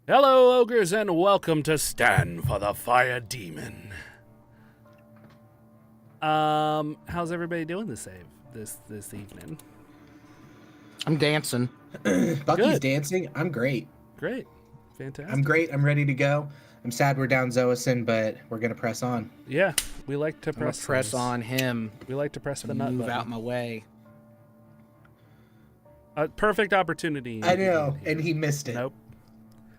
Hello, ogres, and welcome to Stand for the Fire Demon. How's everybody doing this evening? I'm dancing. Bucky's Good. dancing. I'm great. Great. Fantastic. I'm great. I'm ready to go. I'm sad we're down Xoasin, but we're going to press on. Yeah, we like to I'm gonna press on him. We like to press the nut Move button. out my way. A perfect opportunity. I know, and he missed it. Nope.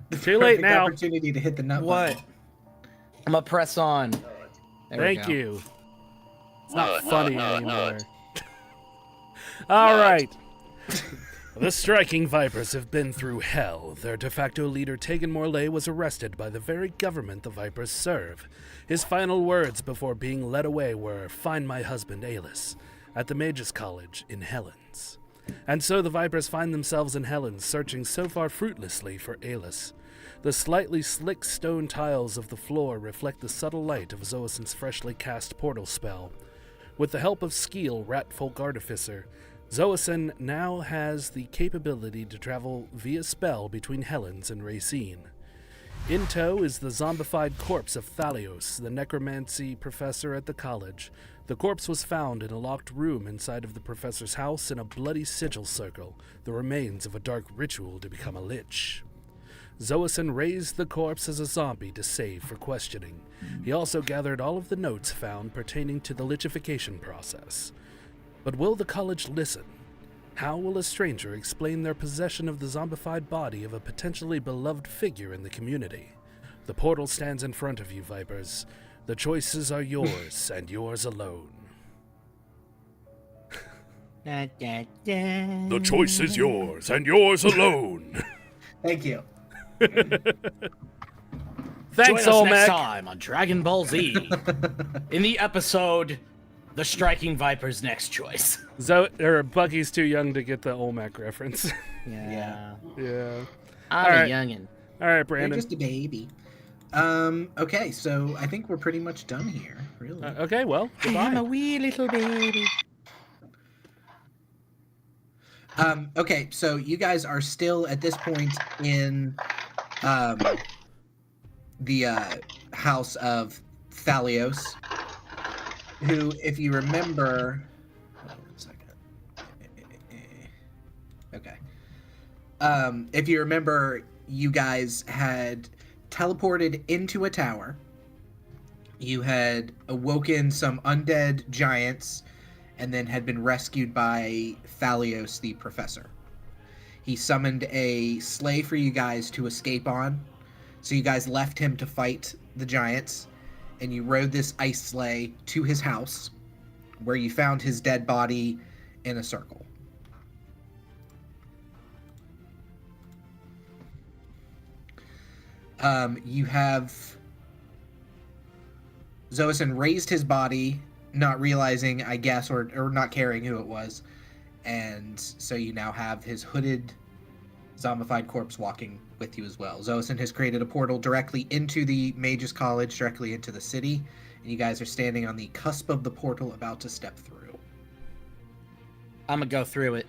The Too late perfect now. Opportunity to hit the nut What? button. I'm gonna press on. There Thank we go. you. It's not funny anymore. All right. The striking Vipers have been through hell. Their de facto leader, Tægen Morlé, was arrested by the very government the Vipers serve. His final words before being led away were, "Find my husband, Alis," at the Mages College in Helens. And so the Vipers find themselves in Helens, searching so far fruitlessly for Alis. The slightly slick stone tiles of the floor reflect the subtle light of Xoasin's freshly cast portal spell. With the help of Skiel, Ratfolk Artificer, Xoasin now has the capability to travel via spell between Helens and Racine. In tow is the zombified corpse of Thalios, the necromancy professor at the college. The corpse was found in a locked room inside of the professor's house in a bloody sigil circle, the remains of a dark ritual to become a lich. Xoasin raised the corpse as a zombie to save for questioning. He also gathered all of the notes found pertaining to the lichification process. But will the college listen? How will a stranger explain their possession of the zombified body of a potentially beloved figure in the community? The portal stands in front of you, Vipers. The choices are yours, and yours alone. The choice is yours, and yours alone. Thank you. Thanks, Join us next Olmec. time on Dragon Ball Z. In the episode, The Striking Viper's Next Choice. Bucky's too young to get the Olmec reference. Yeah. Yeah. I'm All a right. youngin'. All right, You're Brandon. just a baby. Okay, so I think we're pretty much done here, really. Okay, well, I'm a goodbye. wee little baby. Okay, so you guys are still at this point in the house of Thalios, who, if you remember... Hold on 1 second. Okay. If you remember, you guys had teleported into a tower. You had awoken some undead giants and then had been rescued by Thalios the professor. He summoned a sleigh for you guys to escape on. So you guys left him to fight the giants, and you rode this ice sleigh to his house, where you found his dead body in a circle. You have... Xoasin raised his body, not realizing, I guess, or not caring who it was, and so you now have his hooded, zombified corpse walking with you as well. Xoasin has created a portal directly into the Mages College, directly into the city, and you guys are standing on the cusp of the portal about to step through. I'm gonna go through it.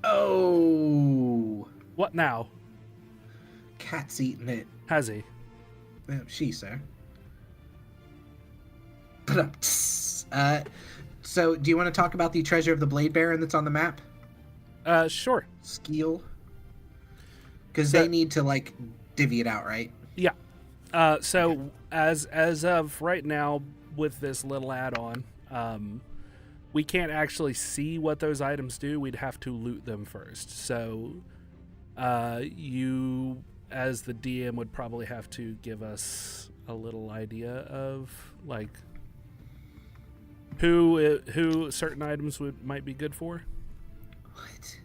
Oh! What now? Cat's eating it. Has he? She, sir. So, do you want to talk about the treasure of the Blade Baron that's on the map? Sure. Skiel? Because they need to, like, divvy it out, right? Yeah. So as of right now, with this little add-on, we can't actually see what those items do. We'd have to loot them first. So, you, as the DM, would probably have to give us a little idea of, like, who certain items might be good for. What?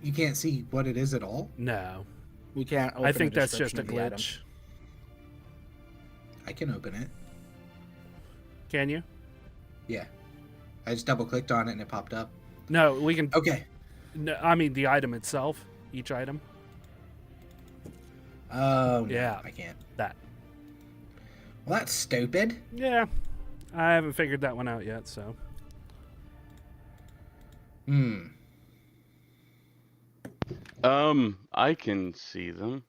You can't see what it is at all? No, We can't open I think a that's just a description of the item. glitch. I can open it. Can you? Yeah. I just double-clicked on it and it popped up. No, we can. Okay. No, I mean the item itself, each item. Oh, no, Yeah. I can't. That. Well, that's stupid. Yeah, I haven't figured that one out yet. So. I can see them.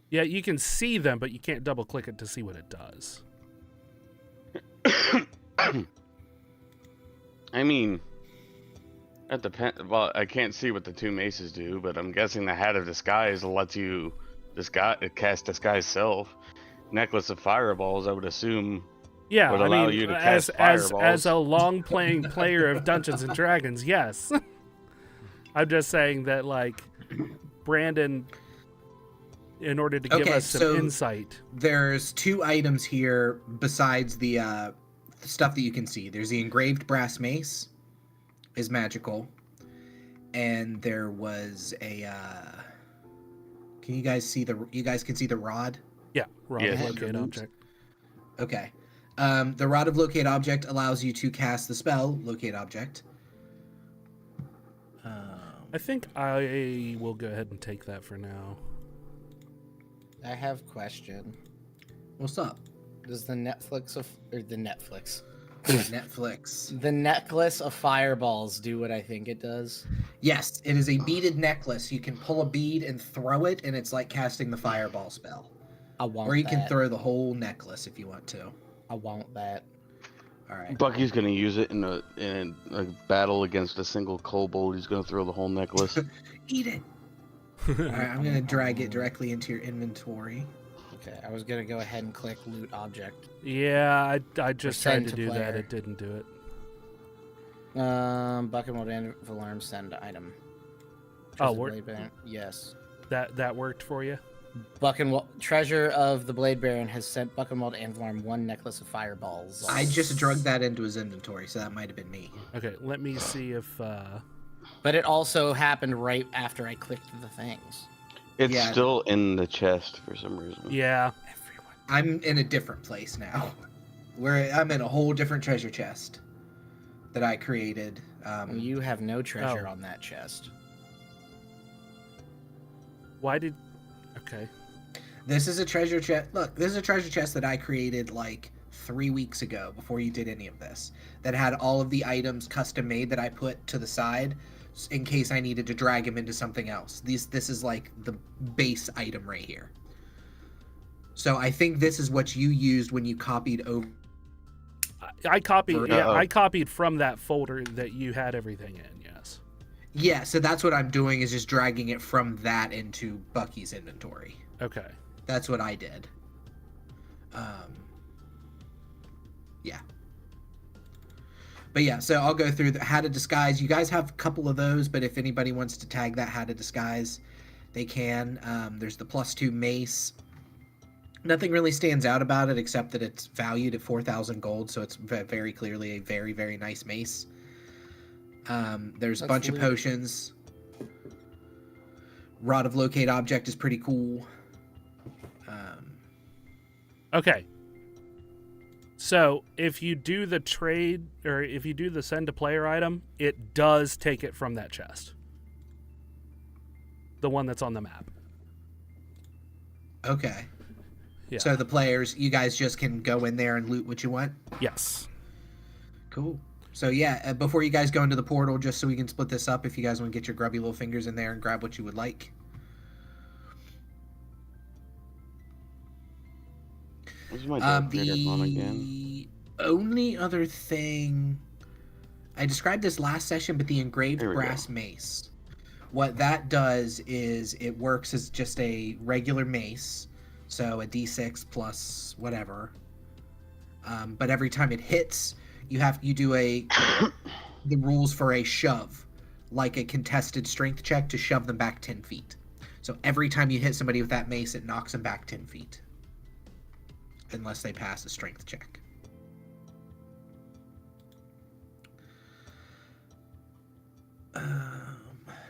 Yeah, you can see them, but you can't double click it to see what it does. I mean, that depends. Well, I can't see what the two maces do, but I'm guessing the Hat of Disguise lets you cast Disguise Self. Necklace of Fireballs, I would assume, Yeah, would I allow mean, you to cast as fireballs. a long playing player of Dungeons and Dragons, yes. I'm just saying that, like, Brandon, in order to give us some insight. There's 2 items here besides the stuff that you can see. There's the engraved brass mace, is magical, and there was a. Can you guys see the? You guys can see the rod. Yeah, Rod Yes. of Locate Object. Okay. The Rod of Locate Object allows you to cast the spell Locate Object. I think I will go ahead and take that for now. I have a question. What's up? Does the Netflix Netflix. the necklace of fireballs do what I think it does? Yes, it is a beaded necklace. You can pull a bead and throw it, and it's like casting the fireball spell. I want Or you that. can throw the whole necklace if you want to. I want that. All right. Bucky's gonna use it in a battle against a single kobold. He's gonna throw the whole necklace. Eat it. All right, I'm gonna drag it directly into your inventory. Okay, I was gonna go ahead and click loot object. Yeah, I just tried send to to do that. player. It didn't do it. Buckenwald Anvil-arm send item. Oh, Treasure Blade Baron. Yes. That worked for you? Buckenwald Treasure of the Blade Baron has sent Buckenwald Anvil-arm 1 necklace of fireballs. I just drugged that into his inventory, so that might have been me. Okay, let me see if... But it also happened right after I clicked the things. It's Yeah. still in the chest for some reason. Yeah. Everyone. I'm in a different place now. I'm in a whole different treasure chest that I created. You have no treasure Oh. on that chest. Why did... Okay. This is a treasure chest. Look, this is a treasure chest that I created like 3 weeks ago before you did any of this. That had all of the items custom made that I put to the side in case I needed to drag them into something else. This is like the base item right here. So I think this is what you used when you copied over. I copied. Yeah, Uh-oh. I copied from that folder that you had everything in. Yes. Yeah, so that's what I'm doing is just dragging it from that into Bucky's inventory. Okay. That's what I did. Yeah. But yeah, so I'll go through the Hat of Disguise. You guys have a couple of those, but if anybody wants to tag that Hat of Disguise, they can. There's the +2 mace. Nothing really stands out about it except that it's valued at 4,000 gold, so it's very clearly a very, very nice mace. There's a That's bunch of loot. potions. Rod of Locate Object is pretty cool. Okay. So if you do the trade, or if you do the send to player item, it does take it from that chest. The one that's on the map. Okay. Yeah. So the players, you guys just can go in there and loot what you want? Yes. Cool. So yeah, before you guys go into the portal, just so we can split this up, if you guys want to get your grubby little fingers in there and grab what you would like. This is my dog creator on again. The only other thing... I described this last session, but the engraved Here we brass mace. What that does is it works as just a regular mace, so a d6 plus whatever. But every time it hits, you do the rules for a shove, like a contested strength check to shove them back 10 feet. So every time you hit somebody with that mace, it knocks them back 10 feet. Unless they pass a strength check.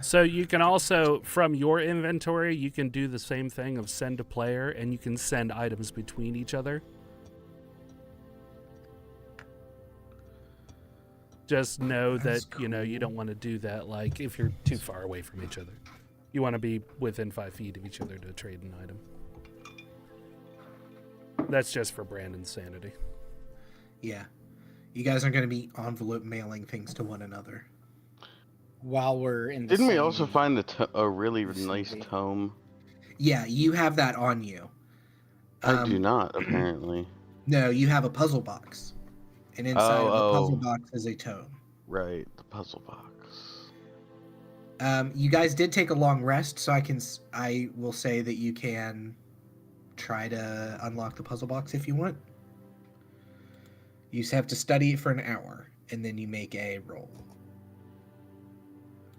So you can also, from your inventory, you can do the same thing of send to player, and you can send items between each other. Just know That's that, you don't want to do that, like, if you're too far away from each other. You want to be within 5 feet of each other to trade an item. That's just for Brandon's sanity. Yeah. You guys are going to be envelope mailing things to one another. While we're in the Didn't we same- also find a really nice tome? Yeah, you have that on you. I do not, apparently. No, you have a puzzle box. And inside of the puzzle box is a tome. Right, the puzzle box. You guys did take a long rest, so I will say that you can try to unlock the puzzle box if you want. You just have to study it for an hour, and then you make a roll.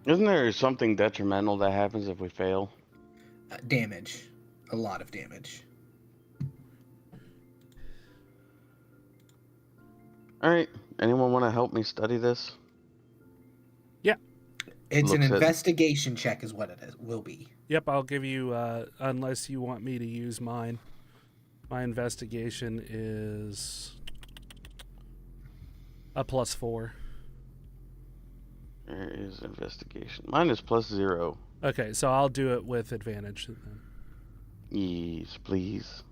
Isn't there something detrimental that happens if we fail? Damage. A lot of damage. Alright, anyone want to help me study this? Yeah. It's an investigation check is what it will be. Yep, I'll give you, unless you want me to use mine. My investigation is a +4. There is investigation. Mine is +0. Okay, so I'll do it with advantage then. Yes, please.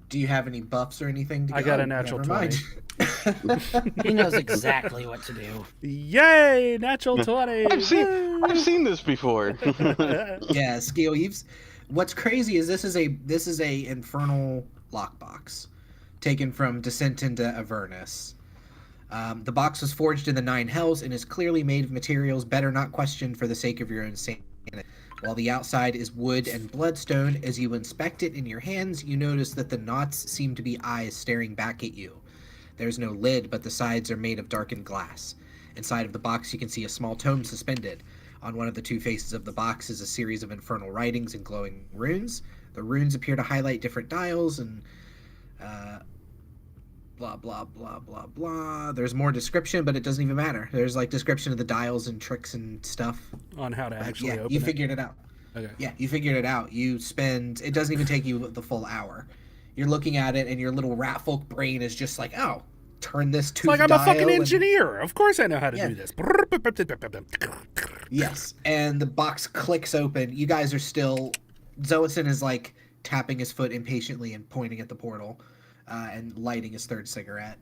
Do you have any buffs or anything to go? I got a natural 20. He knows exactly what to do. Yay! Natural 20! I've seen this before. Yeah, Skiel, what's crazy is this is a infernal lockbox taken from Descent into Avernus. The box was forged in the Nine Hells and is clearly made of materials better not questioned for the sake of your own sanity. While the outside is wood and bloodstone, as you inspect it in your hands, you notice that the knots seem to be eyes staring back at you. There's no lid, but the sides are made of darkened glass. Inside of the box, you can see a small tome suspended. On one of the two faces of the box is a series of infernal writings and glowing runes. The runes appear to highlight different dials and blah, blah, blah, blah, blah. There's more description, but it doesn't even matter. There's like description of the dials and tricks and stuff. On how to actually open you it. figured it out. Okay. Yeah, you figured it out. It doesn't even take you the full hour. You're looking at it and your little ratfolk brain is just like, oh, turn this to It's like I'm a fucking engineer. Of course I know how to do this. Yes, and the box clicks open. You guys are still... Xoasin is like tapping his foot impatiently and pointing at the portal and lighting his third cigarette.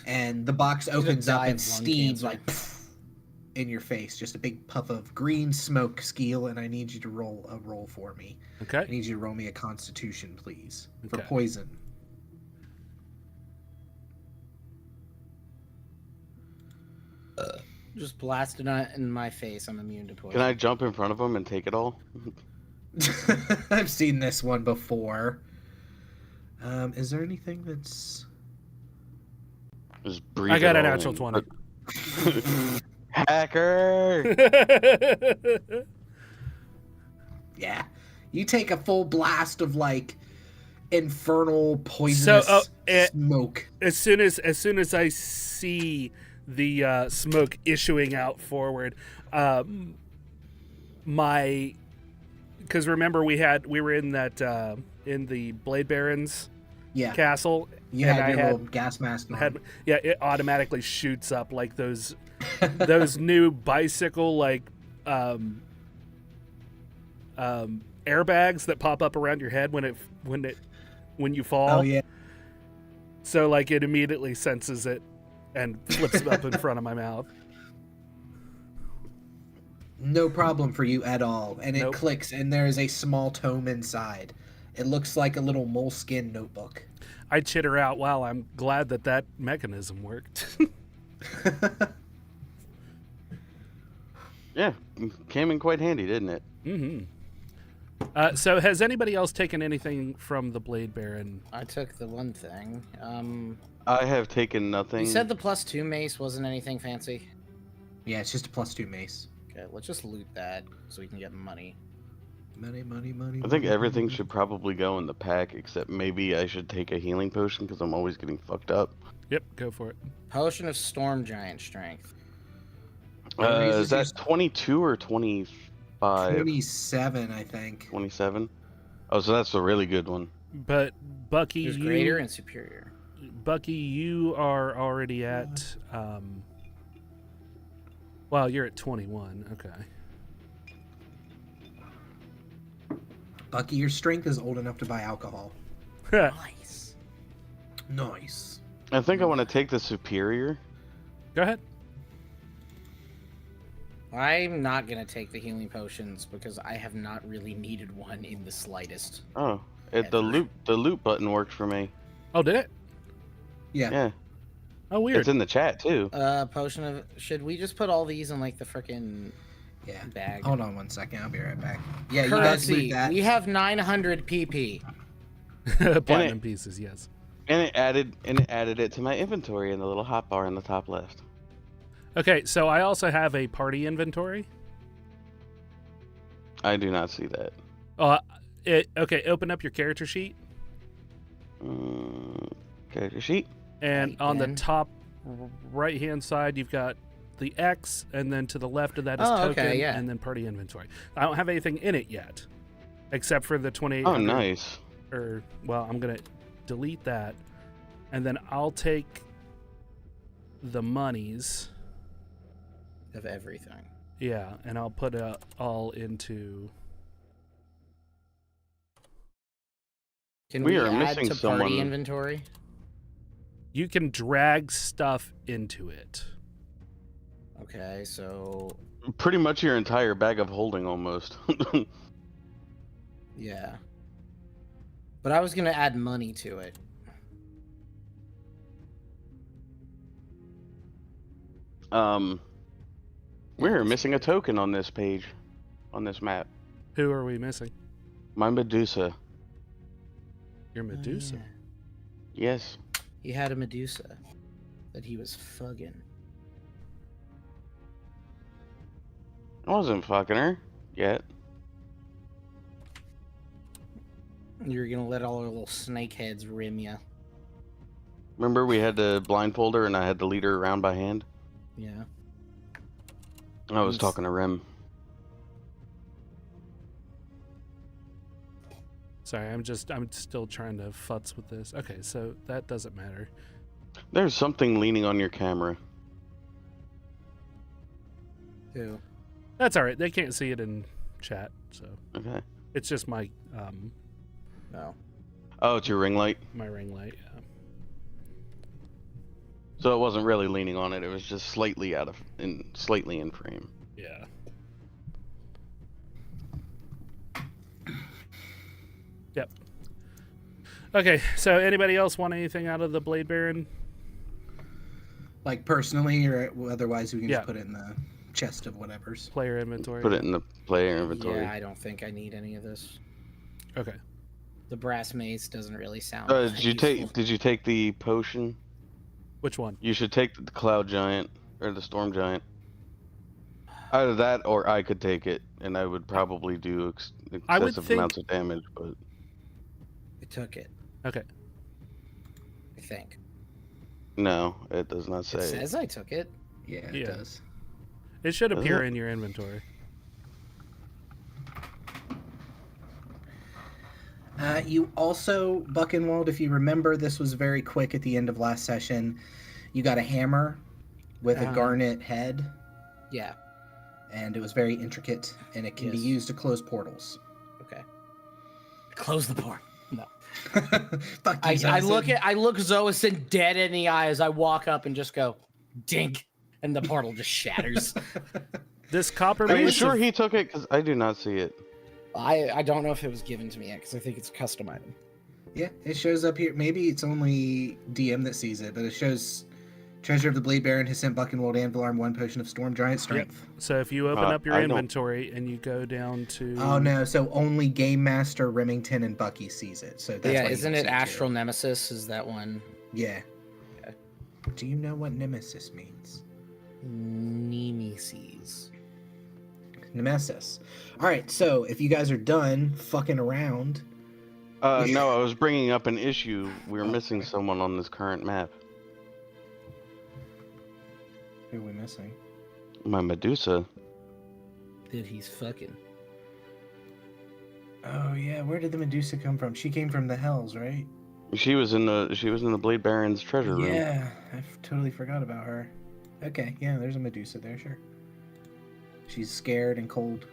And the box opens up and steam like in your face. Just a big puff of green smoke, Skiel, and I need you to roll a roll for me. Okay. I need you to roll me a constitution, please, for Okay. poison. Just blasted it in my face. I'm immune to poison. Can I jump in front of him and take it all? I've seen this one before. Is there anything that's... Just breathe I got it a all natural in. 20. Hacker! Yeah. You take a full blast of, like, infernal poisonous smoke. As soon as I see the smoke issuing out forward, because remember we were in that in the Blade Baron's castle. You had your little gas mask on. It automatically shoots up like those new bicycle like airbags that pop up around your head when you fall. Oh yeah. So like it immediately senses it and flips it up in front of my mouth. No problem for you at all. And it Nope. clicks, and there is a small tome inside. It looks like a little moleskin notebook. I chitter out, wow, I'm glad that mechanism worked. Yeah, came in quite handy, didn't it? Mm-hmm. So has anybody else taken anything from the Blade Baron? I took the one thing. I have taken nothing. You said the +2 mace wasn't anything fancy? Yeah, it's just a +2 mace. Okay, let's just loot that so we can get money. Money. I think everything should probably go in the pack, except maybe I should take a healing potion because I'm always getting fucked up. Yep, go for it. Potion of Storm Giant Strength. Is that 22 or 25? 27, I think. 27? Oh, so that's a really good one. But Bucky, There's greater and superior. Bucky, you are already at well, you're at 21. Okay. Bucky, your strength is old enough to buy alcohol. Nice. Nice. I think I want to take the superior. Go ahead. I'm not gonna take the healing potions because I have not really needed one in the slightest. Oh, the loot button worked for me. Oh, did it? Yeah. Yeah, Oh, weird. it's in the chat too. Potion of. Should we just put all these in like the frickin' Yeah. bag? Hold on one second. I'll be right back. Yeah, you guys Currency. read that. We have 900 PP. Platinum pieces, yes. And it added it to my inventory in the little hotbar in the top left. Okay, so I also have a party inventory. I do not see that. Okay, open up your character sheet. Character sheet. And Right on then. the top right-hand side, you've got the X, and then to the left of that is Oh, token, okay, yeah. and then party inventory. I don't have anything in it yet, except for the 2800. Oh, nice. Well, I'm going to delete that, and then I'll take the monies. Of everything. Yeah, and I'll put it all into... Can We we are add missing to someone. party inventory? You can drag stuff into it. Okay, so Pretty much your entire bag of holding, almost. yeah. But I was gonna add money to it. We're missing a token on this page, on this map. Who are we missing? My Medusa. Your Medusa. Oh, yeah. Yes. He had a Medusa that he was fugging. I wasn't fucking her yet. You're gonna let all our little snake heads rim ya. Remember we had to blindfold her and I had to lead her around by hand? Yeah. I was Yes. talking to Rem. Sorry, I'm still trying to futz with this. Okay, so that doesn't matter. There's something leaning on your camera. Who? That's all right. They can't see it in chat, so Okay. it's just my No. Oh, it's your ring light? my ring light. Yeah. So it wasn't really leaning on it, it was just slightly slightly in frame. Yeah. Yep. Okay, so anybody else want anything out of the Blade Baron? Like personally, or otherwise we can Yeah. just put it in the chest of whatever's. Player inventory? Put it in the player inventory. Yeah, I don't think I need any of this. Okay. The brass mace doesn't really sound. Did you take the potion? Which one? You should take the cloud giant or the storm giant. Either that or I could take it and I would probably do I would excessive think- amounts of damage, but I took it. Okay. I think. no, it does not It say. says I took it. Yeah, it Yeah. does. It should Does appear it? in your inventory. You also, Buckenwald, if you remember, this was very quick at the end of last session. You got a hammer with a Uh-huh. garnet head, Yeah. and it was very intricate, and it can be Yes. used to close portals. Okay. Close the door. No. Fuck you, I Xoasin. look Xoasin dead in the eye as I walk up and just go, dink, and the portal just shatters. This copper Are you mace sure of- he took it? Because I do not see it. I don't know if it was given to me yet because I think it's a custom item. Yeah, it shows up here. Maybe it's only DM that sees it, but it shows Treasure of the Blade Baron has sent Buckenwald Anvil-arm 1 potion of Storm Giant Strength. So if you open up your I don't- inventory and you go down to... Oh no, so only Game Master, Remington, and Bucky sees it. So that's Yeah, why you isn't don't it see Astral too. Nemesis? Is that one? Yeah. Okay. Do you know what Nemesis means? Nemesis. Nemesis. All right, so if you guys are done fucking around, No, I was bringing up an issue. We're Oh, missing okay. someone on this current map. who are we missing? My Medusa. Dude, he's fucking. Oh yeah, where did the Medusa come from? She came from the Hells, right? She was in the Blade Baron's treasure room. Yeah, totally forgot about her. Okay, yeah, there's a Medusa there, sure. She's scared and cold.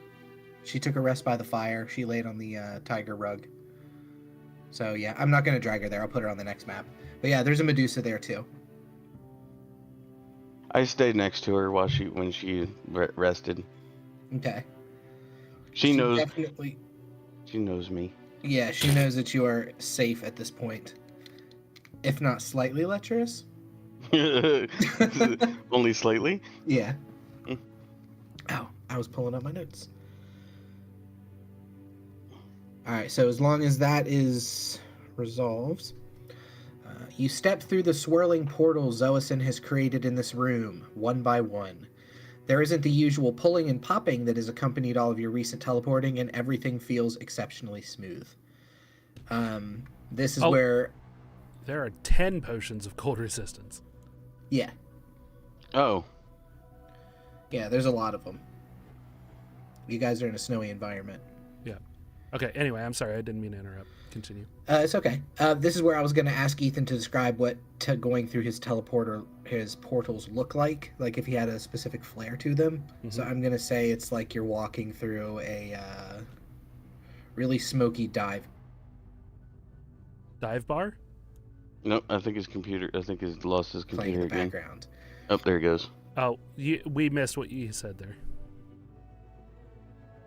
She took a rest by the fire. She laid on the tiger rug. So yeah, I'm not gonna drag her there. I'll put her on the next map. But yeah, there's a Medusa there too. I stayed next to her when she rested. Okay. She knows. Definitely. She knows me. Yeah, she knows that you are safe at this point. If not slightly lecherous. Only slightly. Yeah. Oh, I was pulling up my notes. Alright, so as long as that is resolved, you step through the swirling portal Xoasin has created in this room, one by one. There isn't the usual pulling and popping that has accompanied all of your recent teleporting, and everything feels exceptionally smooth. This is where... There are 10 potions of cold resistance. Yeah. Oh. Yeah, there's a lot of them. You guys are in a snowy environment. Yeah. Okay, anyway, I'm sorry. I didn't mean to interrupt. Continue. It's okay. This is where I was going to ask Ethan to describe what going through his portals look like if he had a specific flair to them. Mm-hmm. So I'm going to say it's like you're walking through a really smoky dive bar? Nope, I think he's lost his computer playing in the again. Background. Oh, there he goes. Oh, we missed what you said there.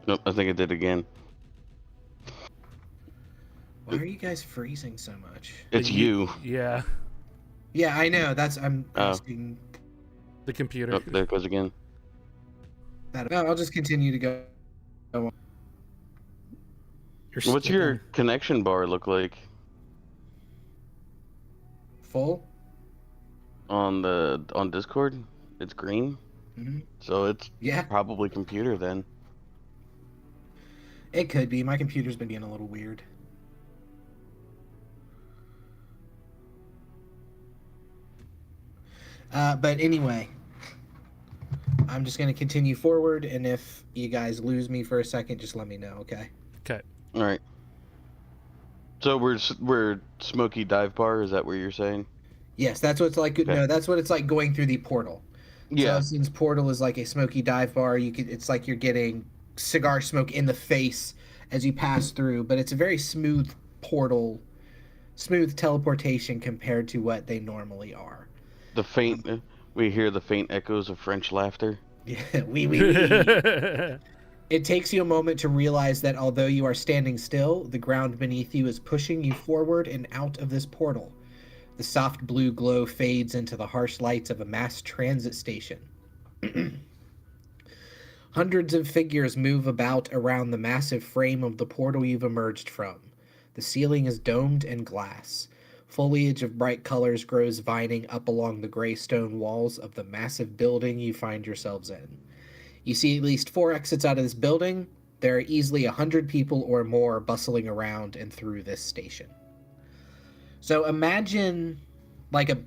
Nope, I think it did again. Why are you guys freezing so much? It's you. Yeah. Yeah, I know. I'm asking. The computer. Oh, there it goes again. I'll just continue to go. What's your connection bar look like? Full? On Discord, it's green. Mm-hmm. So it's Yeah. probably computer then. It could be. My computer's been being a little weird. But anyway, I'm just going to continue forward, and if you guys lose me for a second, just let me know, okay? Okay. All right. So we're smoky dive bar. Is that what you're saying? Yes, that's what it's like. Okay. No, that's what it's like going through the portal. Yeah. So since portal is like a smoky dive bar, it's like you're getting cigar smoke in the face as you pass through, but it's a very smooth teleportation compared to what they normally are. We hear the faint echoes of French laughter. Yeah, oui. It takes you a moment to realize that although you are standing still, the ground beneath you is pushing you forward and out of this portal. The soft blue glow fades into the harsh lights of a mass transit station. Hundreds of figures move about around the massive frame of the portal you've emerged from. The ceiling is domed and glass. Foliage of bright colors grows vining up along the gray stone walls of the massive building you find yourselves in. You see at least 4 exits out of this building. There are easily 100 people or more bustling around and through this station. So imagine like a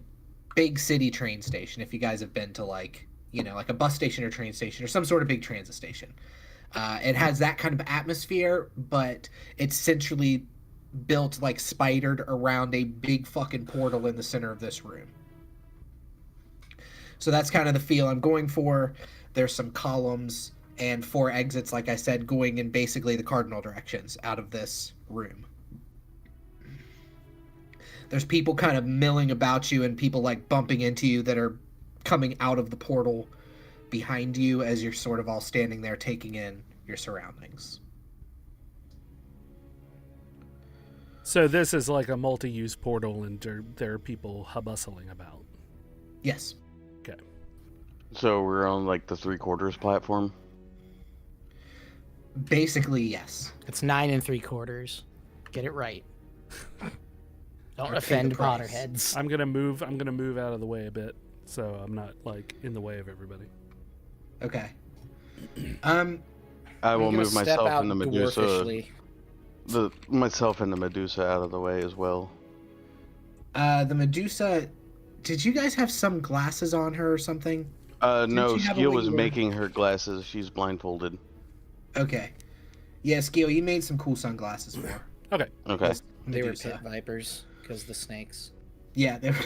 big city train station, if you guys have been to like a bus station or train station or some sort of big transit station. It has that kind of atmosphere, but it's centrally built like spidered around a big fucking portal in the center of this room. So that's kind of the feel I'm going for. There's some columns and 4 exits, like I said, going in basically the cardinal directions out of this room. There's people kind of milling about you and people like bumping into you that are coming out of the portal behind you as you're sort of all standing there taking in your surroundings. So this is like a multi-use portal, and there are people bustling about. Yes. Okay. So we're on like the 3/4 platform? Basically, yes. It's 9 3/4. Get it right. Don't offend Potterheads. I'm gonna move out of the way a bit, so I'm not like in the way of everybody. Okay. I will move myself and the Medusa. Myself and the Medusa out of the way as well. The Medusa, did you guys have some glasses on her or something? No, Skiel was making her glasses. She's blindfolded. Okay. Yeah, Skiel, you made some cool sunglasses for her. Okay. Okay. They were pit vipers because the snakes. Yeah, they were.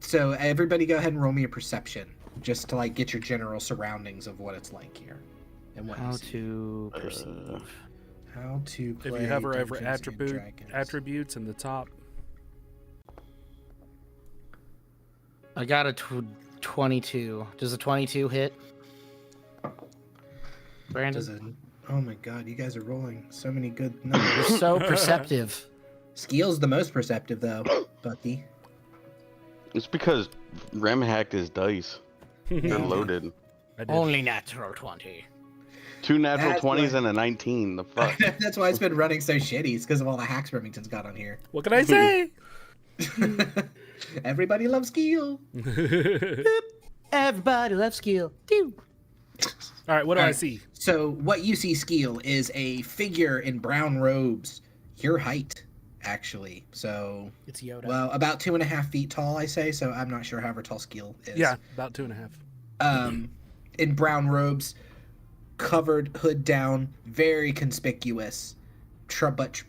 So everybody, go ahead and roll me a perception, just to like get your general surroundings of what it's like here, and what How you see. to perceive. How to play If you hover over Dungeons and Dragons. attributes in the top. I got a 22. Does a 22 hit? Brandon? Oh my god, you guys are rolling so many good numbers. You're so perceptive. Skiel's the most perceptive, though, Bucky. It's because Rem hacked his dice. They're loaded. Only natural 20. 2 natural That's 20s why- and a 19. The fuck? That's why it's been running so shitty. It's because of all the hacks Remington's got on here. What can I say? Everybody loves Skiel. Everybody loves Skiel. All right, what do I Alright. see? So what you see, Skiel, is a figure in brown robes, your height, actually. So, It's Yoda. well, about 2.5 feet tall, I say. So I'm not sure however tall Skiel is. Yeah, about 2.5. In brown robes, covered, hood down, very conspicuous. But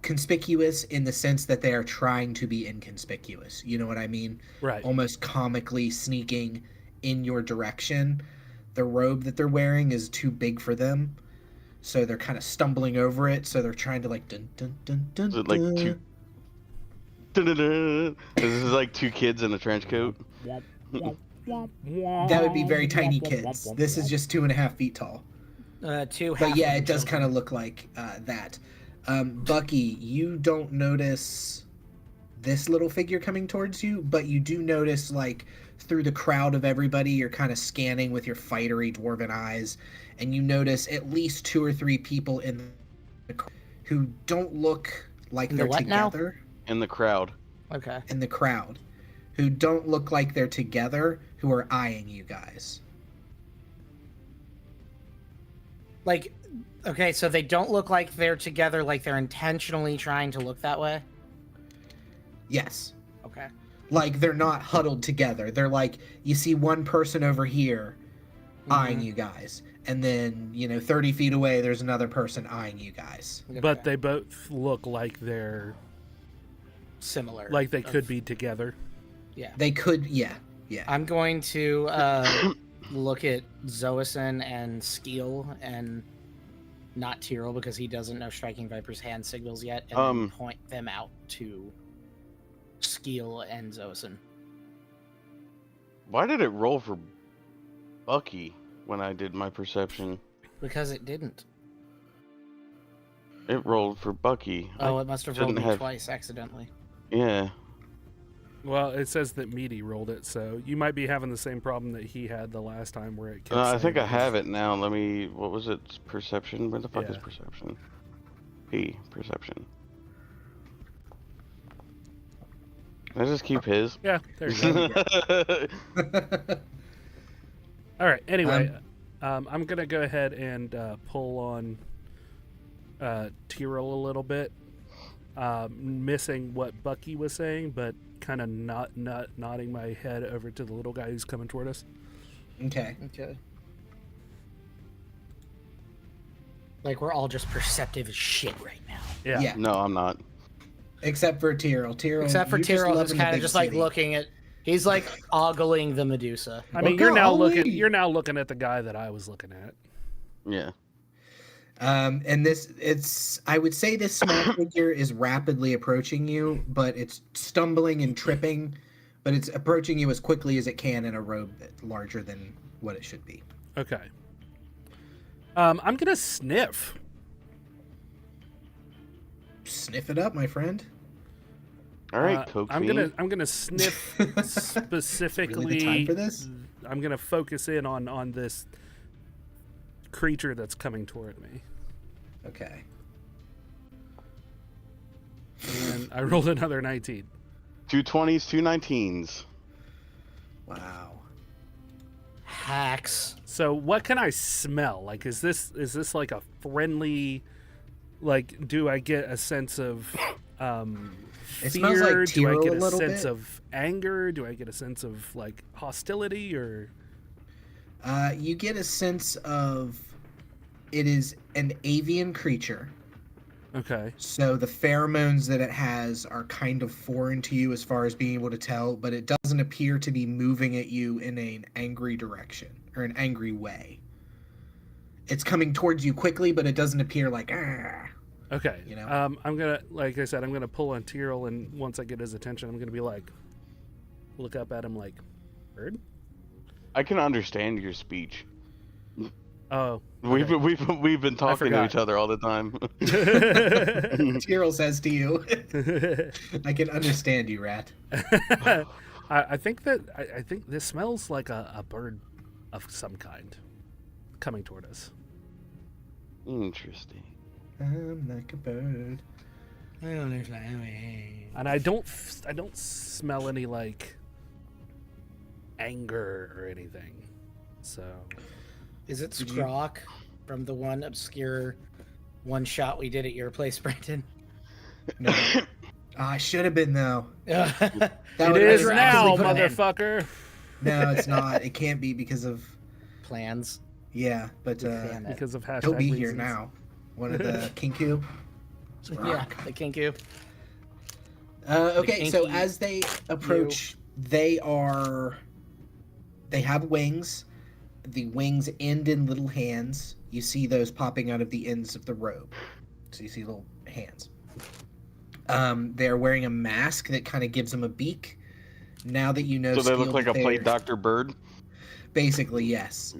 conspicuous in the sense that they are trying to be inconspicuous. You know what I mean? Right. Almost comically sneaking in your direction. The robe that they're wearing is too big for them, so they're kind of stumbling over it. So they're trying to like dun dun dun dun. Is it like dun. two? Dun-dun-dun. This is like 2 kids in a trench coat. That would be very tiny kids. This is just 2.5 feet tall. 2 But yeah, half it does children. kind of look like that. Bucky, you don't notice this little figure coming towards you, but you do notice, like, through the crowd of everybody, you're kind of scanning with your fightery dwarven eyes, and you notice at least 2 or 3 people in the crowd who don't look like In the they're what now? together. In the crowd. Okay. In the crowd, who don't look like they're together, who are eyeing you guys. Like, okay, so they don't look like they're together, like they're intentionally trying to look that way? Yes. Okay. Like, they're not huddled together. They're like, you see one person over here eyeing you guys. And then, 30 feet away, there's another person eyeing you guys. But Okay. they both look like they're Similar. like they could be together. Yeah. They could, yeah. I'm going to look at Xoasin and Skiel and not Ptyrl because he doesn't know Striking Viper's hand signals yet, and then point them out to Skiel and Xoasin. Why did it roll for Bucky when I did my perception? Because it didn't. It rolled for Bucky. Oh, it must have rolled shouldn't me have- twice accidentally. Yeah. Well, it says that Meaty rolled it, so you might be having the same problem that he had the last time where it kept I saying think I it was- have it now. Let me. What was it? Perception? Where the fuck is Yeah. perception? P. Perception. I just keep his. Yeah, there you go. All right. Anyway, I'm gonna go ahead and pull on Ptyrl a little bit, missing what Bucky was saying, but kind of nodding my head over to the little guy who's coming toward us. Okay. Okay. Like, we're all just perceptive as shit right now. Yeah. No, I'm not. Except for Ptyrl. Except for you're just Ptyrl, who's loving the kind of big just like city. looking at. He's like ogling the Medusa. I mean, Well, you're now golly. looking. You're now looking at the guy that I was looking at. Yeah. And I would say this small figure is rapidly approaching you, but it's stumbling and tripping, but it's approaching you as quickly as it can in a robe that's larger than what it should be. Okay. I'm gonna sniff. Sniff it up, my friend. All right, Coke I'm fiend. gonna sniff specifically. Really the time for this? I'm gonna focus in on this creature that's coming toward me. Okay. And I rolled another 19. 2 20s, 2 19s. Wow. Hacks. So what can I smell? Like, is this like a friendly? Like, do I get a sense of It fear? smells like Do I Ptyrl get a a little sense bit. of anger? Do I get a sense of like hostility or? You get a sense of it is an avian creature. Okay. So the pheromones that it has are kind of foreign to you as far as being able to tell, but it doesn't appear to be moving at you in an angry direction or an angry way. It's coming towards you quickly, but it doesn't appear like, "Argh." Okay. You know? I'm gonna, like I said, I'm gonna pull on Ptyrl, and once I get his attention, I'm gonna be like, look up at him like, Bird? I can understand your speech. Oh. We've been talking to forgot. each other all the time. Tyrrell says to you, I can understand you, rat. I think this smells like a bird of some kind coming toward us. Interesting. I'm like a bird. And I don't smell any like anger or anything. So Is it Scrock from the one obscure one shot we did at your place, Brandon? No. I should have been, though. it would've is been now, actually fun. motherfucker. No, it's not. It can't be because of... Plans. Yeah, but Damn it. Because of hashtag he'll be reasons. here now. One of the Kinku. Yeah, the Kinku. Okay, The so kinky as they approach, they have wings. The wings end in little hands. You see those popping out of the ends of the robe. So you see little hands. They're wearing a mask that kind of gives them a beak. Now that you know, So they look Skiel, like a they're- plate Dr. Bird? Basically, yes.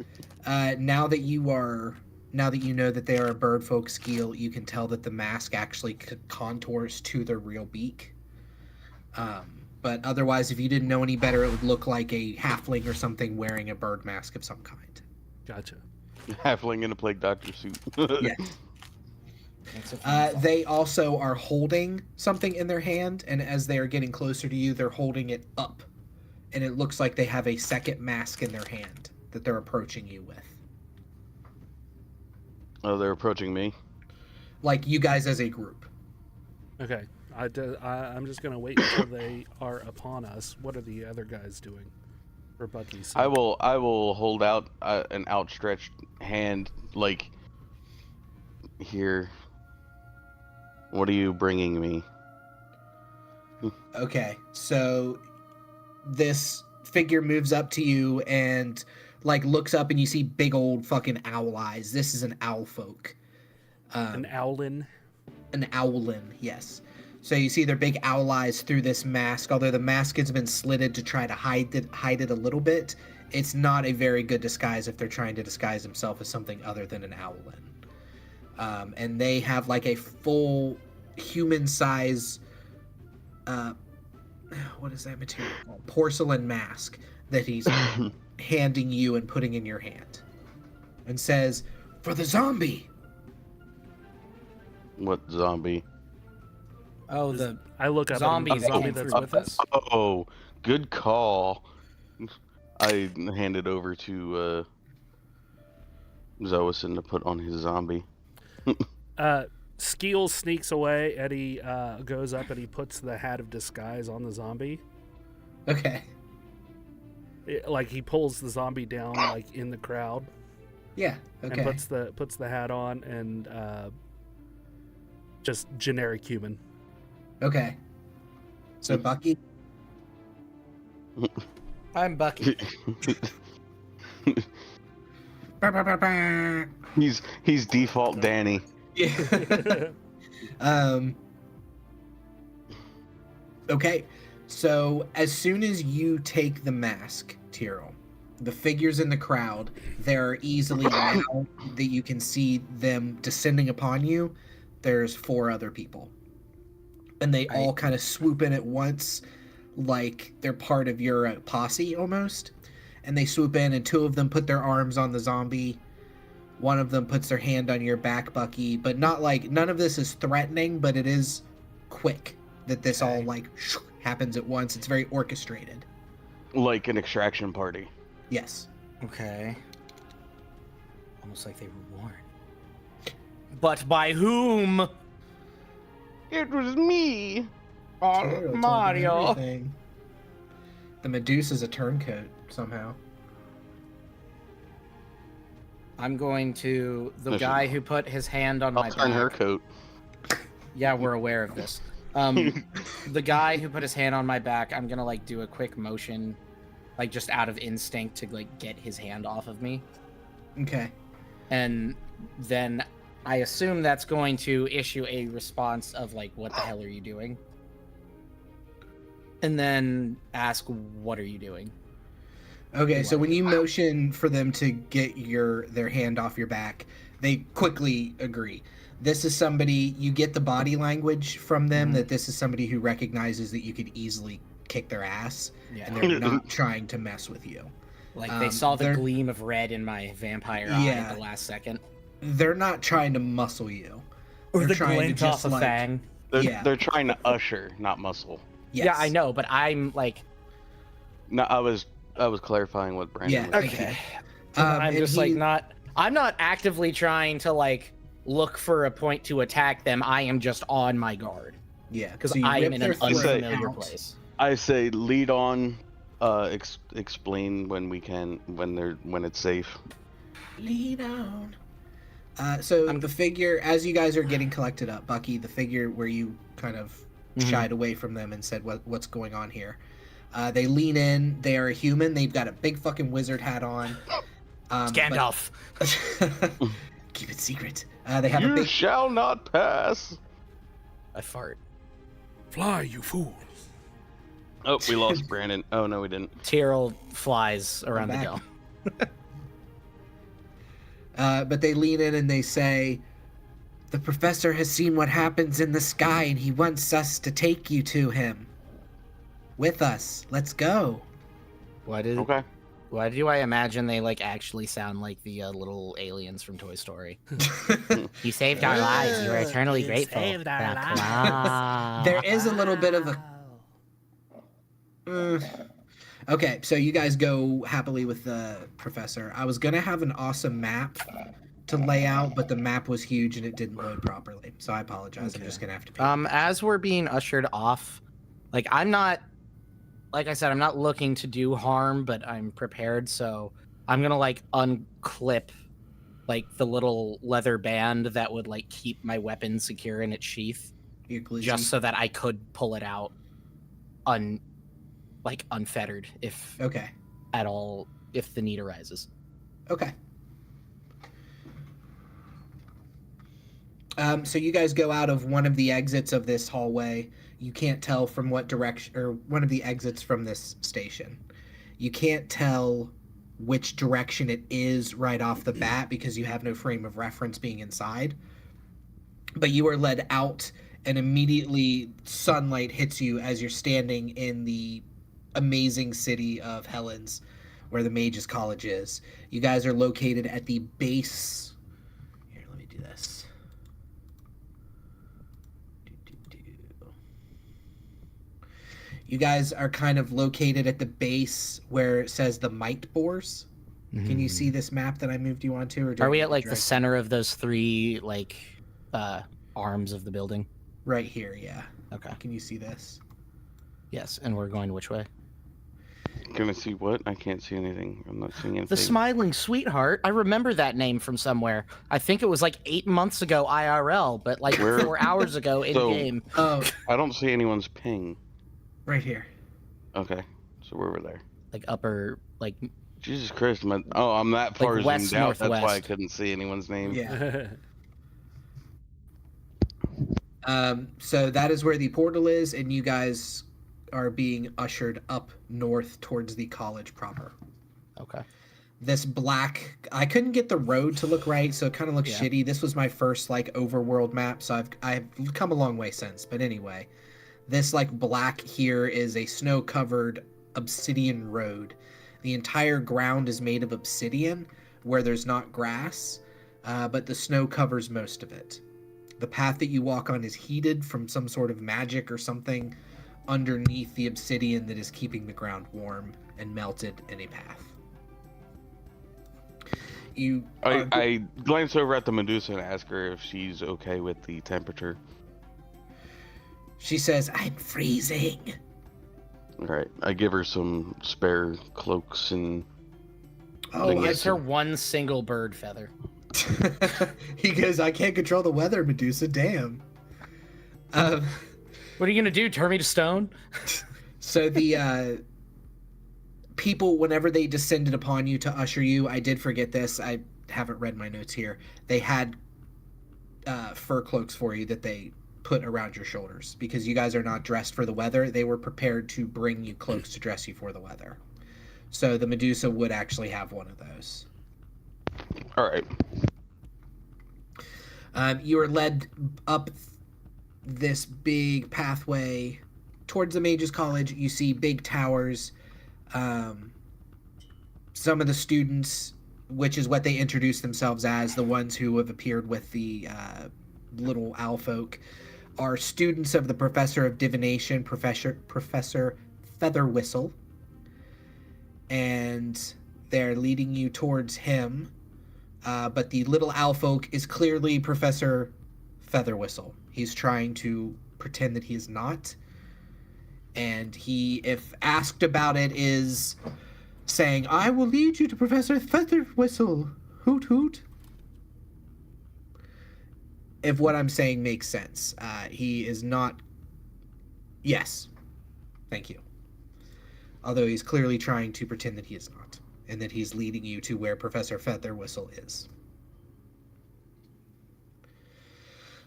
Now that you know that they are a bird folk, Skiel, you can tell that the mask actually contours to their real beak. But otherwise, if you didn't know any better, it would look like a halfling or something wearing a bird mask of some kind. Gotcha. Halfling in a plague doctor suit. Yeah. They also are holding something in their hand, and as they are getting closer to you, they're holding it up. And it looks like they have a second mask in their hand that they're approaching you with. Oh, they're approaching me? Like you guys as a group. Okay. I'm just gonna wait until they are upon us. What are the other guys doing? For Bucky's sake? I will hold out an outstretched hand, like, here. What are you bringing me? Okay, so this figure moves up to you and like looks up, and you see big old fucking owl eyes. This is an owl folk. An owlin. An owlin, yes. So you see their big owl eyes through this mask. Although the mask has been slitted to try to hide it a little bit, it's not a very good disguise if they're trying to disguise themselves as something other than an owlin. And they have like a full human size what is that material called? Porcelain mask that he's handing you and putting in your hand, and says, "For the zombie." What zombie? Oh, the I look up zombie at the that zombie came that's through with us. Oh, good call. I hand it over to Xoasin to put on his zombie. Skiel sneaks away. Eddie goes up and he puts the hat of disguise on the zombie. Okay. Like he pulls the zombie down like in the crowd. Yeah. Okay. And puts the hat on and just generic human. Okay. So Bucky. I'm Bucky. He's default Danny. Yeah. Okay. So as soon as you take the mask, Ptyrl, the figures in the crowd, they're easily now that you can see them descending upon you. There's 4 other people, and they all kind of swoop in at once, like they're part of your posse almost. And they swoop in, and 2 of them put their arms on the zombie. One of them puts their hand on your back, Bucky, but not like, none of this is threatening, but it is quick that this all like happens at once. It's very orchestrated. Like an extraction party. Yes. Okay. Almost like they were warned. But by whom? It was me. Tyrell told them Mario. everything. The Medusa's a turncoat somehow. I'm going to the No, guy she's who put his hand on I'll my turn back. her coat. Yeah, we're aware of this. The guy who put his hand on my back, I'm gonna like do a quick motion, like just out of instinct to like get his hand off of me. Okay. And then I assume that's going to issue a response of like, what the hell are you doing? And then ask, what are you doing? Okay, so when you motion for them to get their hand off your back, they quickly agree. This is somebody, you get the body language from them that this is somebody who recognizes that you could easily kick their ass, and they're not trying to mess with you. Like they saw the gleam of red in my vampire eye at the last second. They're not trying to muscle you. Or they're the glint off a fang. They're trying to usher, not muscle. Yes. Yeah, I know, but I'm like... No, I was clarifying what Brandon was saying. Okay. I'm just I'm not actively trying to like look for a point to attack them. I am just on my guard. Yeah, because I am in an unfamiliar place. I say lead on. Explain when we can, when it's safe. Lead on. So the figure, as you guys are getting collected up, Bucky, the figure where you kind of shied away from them and said, "What's going on here?" They lean in. They are a human. They've got a big fucking wizard hat on. Gandalf. Keep it secret. They have You shall not pass. I fart. Fly, you fools. Oh, we lost Brandon. Oh, no, we didn't. Tyrl flies around the dome. But they lean in and they say, "The professor has seen what happens in the sky and he wants us to take you to him. With us. Let's go." Why do I imagine they like actually sound like the little aliens from Toy Story? You saved our lives. You are eternally grateful. There is a little bit of a... Okay, so you guys go happily with the professor. I was going to have an awesome map to lay out, but the map was huge and it didn't load properly. So I apologize. I'm just going to have to pay. As we're being ushered off, like I'm not... Like I said, I'm not looking to do harm, but I'm prepared, so I'm gonna like unclip like the little leather band that would like keep my weapon secure in its sheath, just so that I could pull it out unfettered if at all, if the need arises. Okay. So you guys go out of one of the exits of this hallway. You can't tell from what direction, or one of the exits from this station. You can't tell which direction it is right off the bat because you have no frame of reference being inside. But you are led out and immediately sunlight hits you as you're standing in the amazing city of Helens, where the Mages College is. You guys are located at the base. Here, let me do this. You guys are kind of located at the base where it says the Might Boars. Can you see this map that I moved you onto? Or are we at like the center of those three like arms of the building? Right here, yeah. Okay. Can you see this? Yes, and we're going which way? Gonna see what? I can't see anything. I'm not seeing anything. The Smiling Sweetheart. I remember that name from somewhere. I think it was like 8 months ago IRL, but like 4 hours ago in game. Oh, I don't see anyone's ping. Right here. Okay, so we're over there. Like upper, like... Jesus Christ, I'm that far like west, zoomed out, northwest. that's why I couldn't see anyone's name. Yeah. So that is where the portal is, and you guys are being ushered up north towards the college proper. Okay. This black... I couldn't get the road to look right, so it kind of looks shitty. This was my first, like, overworld map, so I've come a long way since. But anyway... This like black here is a snow-covered obsidian road. The entire ground is made of obsidian where there's not grass, but the snow covers most of it. The path that you walk on is heated from some sort of magic or something underneath the obsidian that is keeping the ground warm and melted in a path. I glance over at the Medusa and ask her if she's okay with the temperature. She says, "I'm freezing." Alright, I give her some spare cloaks and... It's her one single bird feather. He goes, "I can't control the weather, Medusa, damn." What are you gonna do, turn me to stone? So the people, whenever they descended upon you to usher you, I did forget this, I haven't read my notes here, they had fur cloaks for you that they put around your shoulders because you guys are not dressed for the weather. They were prepared to bring you cloaks to dress you for the weather. So the Medusa would actually have one of those. All right. You are led up this big pathway towards the Mages College. You see big towers. Some of the students, which is what they introduce themselves as, the ones who have appeared with the little owl folk, are students of the Professor of Divination, Professor Featherwhistle. And they're leading you towards him. But the little owl folk is clearly Professor Featherwhistle. He's trying to pretend that he is not. And he, if asked about it, is saying, I will lead you to Professor Featherwhistle. Hoot hoot. If what I'm saying makes sense. He is not... Yes. Thank you. Although he's clearly trying to pretend that he is not. And that he's leading you to where Professor Featherwhistle is.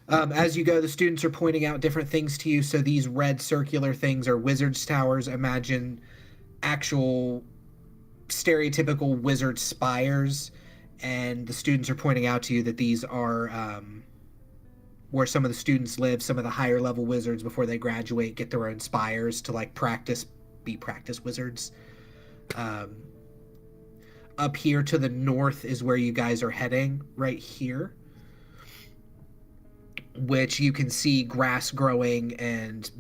As you go, the students are pointing out different things to you. So these red circular things are wizard's towers. Imagine actual stereotypical wizard spires. And the students are pointing out to you that these are where some of the students live. Some of the higher level wizards, before they graduate, get their own spires to like be practice wizards. Up here to the north is where you guys are heading, right here. Which you can see grass growing and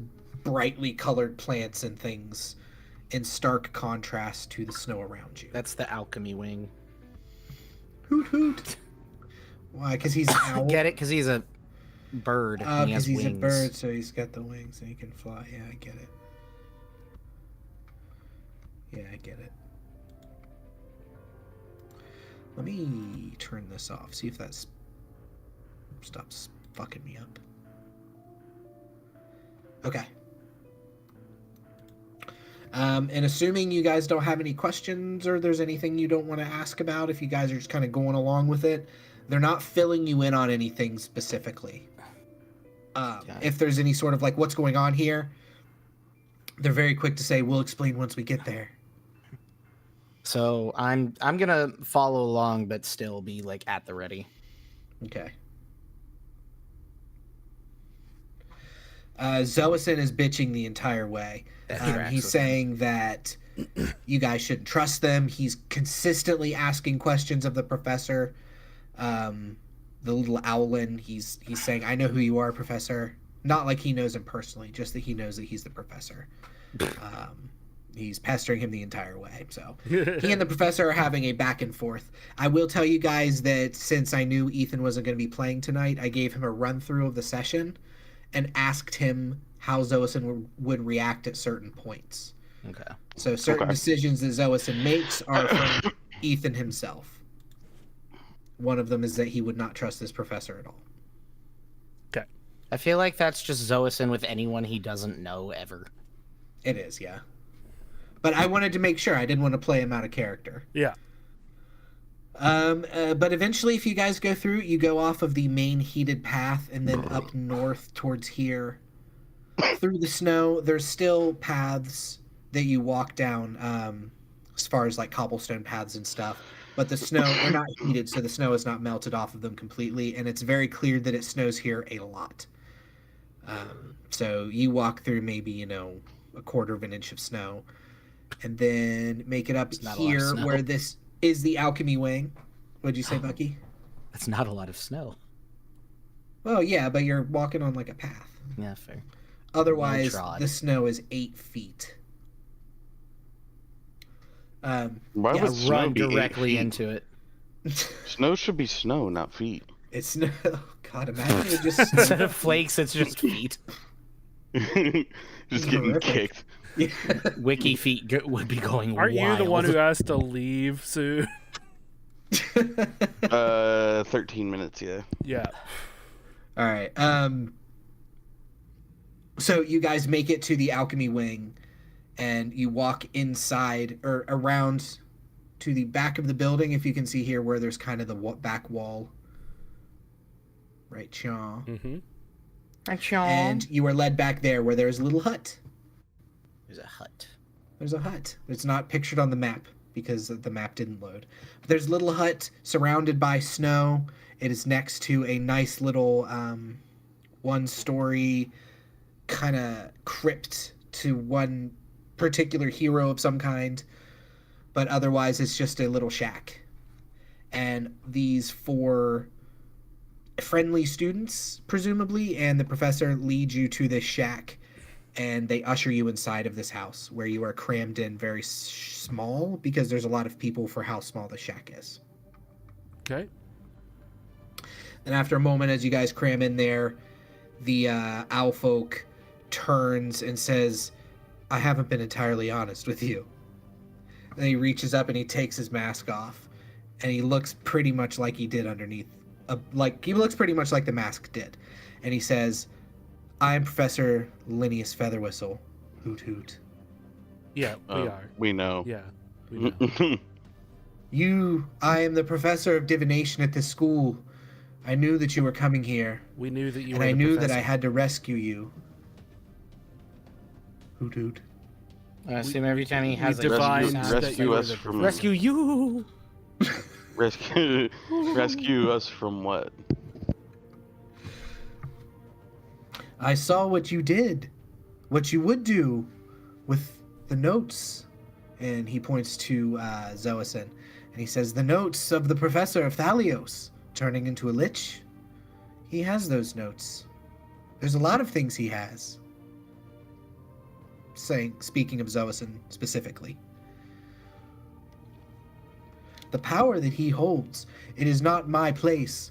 brightly colored plants and things in stark contrast to the snow around you. That's the alchemy wing. Hoot hoot. Why? Because he's an owl? Get it? Because he's a bird. Oh, because he's wings. a bird, so he's got the wings and he can fly. Yeah, I get it. Yeah, I get it. Let me turn this off. See if that stops fucking me up. Okay. And assuming you guys don't have any questions or there's anything you don't want to ask about, if you guys are just kind of going along with it, they're not filling you in on anything specifically. If there's any sort of like, what's going on here, they're very quick to say, we'll explain once we get there. So I'm gonna follow along, but still be like at the ready. Okay. Xoasin is bitching the entire way. He's saying that you guys shouldn't trust them. He's consistently asking questions of the professor. The little owlin, he's saying, I know who you are, Professor. Not like he knows him personally, just that he knows that he's the professor. He's pestering him the entire way. So he and the professor are having a back and forth. I will tell you guys that since I knew Ethan wasn't going to be playing tonight, I gave him a run through of the session and asked him how Xoasin would react at certain points. Okay. So certain decisions that Xoasin makes are from Ethan himself. One of them is that he would not trust this professor at all. Okay. I feel like that's just Xoasin with anyone he doesn't know ever. It is, yeah. But I wanted to make sure. I didn't want to play him out of character. Yeah. But eventually, if you guys go through, you go off of the main heated path and then up north towards here. Through the snow, there's still paths that you walk down as far as like cobblestone paths and stuff. But the snow, they're not heated, so the snow is not melted off of them completely. And it's very clear that it snows here a lot. So you walk through maybe, a quarter of an inch of snow. And then make it up here where this is the alchemy wing. What'd you say, Bucky? That's not a lot of snow. Well, yeah, but you're walking on like a path. Yeah, fair. Otherwise, the snow is 8 feet. Why would snow run be 8 directly feet? into it. Snow should be snow, not feet. It's snow. God, imagine it just Instead of flakes, it's just feet. Just getting kicked. Yeah. Wiki feet would be going Aren't wild. you the one who has to leave soon? 13 minutes, yeah. Yeah. All right. So you guys make it to the alchemy wing, and you walk inside or around to the back of the building. If you can see here, where there's kind of the back wall, right, Shaw. Mm-hmm. And you are led back there, where there's a little hut. There's a hut. There's a hut. It's not pictured on the map. because the map didn't load. But there's a little hut surrounded by snow. It is next to a nice little one-story kind of crypt to one particular hero of some kind. But otherwise, it's just a little shack. And these 4 friendly students, presumably, and the professor lead you to this shack. And they usher you inside of this house where you are crammed in very small because there's a lot of people for how small the shack is. Okay. And after a moment, as you guys cram in there, the owl folk turns and says, I haven't been entirely honest with you. And he reaches up and he takes his mask off. And he looks pretty much like he did underneath. He looks pretty much like the mask did. And he says, I am Professor Linnaeus Featherwhistle. Hoot hoot. Yeah, we are. We know. Yeah, we know. I am the professor of divination at this school. I knew that you were coming here. We knew that you and were I the knew professor. that I had to rescue you. Hoot hoot. I assume every time he has a defined sound- that rescue you were us the from rescue you. rescue us from what? I saw what you did. What you would do with the notes. And he points to Xoasin. And he says, the notes of the professor of Thalios turning into a lich. He has those notes. There's a lot of things he has. Speaking of Xoasin specifically. The power that he holds, it is not my place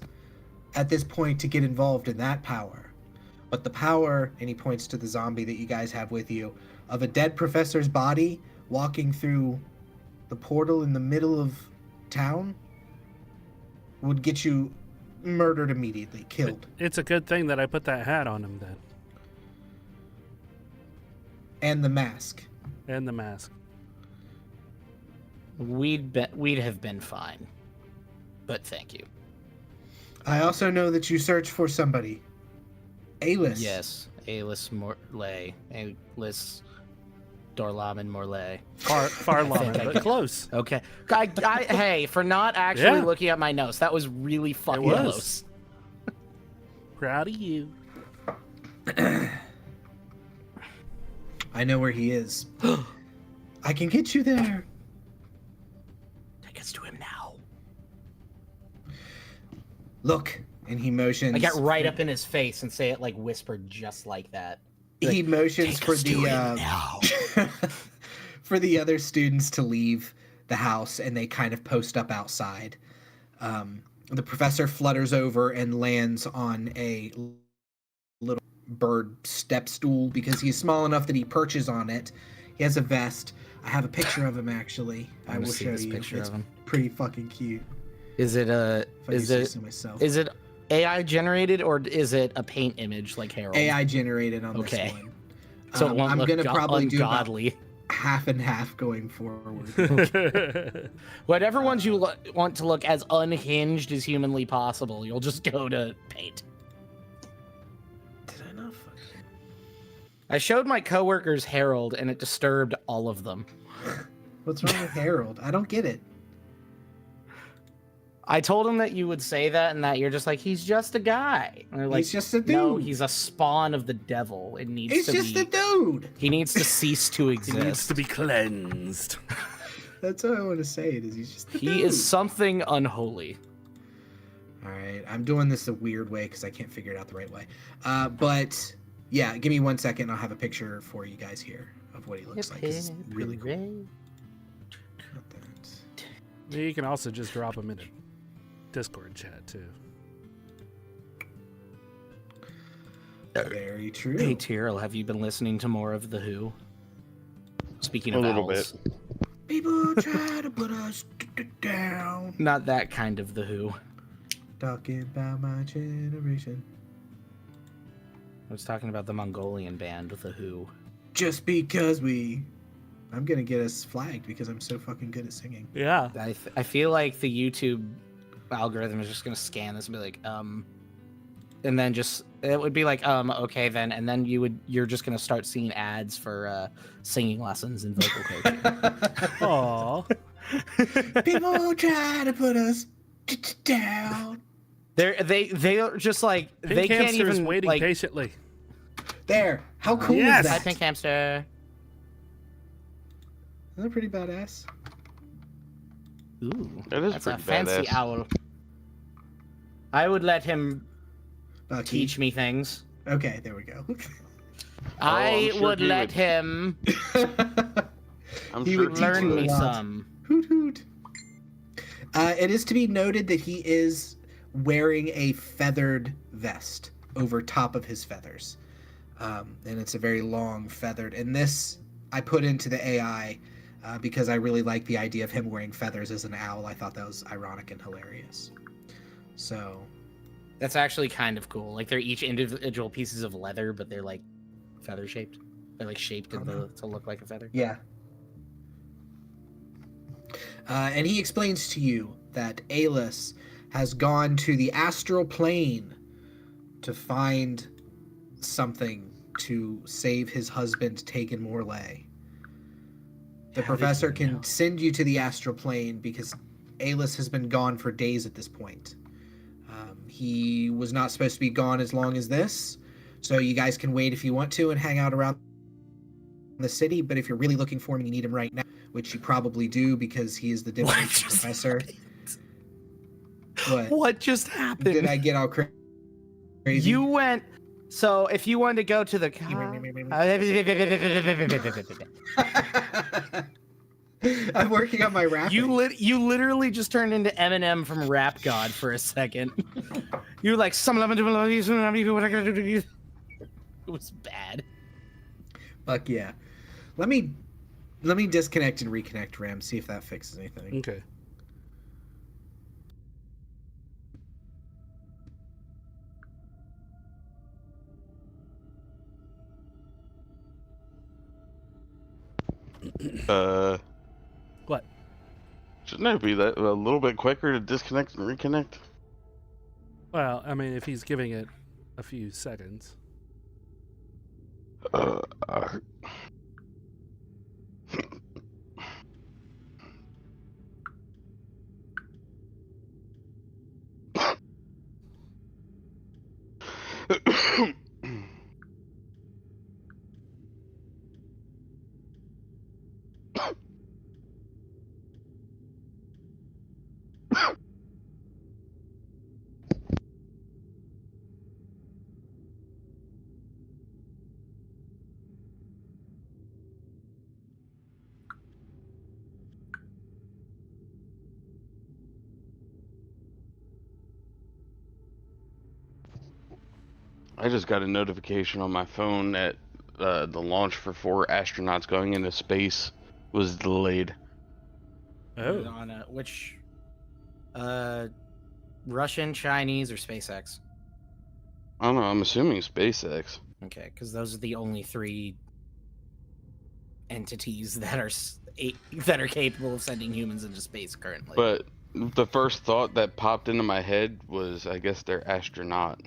at this point to get involved in that power. But the power, and he points to the zombie that you guys have with you, of a dead professor's body walking through the portal in the middle of town would get you murdered immediately, killed. It's a good thing that I put that hat on him then. And the mask. And the mask. We'd have been fine. But thank you. I also know that you search for somebody. Alis. Yes, Alis Morlé. Alis Dorlamin Morlé. Far long, think I but get- close. Okay. Hey, for not actually Yeah. looking at my notes, that was really fucking was. close. Proud of you. I know where he is. I can get you there. Take us to him now. Look, and he motions. I get right up in his face and say it like whispered, just like that. He motions Take for us to him the now. for the other students to leave the house, and they kind of post up outside. The professor flutters over and lands on a little bird step stool because he's small enough that he perches on it. He has a vest. I have a picture of him actually. I will show you. Picture It's of him. pretty fucking cute. Is it If I do say so myself. is it AI generated or is it a paint image like Harold? AI generated on Okay. this one. So it won't I'm look gonna probably do about ungodly. half and half going forward. Whatever ones you want to look as unhinged as humanly possible, you'll just go to paint. Did I not fucking... I showed my coworkers Harold, and it disturbed all of them. What's wrong with Harold? I don't get it. I told them that you would say that, and that you're just like, he's just a guy. And they're like, He's just a dude. no, he's a spawn of the devil. It needs He's to just be. a dude. He needs to cease to He exist. needs to be cleansed. That's what I want to say. It is. He's just a dude. He is something unholy. All right, I'm doing this a weird way because I can't figure it out the right way. But yeah, give me 1 second. I'll have a picture for you guys here of what he looks like. It's really cool. Not that. You can also just drop him in a Discord chat too. Very true. Hey, Ptyrl, have you been listening to more of The Who? Speaking A of little owls. bit. People try to put us down. Not that kind of The Who. Talking about my generation. I was talking about the Mongolian band, The Who. Just because I'm gonna get us flagged because I'm so fucking good at singing. Yeah. I feel like the YouTube algorithm is just gonna scan this and be like, and then just it would be like, okay then, and then you're just gonna start seeing ads for singing lessons and vocal coaching. Aww. People try to put us down. They're just like they Pink can't hamster is even waiting like. patiently. There. How cool Yes! is Hi, that? pink hamster. Isn't that pretty badass? Ooh, That is that's a pretty fancy badass. owl. I would let him Bucky. teach me things. Okay, there we go. I sure would he let would. him I'm He sure would he teach learn you a me lot. some. Hoot hoot. It is to be noted that he is wearing a feathered vest over top of his feathers. And it's a very long feathered. And this I put into the AI because I really like the idea of him wearing feathers as an owl. I thought that was ironic and hilarious. So, That's actually kind of cool. Like they're each individual pieces of leather, but they're like feather shaped. They're like shaped to look like a feather. yeah. And he explains to you that Alis has gone to the astral plane to find something to save his husband, Tægen Morlé. The How did professor you can know? send you to the astral plane because Alis has been gone for days at this point. He was not supposed to be gone as long as this, so you guys can wait if you want to and hang out around the city, but if you're really looking for him and you need him right now, which you probably do because he is the divination just professor. What? What just happened? Did I get all crazy? You went. So if you wanted to go to the I'm working on my rap. you literally just turned into Eminem from Rap God for a second. You were like some. It was bad. Fuck yeah. Let me disconnect and reconnect, Ram. See if that fixes anything. Okay. What? Shouldn't it be that a little bit quicker to disconnect and reconnect? Well, I mean, if he's giving it a few seconds. Uh, I just got a notification on my phone that the launch for 4 astronauts going into space was delayed. Oh. On which, Russian, Chinese, or SpaceX? I don't know. I'm assuming SpaceX. Okay, because those are the only 3 entities that are capable of sending humans into space currently. But the first thought that popped into my head was, I guess they're astronaut.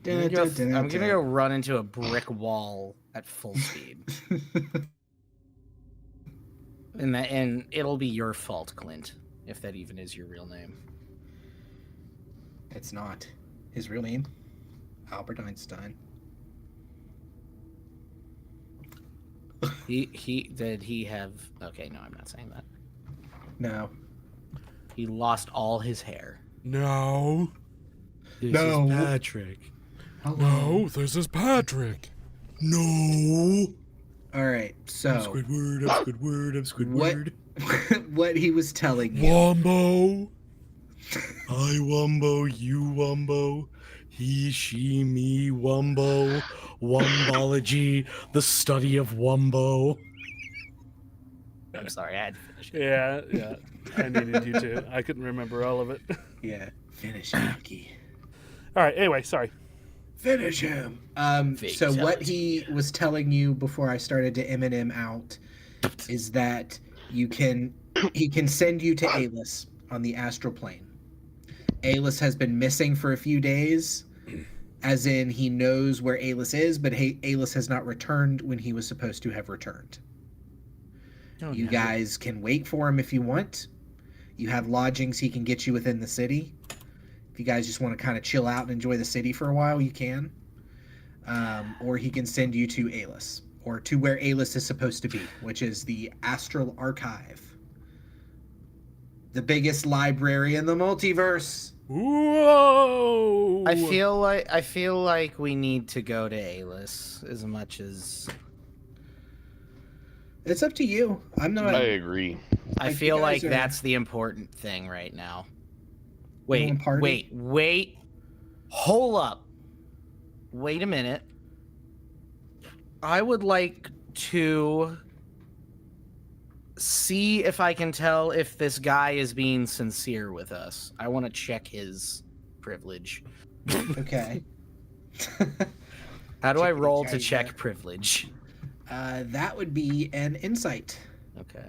I'm gonna go run into a brick wall at full speed, and it'll be your fault, Clint, if that even is your real name. It's not. His real name? Albert Einstein. Did he have? Okay, no, I'm not saying that. No. He lost all his hair. No. This No. is Patrick. No, this is Patrick. No. All right. So Squidward, I'm Squidward, I'm what? Squidward. What he was telling you. Wombo. I Wumbo, you Wumbo, he, she, me, Wumbo, Wumbology, the study of Wumbo. I'm sorry, I had to finish it. Yeah. I needed you to. I couldn't remember all of it. Yeah. Finish him, Bucky. All right. Anyway, sorry. Finish him. So what he was telling you before I started to Eminem out is that he can send you to Alis on the astral plane. Alis has been missing for a few days, as in he knows where Alis is, but Alis has not returned when he was supposed to have returned. You guys can wait for him if you want. You have lodgings he can get you within the city. If you guys just want to kind of chill out and enjoy the city for a while, you can. Or he can send you to Alis, or to where Alis is supposed to be, which is the Astral Archive. The biggest library in the multiverse. Whoa! I feel like we need to go to Alis as much as It's up to you. I'm not. I agree. I feel like that's the important thing right now. Wait. Hold up. Wait a minute. I would like to see if I can tell if this guy is being sincere with us. I want to check his privilege. Okay. How do I roll to check privilege? That would be an insight. Okay.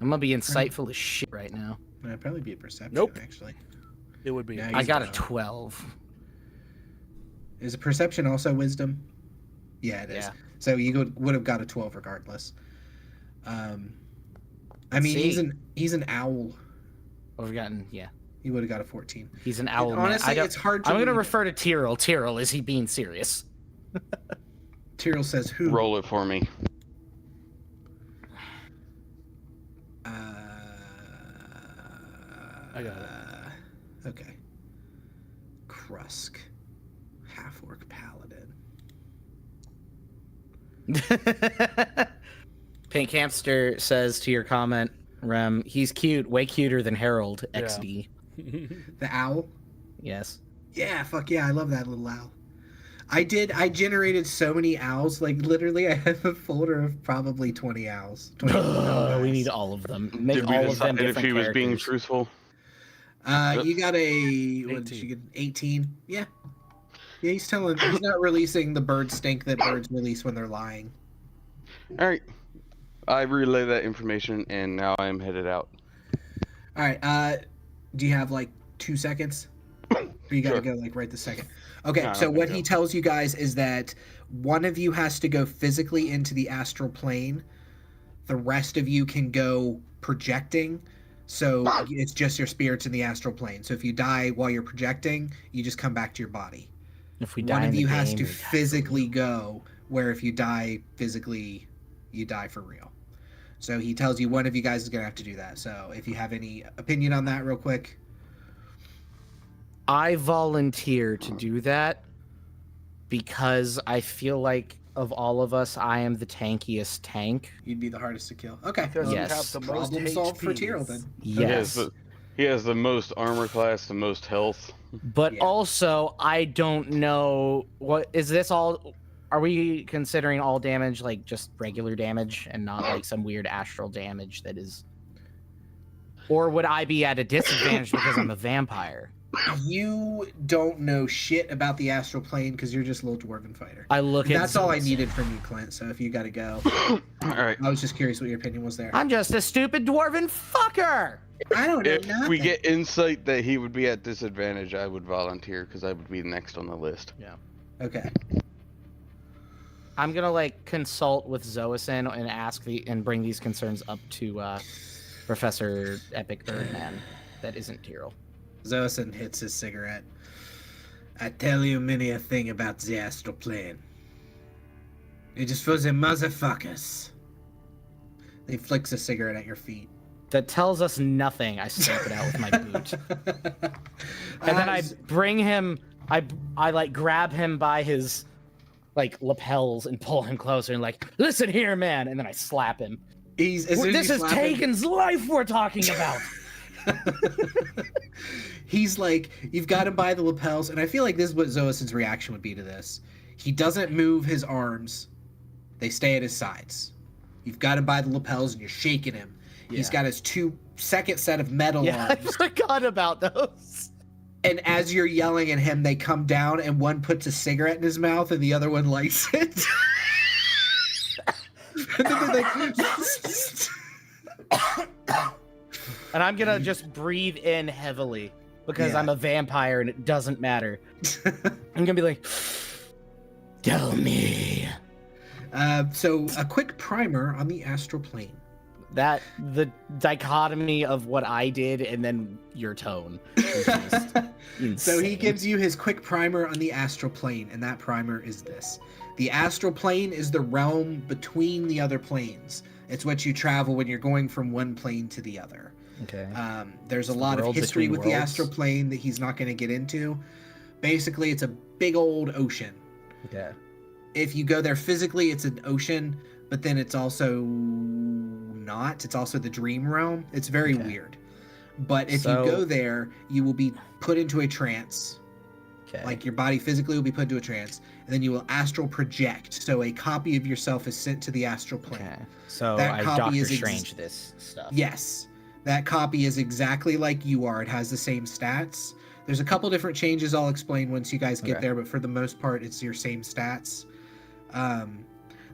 I'm gonna be insightful as shit right now. That'd probably be a perception, Nope. actually. It would be. No, I got a 12. Is a perception also wisdom? Yeah, it is. Yeah. So you would have got a 12 regardless. I mean, he's an owl. We've gotten, yeah. He would have got a 14. He's an owl. Honestly, man. it's hard to I'm going to read. refer to Ptyrl. Ptyrl, is he being serious? Ptyrl says who? Roll it for me. I got it. Okay. Krusk. Half-orc paladin. Pink Hamster says to your comment, Rem, he's cute, way cuter than Harold Yeah. XD. The owl? Yes. Yeah, fuck yeah, I love that little owl. I generated so many owls, like literally I have a folder of probably 20 owls. 20 We need all of them. Make Did we all of them decide if different he was being characters. truthful? You got what did you get? 18? Yeah. Yeah, he's not releasing the bird stink that birds release when they're lying. All right. I relay that information, and now I'm headed out. All right. Do you have like 2 seconds? Or you gotta Sure. go like right this second. Okay, No, so I what think he so. tells you guys is that one of you has to go physically into the astral plane. The rest of you can go projecting. So it's just your spirits in the astral plane. So if you die while you're projecting, you just come back to your body. If we die One in of the you has game, to we die for physically real. go, where if you die physically, you die for real. So he tells you one of you guys is going to have to do that. So if you have any opinion on that real quick. I volunteer to do that because I feel like of all of us, I am the tankiest tank. You'd be the hardest to kill. Okay. Because Yes. you have the most Problem solved for HPs. Ptyrl then. Yes. He has the most armor class, the most health. But Yeah. also, I don't know what is this all. Are we considering all damage like just regular damage and not like some weird astral damage that is? Or would I be at a disadvantage because I'm a vampire? You don't know shit about the astral plane because you're just a little dwarven fighter. I look at. That's all I Zeus. needed from you, Clint. So if you got to go, All right. I was just curious what your opinion was there. I'm just a stupid dwarven fucker. I don't know If nothing. we get insight that he would be at disadvantage, I would volunteer because I would be next on the list. Okay. I'm gonna like consult with Xoasin and ask and bring these concerns up to Professor Epic Birdman. That isn't Ptyrl. Xoasin hits his cigarette. I tell you many a thing about the astral plane. It is for the motherfuckers. He flicks a cigarette at your feet. That tells us nothing. I stamp it out with my boot. And then I bring him, I like grab him by his like lapels and pull him closer and like, listen here, man. And then I slap him. As soon as This you is slap him, Tægen's life we're talking about. he's like, you've got him by the lapels, and I feel like this is what Xoasin's reaction would be to this. He doesn't move his arms. They stay at his sides. You've got him by the lapels and you're shaking him. He's got his second set of metal Yeah, I arms. forgot about those. And as you're yelling at him, they come down and one puts a cigarette in his mouth and the other one lights it. And then they're like, And I'm gonna just breathe in heavily because Yeah. I'm a vampire and it doesn't matter. I'm gonna be like, tell me. So a quick primer on the astral plane. That the dichotomy of what I did and then your tone is just insane. So he gives you his quick primer on the astral plane, and that primer is this. The astral plane is the realm between the other planes. It's what you travel when you're going from one plane to the other. Okay. There's a lot of history with the astral plane that he's not going to get into. Basically, it's a big old ocean. Okay. If you go there physically, it's an ocean, but then it's also not. It's also the dream realm. It's very weird. But if you go there, you will be put into a trance. Okay. Like your body physically will be put into a trance, and then you will astral project. So a copy of yourself is sent to the astral plane. Okay. So that I copy Doctor is Strange this stuff. Yes. That copy is exactly like you are. It has the same stats. There's a couple different changes I'll explain once you guys get there, but for the most part, it's your same stats.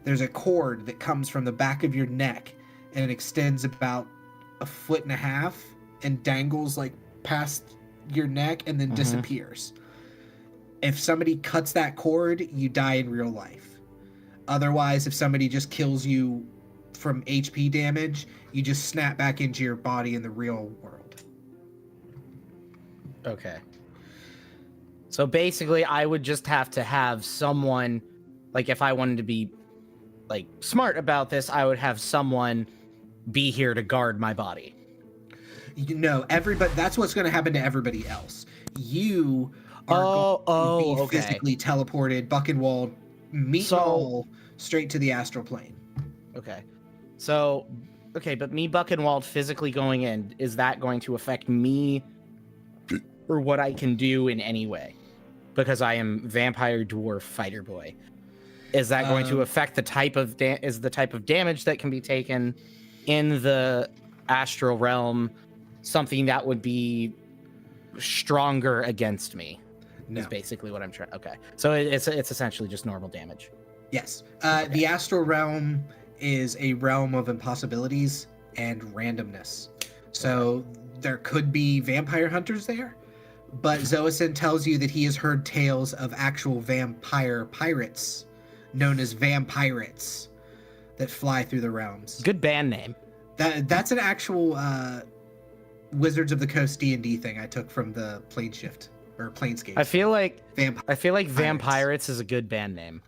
There's a cord that comes from the back of your neck, and it extends about 1.5 feet and dangles like past your neck and then disappears. If somebody cuts that cord, you die in real life. Otherwise, if somebody just kills you from HP damage, you just snap back into your body in the real world. Okay. So basically, I would just have to have someone, like if I wanted to be like smart about this, I would have someone be here to guard my body. You know, everybody. That's what's going to happen to everybody else. You are going to be physically teleported, Buckenwald, meet all straight to the astral plane. Okay. So, but me, Buckenwald, physically going in, is that going to affect me or what I can do in any way? Because I am vampire dwarf fighter boy. Is that going to affect the type of damage that can be taken in the astral realm something that would be stronger against me? No. Is basically what I'm trying. Okay. So it's essentially just normal damage. Yes. The astral realm is a realm of impossibilities and randomness. So there could be vampire hunters there, but Xoasin tells you that he has heard tales of actual vampire pirates known as vampirates that fly through the realms. Good band name. That's an actual Wizards of the Coast D&D thing I took from the Planeshift or Planescape. I feel like Vampirates is a good band name.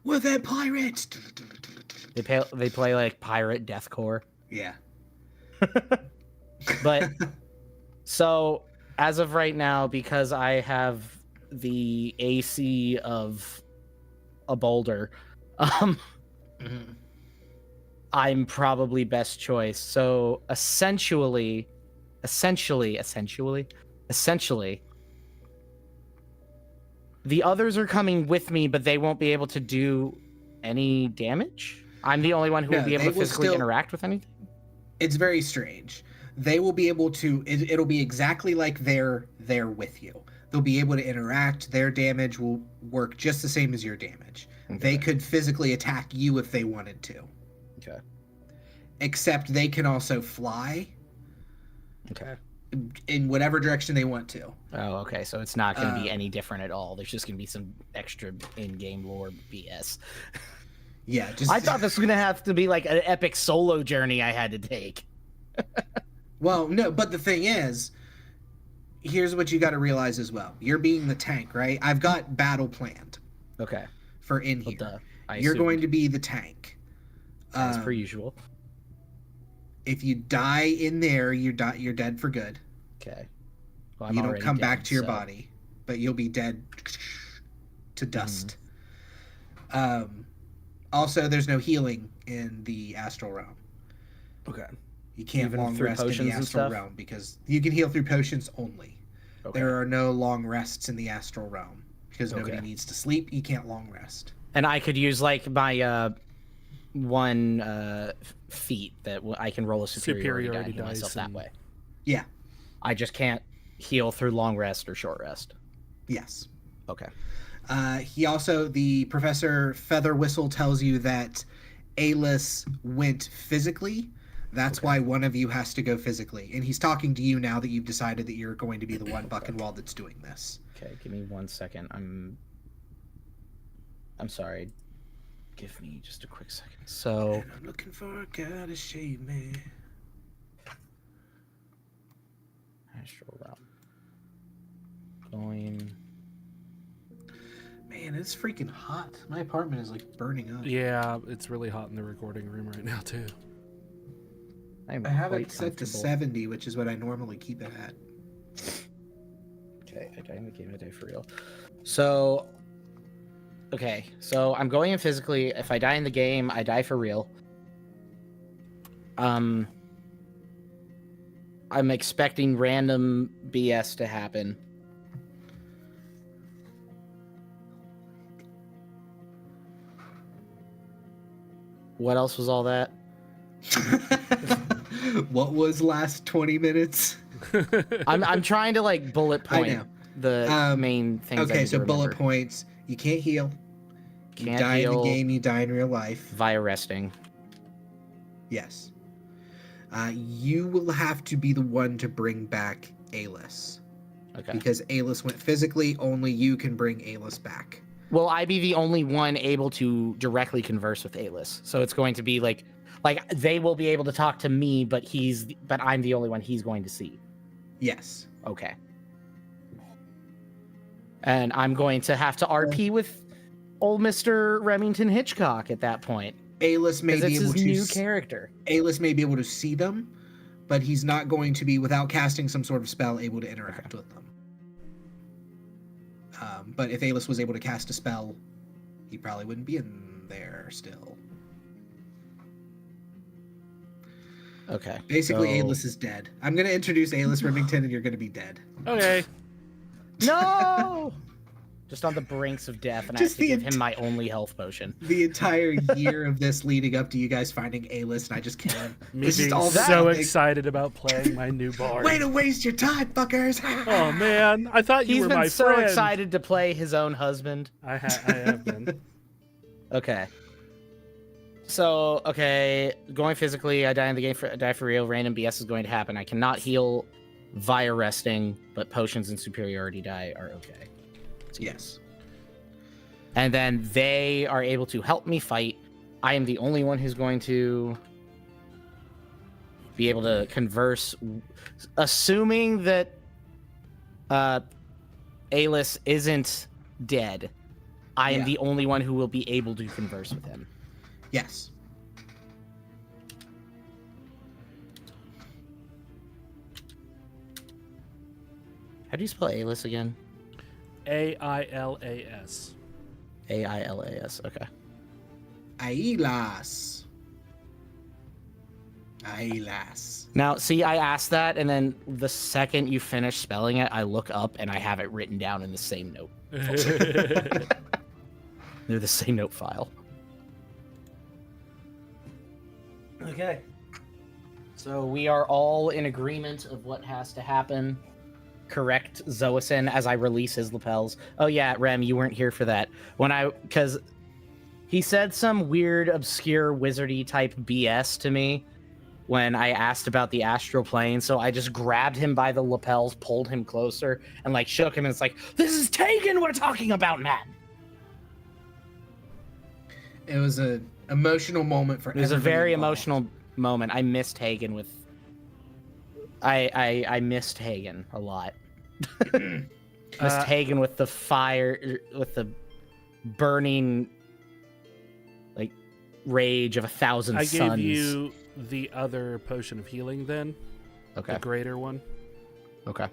We're vampirates. They play like pirate deathcore. Yeah. But so as of right now, because I have the AC of a boulder, I'm probably best choice. So essentially, the others are coming with me, but they won't be able to do any damage. I'm the only one who will be able to physically interact with anything. It's very strange. They will be able to. It'll be exactly like they're there with you. They'll be able to interact. Their damage will work just the same as your damage. Okay. They could physically attack you if they wanted to. Okay. Except they can also fly. Okay. In whatever direction they want to. Oh, okay. So it's not going to be any different at all. There's just going to be some extra in-game lore BS. Yeah, I thought this was going to have to be like an epic solo journey I had to take. Well, no, but the thing is, here's what you got to realize as well. You're being the tank, right? I've got battle planned. Okay. For in here. You're going to be the tank. As per usual. If you die in there, you're dead for good. Okay. Well, you don't come back to your body, but you'll be dead to dust. Also, there's no healing in the astral realm. Okay. You can't long rest in the astral realm because you can heal through potions only. Okay. There are no long rests in the astral realm because nobody needs to sleep. You can't long rest. And I could use like my one feat that I can roll a superiority die and heal myself that way. Yeah. I just can't heal through long rest or short rest. Yes. Okay. He also, the Professor Feather Whistle tells you that Alis went physically. That's why one of you has to go physically. And he's talking to you now that you've decided that you're going to be the one Buckenwald that's doing this. Okay, give me 1 second. I'm sorry. Give me just a quick second. So I'm looking for a guy to shave me. astral realm. Going. Man, it's freaking hot. My apartment is like burning up. Yeah, it's really hot in the recording room right now too. I'm I have quite it set to comfortable. 70, which is what I normally keep it at. Okay, I die in the game, I die for real. So, okay, so I'm going in physically. If I die in the game, I die for real. I'm expecting random BS to happen. What else was all that? What was last 20 minutes? I'm trying to like bullet I point know. the main things. I Okay, need so to bullet remember. points. You can't heal. Can't you die in heal the game, you die in real life. via resting. Yes. You will have to be the one to bring back Alis. Okay. Because Alis went physically, only you can bring Alis back. Will I be the only one able to directly converse with Alis? So it's going to be like they will be able to talk to me, but I'm the only one he's going to see. Yes. Okay. And I'm going to have to RP with old Mr. Remington Hitchcock at that point. Alis may Because be it's able his to new character. Alis may be able to see them, but he's not going to be, without casting some sort of spell, able to interact with them. But if Alis was able to cast a spell, he probably wouldn't be in there still. Okay. Basically, so- Alis is dead. I'm going to introduce Alis Remington, and you're going to be dead. Okay. No! Just on the brinks of death, and I have Just to the give him my only health potion. The entire year of this leading up to you guys finding Alis, and I just can't. Me This is being all so that- excited about playing my new bard. Way to waste your time, fuckers! Oh man, I thought you He's were been my so friend. excited to play his own husband. I have been. Okay. So, okay, going physically, I die in the game, I die for real, random BS is going to happen. I cannot heal via resting, but potions and superiority die are okay. Yes. And then they are able to help me fight. I am the only one who's going to be able to converse, assuming that Alis isn't dead. I am Yeah. the only one who will be able to converse with him. Yes. How do you spell Alis again? Ailas. Ailas. Okay. Ailas. Ailas. Now, see, I asked that, and then the second you finish spelling it, I look up and I have it written down in the same note. They're the same note file. Okay. So we are all in agreement of what has to happen. Correct Xoasin as I release his lapels. Oh yeah, Rem, you weren't here for that. Because he said some weird, obscure, wizardy type BS to me when I asked about the astral plane. So I just grabbed him by the lapels, pulled him closer, and like shook him. And it's like, this is Tægen we're talking about, man. It was an emotional moment for It was a everybody very involved. emotional moment. I missed Tægen with. I missed Tægen a lot. Missed Tægen with the fire, with the burning, like, rage of 1,000 I suns. gave you the other potion of healing then. Okay. The greater one. Okay.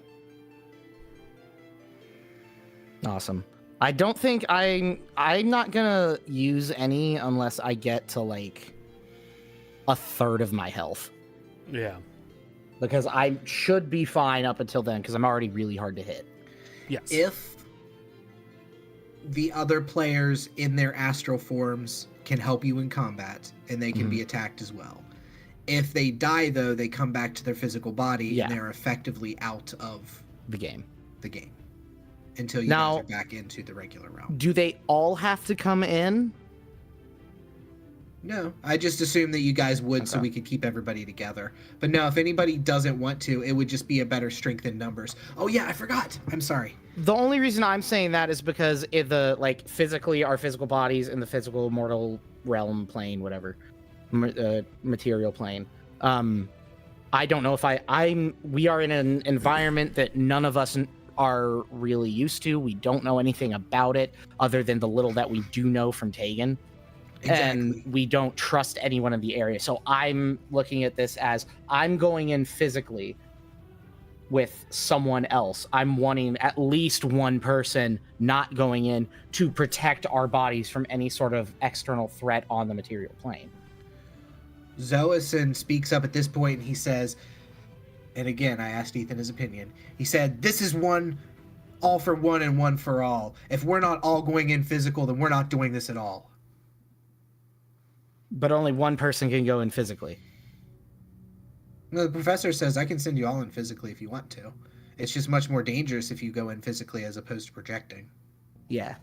Awesome. I don't think I'm not gonna use any unless I get to like 1/3 of my health. Yeah. Because I should be fine up until then, because I'm already really hard to hit. Yes. If the other players in their astral forms can help you in combat, and they can be attacked as well. If they die, though, they come back to their physical body, Yeah. and they're effectively out of The game. the game until you Now- guys are back into the regular realm. Do they all have to come in? No, I just assumed that you guys would, so Okay. we could keep everybody together. But no, if anybody doesn't want to, it would just be a better strength in numbers. Oh yeah, I forgot. I'm sorry. The only reason I'm saying that is because if the like physically our physical bodies in the physical mortal realm plane, whatever, material plane, I don't know if we are in an environment that none of us are really used to. We don't know anything about it other than the little that we do know from Tægen. Exactly. And we don't trust anyone in the area. So I'm looking at this as I'm going in physically with someone else. I'm wanting at least one person not going in to protect our bodies from any sort of external threat on the material plane. Xoasin speaks up at this point and he says, and again, I asked Ethan his opinion. He said, this is one, all for one and one for all. If we're not all going in physical, then we're not doing this at all. But only one person can go in physically. No, the professor says, I can send you all in physically if you want to. It's just much more dangerous if you go in physically as opposed to projecting. Yeah.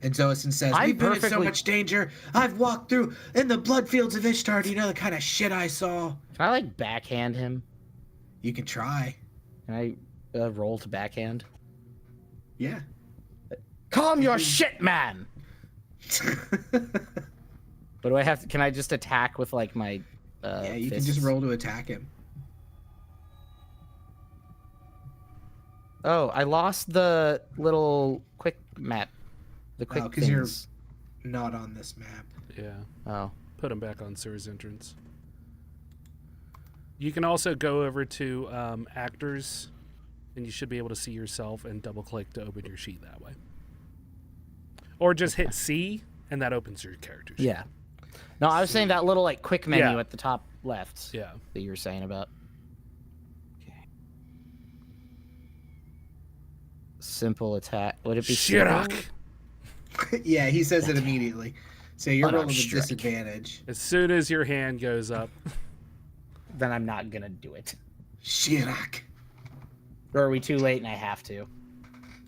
And Xoasin says, we've been in so much danger. I've walked through in the blood fields of Ishtar. Do you know the kind of shit I saw? Can I, like, backhand him? You can try. Can I roll to backhand? Yeah. Calm your shit, man! But do I have to, can I just attack with, like, my yeah, you fists? can just roll to attack him. Oh, I lost the little quick map. The quick because you're things. not on this map. Yeah. Oh. Put him back on Sir's entrance. You can also go over to actors, and you should be able to see yourself and double-click to open your sheet that way. Or just hit C, and that opens your character sheet. Yeah. No, I was saying that little, like, quick menu Yeah. at the top left. Yeah. That you were saying about. Okay. Simple attack. Would it be Shirak! simple? Yeah, he says it immediately. So you're rolling with Strike. disadvantage. As soon as your hand goes up. Then I'm not gonna do it. Shirak. Or are we too late and I have to?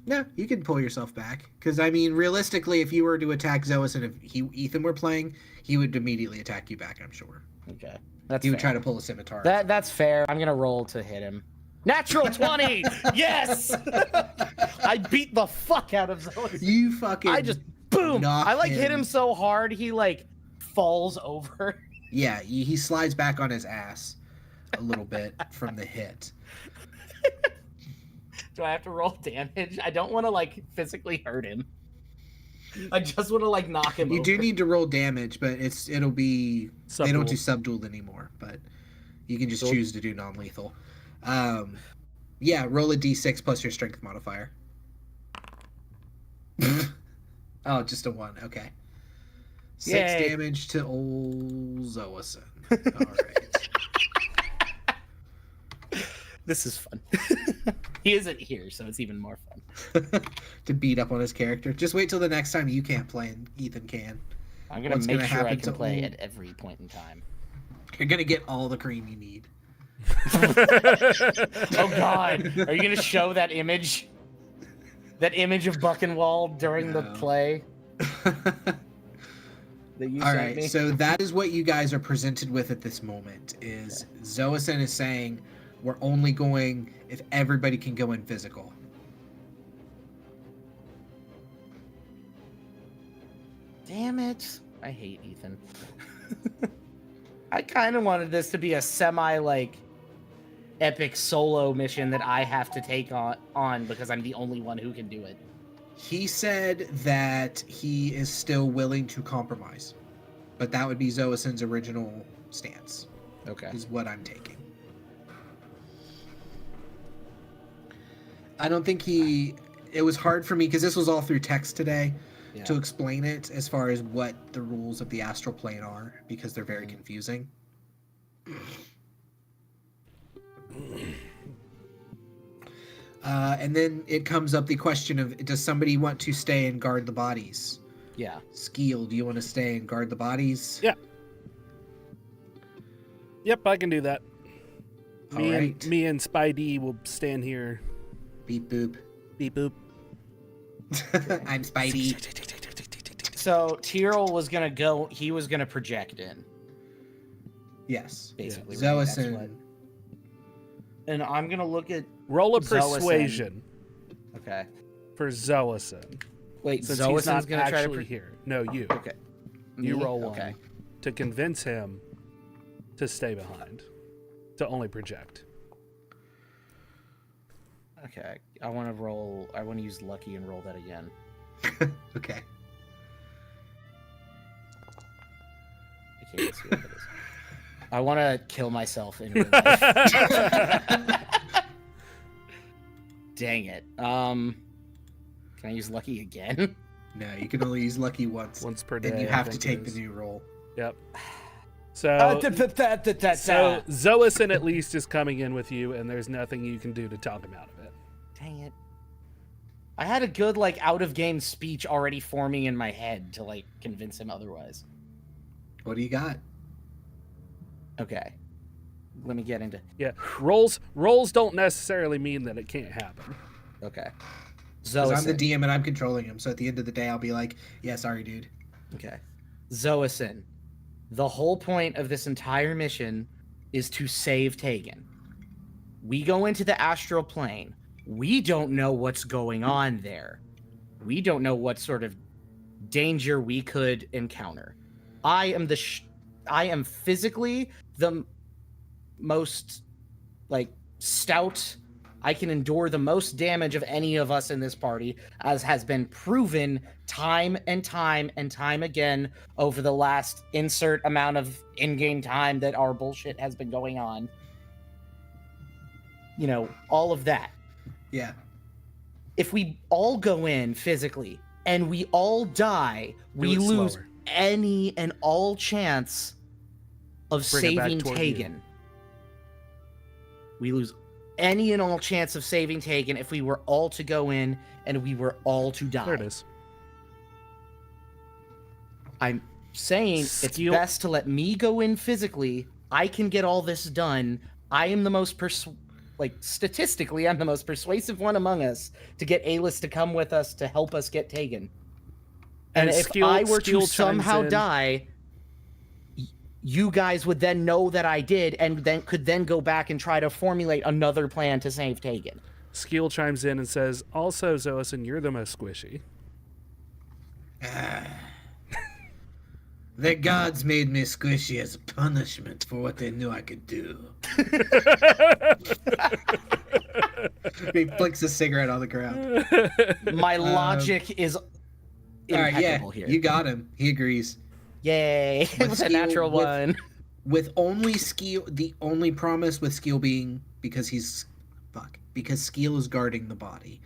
No, you can pull yourself back. Because, I mean, realistically, if you were to attack Xoasin, if Ethan were playing, he would immediately attack you back, I'm sure. Okay. That's He would fair. try to pull a scimitar. That's fair. I'm gonna roll to hit him. Natural 20! Yes! I beat the fuck out of Zoe. You fucking... I just, boom! knock I, like, hit him. him so hard, he, like, falls over. Yeah, he slides back on his ass a little bit from the hit. Do I have to roll damage? I don't want to, like, physically hurt him. I just want to, like, knock him You over. do need to roll damage, but it'll be... They don't do Subdual. subdual anymore, but you can just choose to do non-lethal. Yeah, roll a d6 plus your strength modifier. Oh, just a 1. Okay. 6 Yay. damage to old Xoasin. All right. This is fun. He isn't here, so it's even more fun. To beat up on his character. Just wait till the next time you can't play and Ethan can. I'm going What's to make gonna sure I happen can to play old- at every point in time. You're going to get all the cream you need. Oh, God. Are you going to show that image? That image of Buckenwald during the No. play that you All sent right, me? so that is what you guys are presented with at this moment. Is Xoasin is saying we're only going if everybody can go in physical. Damn it. I hate Ethan. I kind of wanted this to be a semi, like, epic solo mission that I have to take on because I'm the only one who can do it. He said that he is still willing to compromise, but that would be Xoasin's original stance. Okay. Is what I'm taking. I don't think it was hard for me because this was all through text today to explain it as far as what the rules of the astral plane are because they're very confusing. And then it comes up the question of, does somebody want to stay and guard the bodies? Yeah. Skiel, do you want to stay and guard the bodies? Yeah. Yep, I can do that. All right. Me and Spidey will stand here. Beep boop. Beep boop. I'm Spidey. So Ptyrl was gonna go. He was gonna project in, Yes. basically. right? That's Xoasin. what- And I'm gonna look at. Roll a Xoasin. persuasion Okay. for Xoasin. Wait, Since Xoasin's he's not gonna try to. actually here. No, you. Okay. You Me? roll one Okay. to convince him to stay behind. to only project. Okay, I want to use lucky and roll that again. Okay. I can't see what it is. I want to kill myself in real life. Dang it. Can I use lucky again? No, you can only use lucky once. Once per day. And you I have to think take it the is. new roll. Yep. So Xoasin at least is coming in with you, and there's nothing you can do to talk him out of it. Dang it. I had a good, like, out-of-game speech already forming in my head to, like, convince him otherwise. What do you got? Okay. Let me get into... Yeah, rolls don't necessarily mean that it can't happen. Okay. Because I'm the Xoasin. DM and I'm controlling him, so at the end of the day, I'll be like, yeah, sorry, dude. Okay. Xoasin. The whole point of this entire mission is to save Tægen. We go into the astral plane. We don't know what's going on there. We don't know what sort of danger we could encounter. I am physically the most, like, stout. I can endure the most damage of any of us in this party, as has been proven time and time and time again over the last insert amount of in-game time that our bullshit has been going on. You know, all of that. Yeah. If we all go in physically and we all die, we it lose slower. any and all chance of Bring it back saving toward Tægen. you. We lose any and all chance of saving Tægen if we were all to go in and we were all to die. There it is. I'm saying Skiel- it's best to let me go in physically. I can get all this done. I am the most statistically, I'm the most persuasive one among us to get A-List to come with us to help us get Tægen. And if I were to somehow die, you guys would then know that I did, and then could then go back and try to formulate another plan to save Tægen. Skiel chimes in and says, also, Xoasin, you're the most squishy. The gods made me squishy as a punishment for what they knew I could do. He flicks a cigarette on the ground. My logic is All right, yeah, impeccable here. you got him. He agrees. Yay! With With a Skiel- natural with- one. With only Skiel, the only promise with Skiel being because Skiel is guarding the body.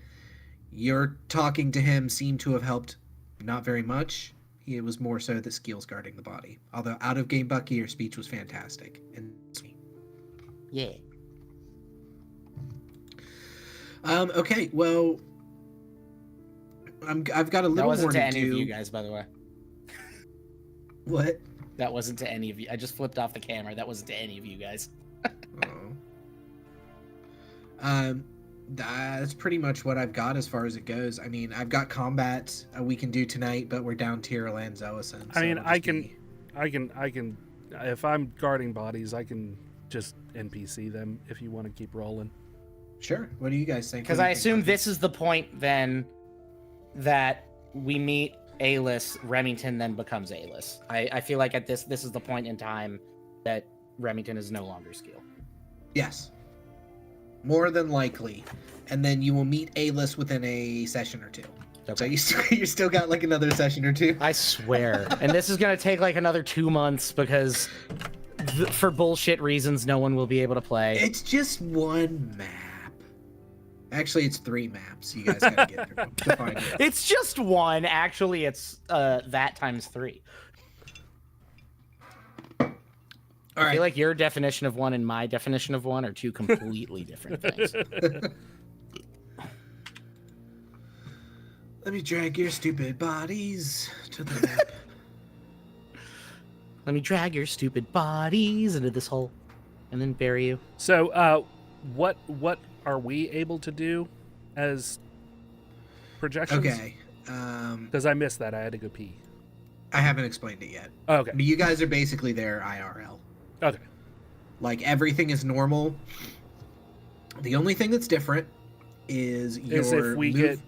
Your talking to him seemed to have helped not very much. It was more so that Skiel's guarding the body. Although out of game Bucky, your speech was fantastic and sweet. Yeah. Okay, well, I've got a That little more wasn't to to any do. of you guys, by the way. What? That wasn't to any of you. I just flipped off the camera. That wasn't to any of you guys. Oh. That's pretty much what I've got as far as it goes. I mean, I've got combat we can do tonight, but we're down Ptyrl and Xoasin. I mean, it'll I just can, if I'm guarding bodies, I can just NPC them if you want to keep rolling. Sure. What do you guys think? Because I assume this is the point then that we meet A-List, Remington then becomes A-List. I feel like at this is the point in time that Remington is no longer Skiel. Yes. More than likely. And then you will meet A-List within a session or two. Okay. So you still got like another session or two. I swear. And this is going to take like another 2 months because for bullshit reasons, no one will be able to play. It's just one map. Actually, it's 3 maps. You guys gotta get through to find it. It's just one. Actually, it's that times 3. All I right. feel like your definition of one and my definition of one are two completely different things. Let me drag your stupid bodies to the map. Let me drag your stupid bodies into this hole and then bury you. So, what are we able to do as projections? Okay. Because I missed that. I had to go pee. I haven't explained it yet. Okay. But you guys are basically there IRL. Okay. Like, everything is normal. The only thing that's different is Is your if we get...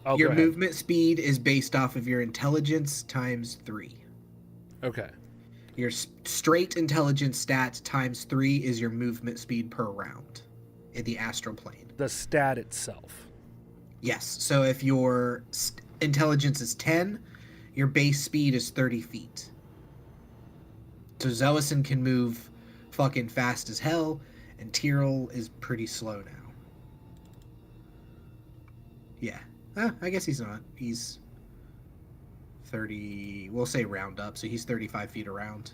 Oh, your go ahead. movement speed is based off of your intelligence times 3. Okay. Your straight intelligence stat times 3 is your movement speed per round in the astral plane. The stat itself. Yes. So if your intelligence is 10, your base speed is 30 feet. So Xoasin can move fucking fast as hell, and Ptyrl is pretty slow now. Yeah. I guess he's not. He's 30... We'll say round up, so he's 35 feet around.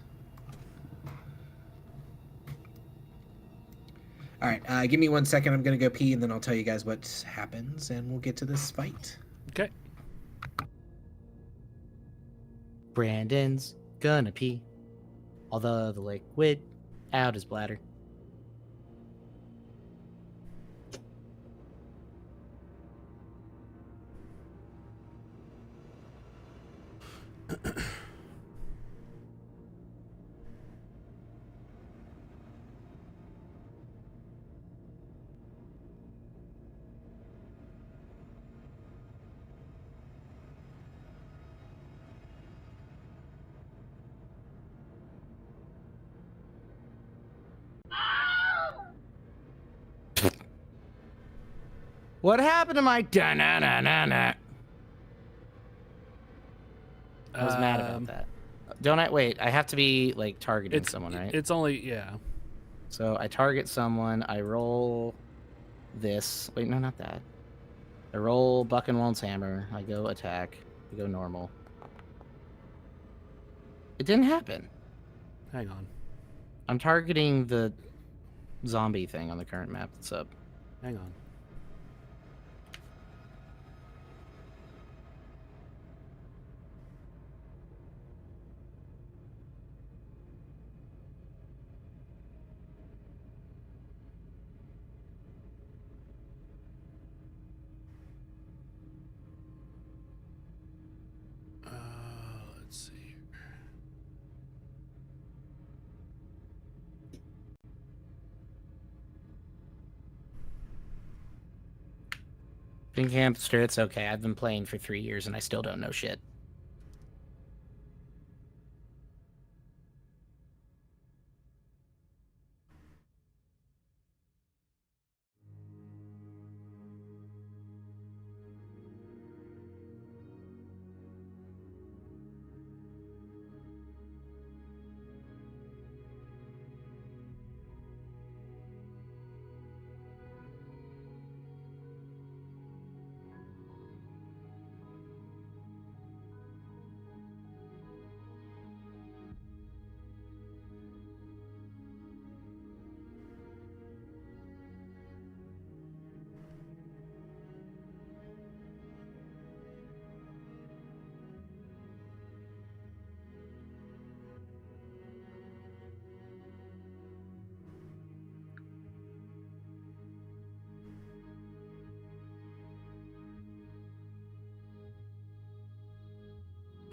Alright, give me 1 second. I'm going to go pee, and then I'll tell you guys what happens, and we'll get to this fight. Okay. Brandon's gonna pee. Although the liquid out his bladder. What happened to my da-na-na-na-na? I was mad about that. Don't I? Wait, I have to be, like, targeting someone, right? It's only, yeah. So I target someone, I roll this. Wait, no, not that. I roll Buckenwald's hammer, I go attack, I go normal. It didn't happen. Hang on. I'm targeting the zombie thing on the current map that's up. Hang on. Let's see here. Pink hamster, it's okay. I've been playing for 3 years and I still don't know shit.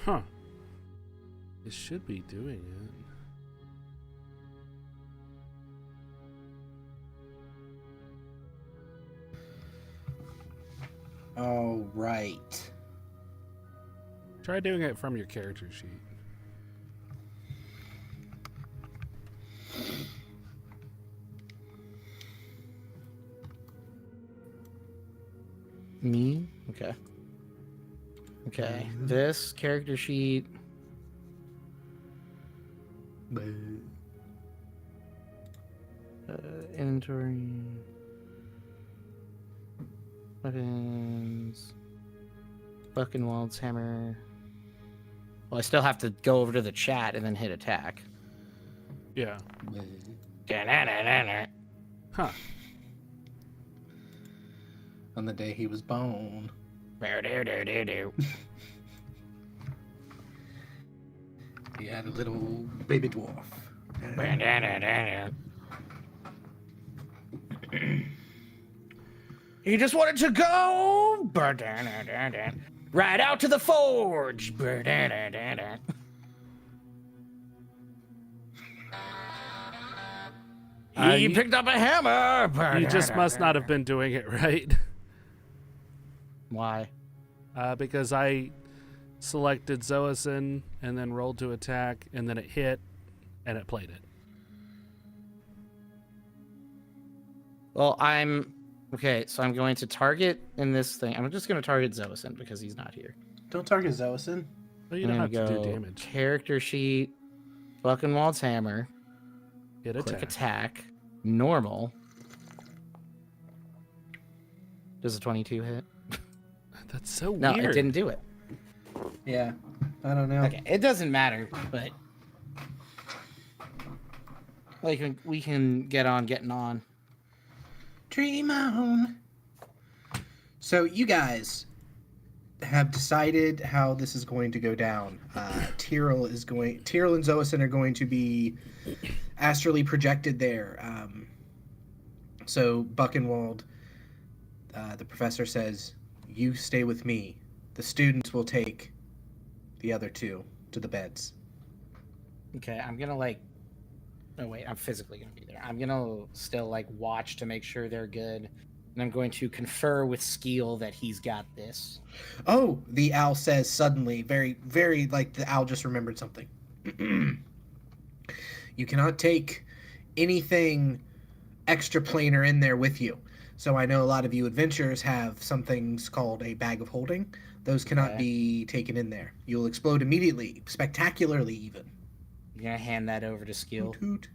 Huh. It should be doing it. All right. Try doing it from your character sheet. Me? Okay. Okay. This character sheet. Inventory. Weapons. Buckenwald's hammer. Well, I still have to go over to the chat and then hit attack. Yeah. Huh. On the day he was born. He had a little baby dwarf. He just wanted to go right out to the forge. He picked up a hammer. You just must not have been doing it right. Why? Because I selected Xoasin and then rolled to attack, and then it hit, and it played it. Well, okay. So I'm going to target in this thing. I'm just going to target Xoasin because he's not here. Don't target Xoasin. Well, you I'm don't have gonna to do go damage. Character sheet, Buckenwald's hammer, Hit quick attack. attack, normal. Does a 22 hit? That's so No, weird. it didn't do it. Yeah, I don't know. Okay, it doesn't matter, but like we can get on getting on. Dream on. So you guys have decided how this is going to go down. Ptyrl and Xoasin are going to be astrally projected there. So Buckenwald, the professor says, "You stay with me. The students will take the other two to the beds." Okay, I'm gonna like. Oh wait, I'm physically gonna be there. I'm gonna still like watch to make sure they're good, and I'm going to confer with Skiel that he's got this. Oh, the owl says suddenly, very, very like the owl just remembered something. You cannot take anything extraplanar in there with you. So I know a lot of you adventurers have some things called a bag of holding. Those cannot be taken in there. You'll explode immediately, spectacularly even. You're gonna hand that over to Skiel. Hoot, hoot.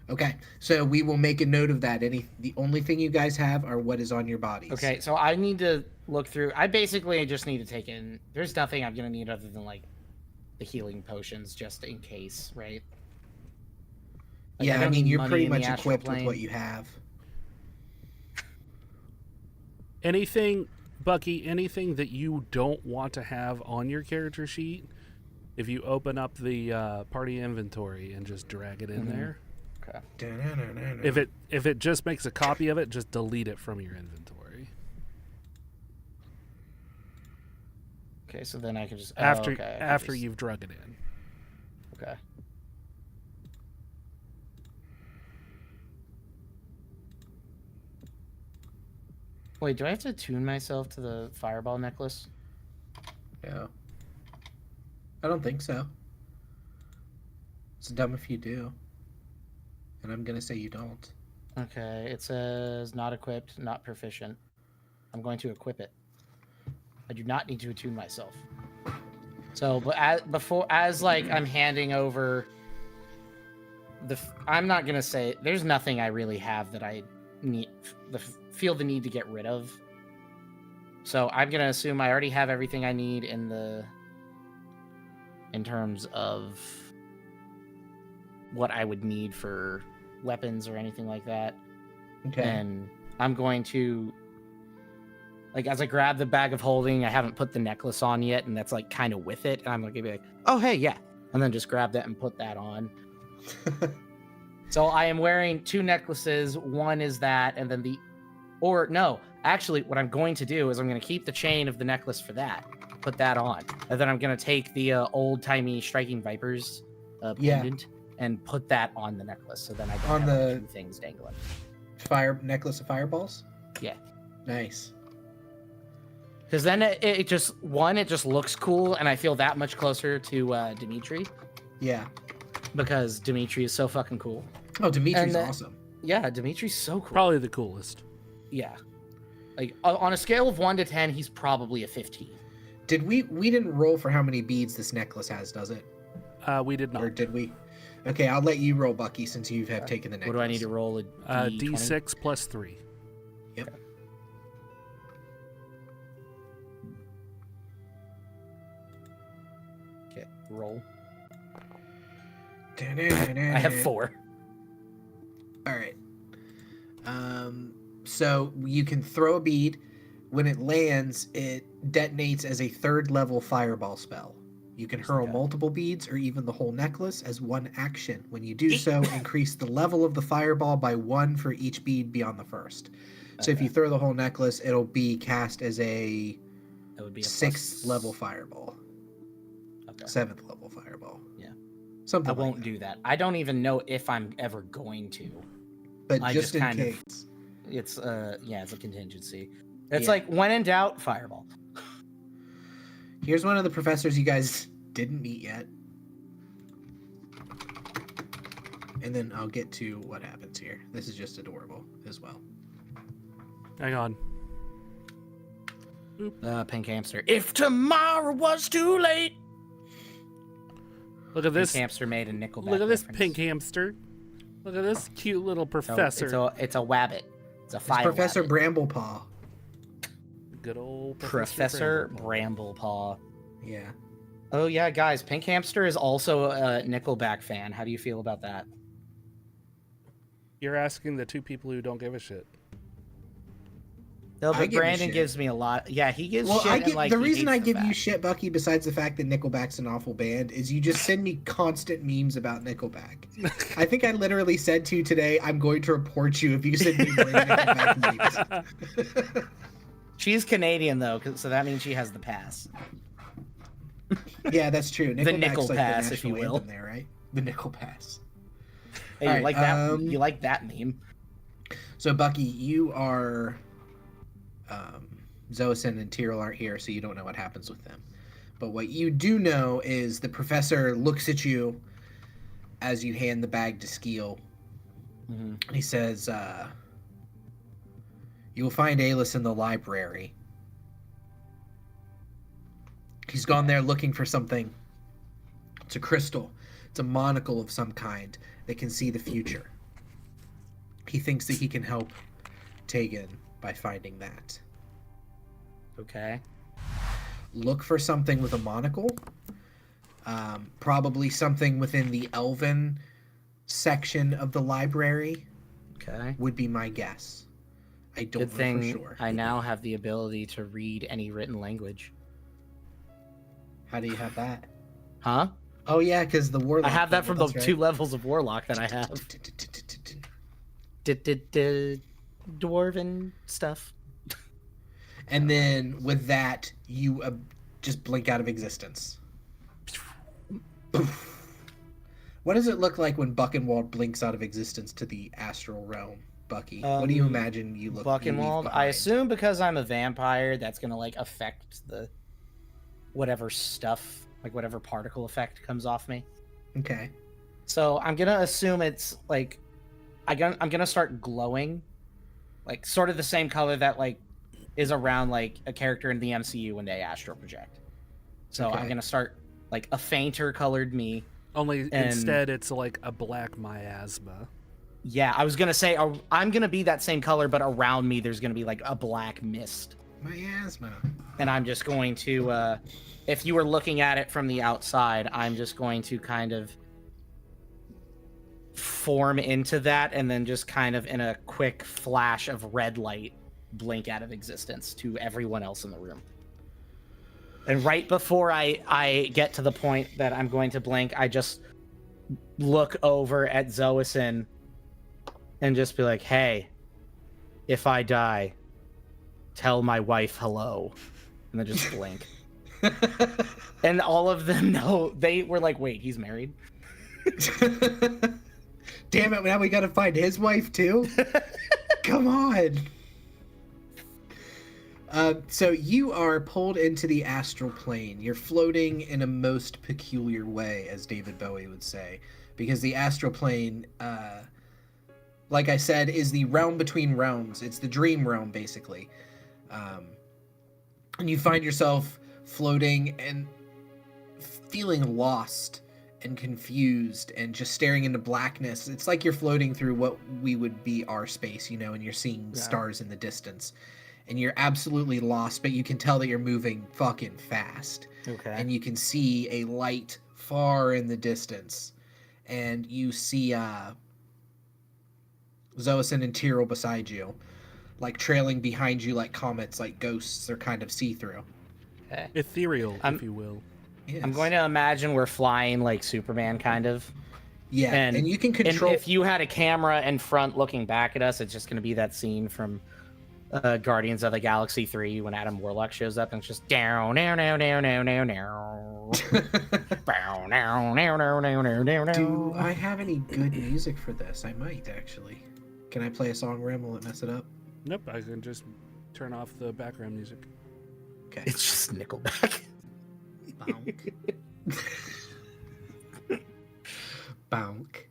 Okay, so we will make a note of that. The only thing you guys have are what is on your bodies. Okay, so I need to look through. I basically just need to take in. There's nothing I'm gonna need other than like the healing potions, just in case, right? Like, Yeah, I don't mean, need you're money pretty in the much astral equipped with plane. what you have. Anything, Bucky, anything that you don't want to have on your character sheet, if you open up the party inventory and just drag it in there, Okay. if it just makes a copy of it, just delete it from your inventory. Okay, so then I can just After you've drug it in. Okay. Wait, do I have to tune myself to the fireball necklace? Yeah. I don't think so. It's dumb if you do. And I'm gonna say you don't. Okay, it says not equipped, not proficient. I'm going to equip it. I do not need to attune myself. So, but as like I'm handing over I'm not gonna say there's nothing I really have that I feel the need to get rid of. So I'm gonna assume I already have everything I need in terms of what I would need for weapons or anything like that. Okay. And I'm going to, like, as I grab the bag of holding, I haven't put the necklace on yet, and that's like kind of with it. And I'm going to be like, oh, hey, yeah. And then just grab that and put that on. So I am wearing two necklaces. One is that, and then actually, what I'm going to do is I'm going to keep the chain of the necklace for that, put that on. And then I'm going to take the old-timey Striking Vipers pendant and put that on the necklace. So then I don't have two things dangling. Necklace of fireballs? Yeah. Nice. Because then it just looks cool, and I feel that much closer to Dimitri. Yeah. Because Dimitri is so fucking cool. Oh, Dimitri's awesome. Yeah, Dimitri's so cool. Probably the coolest. Yeah. Like, on a scale of 1 to 10, he's probably a 15. Did we didn't roll for how many beads this necklace has, does it? We did not. Or did we? Okay, I'll let you roll, Bucky, since you have taken the necklace. What do I need to roll? A D6 plus 3. Yep. Okay. Okay, roll. I have 4. All right. So you can throw a bead. When it lands, it detonates as a 3rd level fireball spell. You can hurl multiple beads or even the whole necklace as one action. When you do so, increase the level of the fireball by 1 for each bead beyond the first. So if you throw the whole necklace, it'll be cast as a 6th level fireball. Okay. 7th level fireball. Yeah. Something I won't like do that. I don't even know if I'm ever going to. But I just just in kind of- case. It's it's a contingency. It's like when in doubt, fireball. Here's one of the professors you guys didn't meet yet. And then I'll get to what happens here. This is just adorable as well. Hang on. Pink hamster. If tomorrow was too late. Look at this. Pink hamster made a Nickelback. Look at this reference. pink hamster. Look at this cute little professor. It's a wabbit. It's a fire Professor wabbit. Bramblepaw. Good old Professor Bramblepaw. Yeah. Oh yeah, guys, Pink Hamster is also a Nickelback fan. How do you feel about that? You're asking the two people who don't give a shit. No, I but give a Brandon shit. gives me a lot. Yeah, he gives Well, shit. the he reason hates I the give you fact. shit, Bucky, besides the fact that Nickelback's an awful band, is you just send me constant memes about Nickelback. I think I literally said to you today, I'm going to report you if you send me more Nickelback memes. She's Canadian though, so that means she has the pass. Yeah, that's true. Nickelback's Nickel like Pass, the if you national will. anthem there, right? The Nickel Pass. Hey, All you right, like that? You like that meme? So, Bucky, you are... Xoasin and Ptyrl aren't here, so you don't know what happens with them. But what you do know is the professor looks at you as you hand the bag to Skiel. Mm-hmm. And he says, you will find Alis in the library. He's gone there looking for something. It's a crystal. It's a monocle of some kind that can see the future. He thinks that he can help Tægen by finding that. Okay. Look for something with a monocle. Probably something within the Elven section of the library Okay. would be my guess. I don't Good know thing for sure. I now have the ability to read any written language. How do you have that? Huh? Oh yeah, because the warlock. I have that from the that's right. 2 levels of Warlock that I have. Dwarven stuff. And then with that, you just blink out of existence. What does it look like when Buckenwald blinks out of existence to the astral realm, Bucky? What do you imagine you look like? Buckenwald? I assume because I'm a vampire, that's gonna like affect the whatever stuff, like whatever particle effect comes off me. Okay. So I'm gonna assume it's like I'm gonna start glowing, like sort of the same color that like is around like a character in the MCU when they astral project. So Okay. I'm gonna start like a fainter colored me. Only instead it's like a black miasma. Yeah, I was gonna say I'm gonna be that same color, but around me there's gonna be like a black mist. Miasma. And I'm just going to, if you were looking at it from the outside, I'm just going to kind of form into that and then just kind of in a quick flash of red light blink out of existence to everyone else in the room. And right before I get to the point that I'm going to blink, I just look over at Xoasin and just be like, hey, if I die, tell my wife hello. And then just blink. And all of them know. They were like, wait, he's married? Damn it, now we gotta find his wife too? Come on. So you are pulled into the astral plane. You're floating in a most peculiar way, as David Bowie would say. Because the astral plane, like I said, is the realm between realms. It's the dream realm, basically. And you find yourself floating and feeling lost and confused and just staring into blackness. It's like you're floating through what we would be our space, you know, and you're seeing stars in the distance. And you're absolutely lost, but you can tell that you're moving fucking fast. Okay. And you can see a light far in the distance. And you see Xoasin and Ptyrl beside you, like trailing behind you like comets, like ghosts. They're kind of see-through. Okay. Ethereal, if you will. Yes. I'm going to imagine we're flying like Superman, kind of. Yeah, and you can control... And if you had a camera in front looking back at us, it's just going to be that scene from Guardians of the Galaxy 3 when Adam Warlock shows up and it's just down, down, down, down, down, down, down. Do I have any good music for this? I might, actually. Can I play a song, Rim? Will it mess it up? Nope, I can just turn off the background music. Okay. It's just Nickelback. Bonk. Bonk.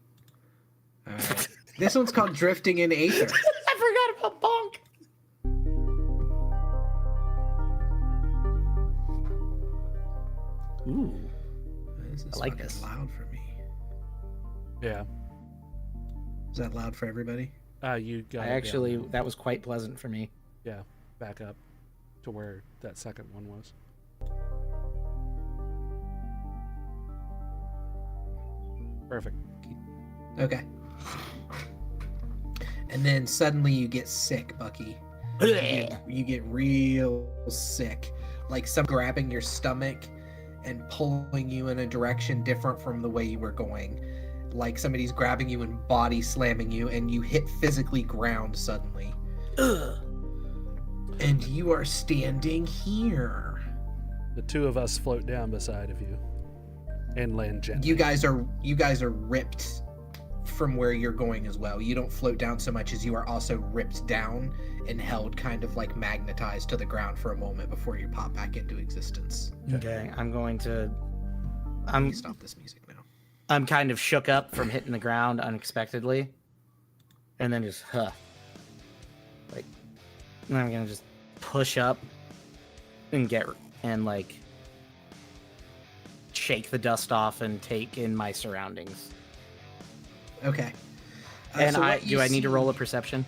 All right. This one's called Drifting in Aether. I forgot about bonk. Ooh. This is I like fucking this. loud for me. Yeah. Is that loud for everybody? You got it Actually, down. that was quite pleasant for me. Yeah, back up to where that second one was. Perfect. Okay. And then suddenly you get sick, Bucky. You get real sick. Like some grabbing your stomach and pulling you in a direction different from the way you were going. Like somebody's grabbing you and body slamming you, and you hit physically ground suddenly. And you are standing here. The two of us float down beside of you and land gently. You guys are ripped from where you're going as well. You don't float down so much as you are also ripped down and held kind of like magnetized to the ground for a moment before you pop back into existence. Okay, I'm going to. Let me stop this music now. I'm kind of shook up from hitting the ground unexpectedly, and then just like, and I'm gonna just push up and like shake the dust off and take in my surroundings. Okay. And so I what you need to see- roll a perception?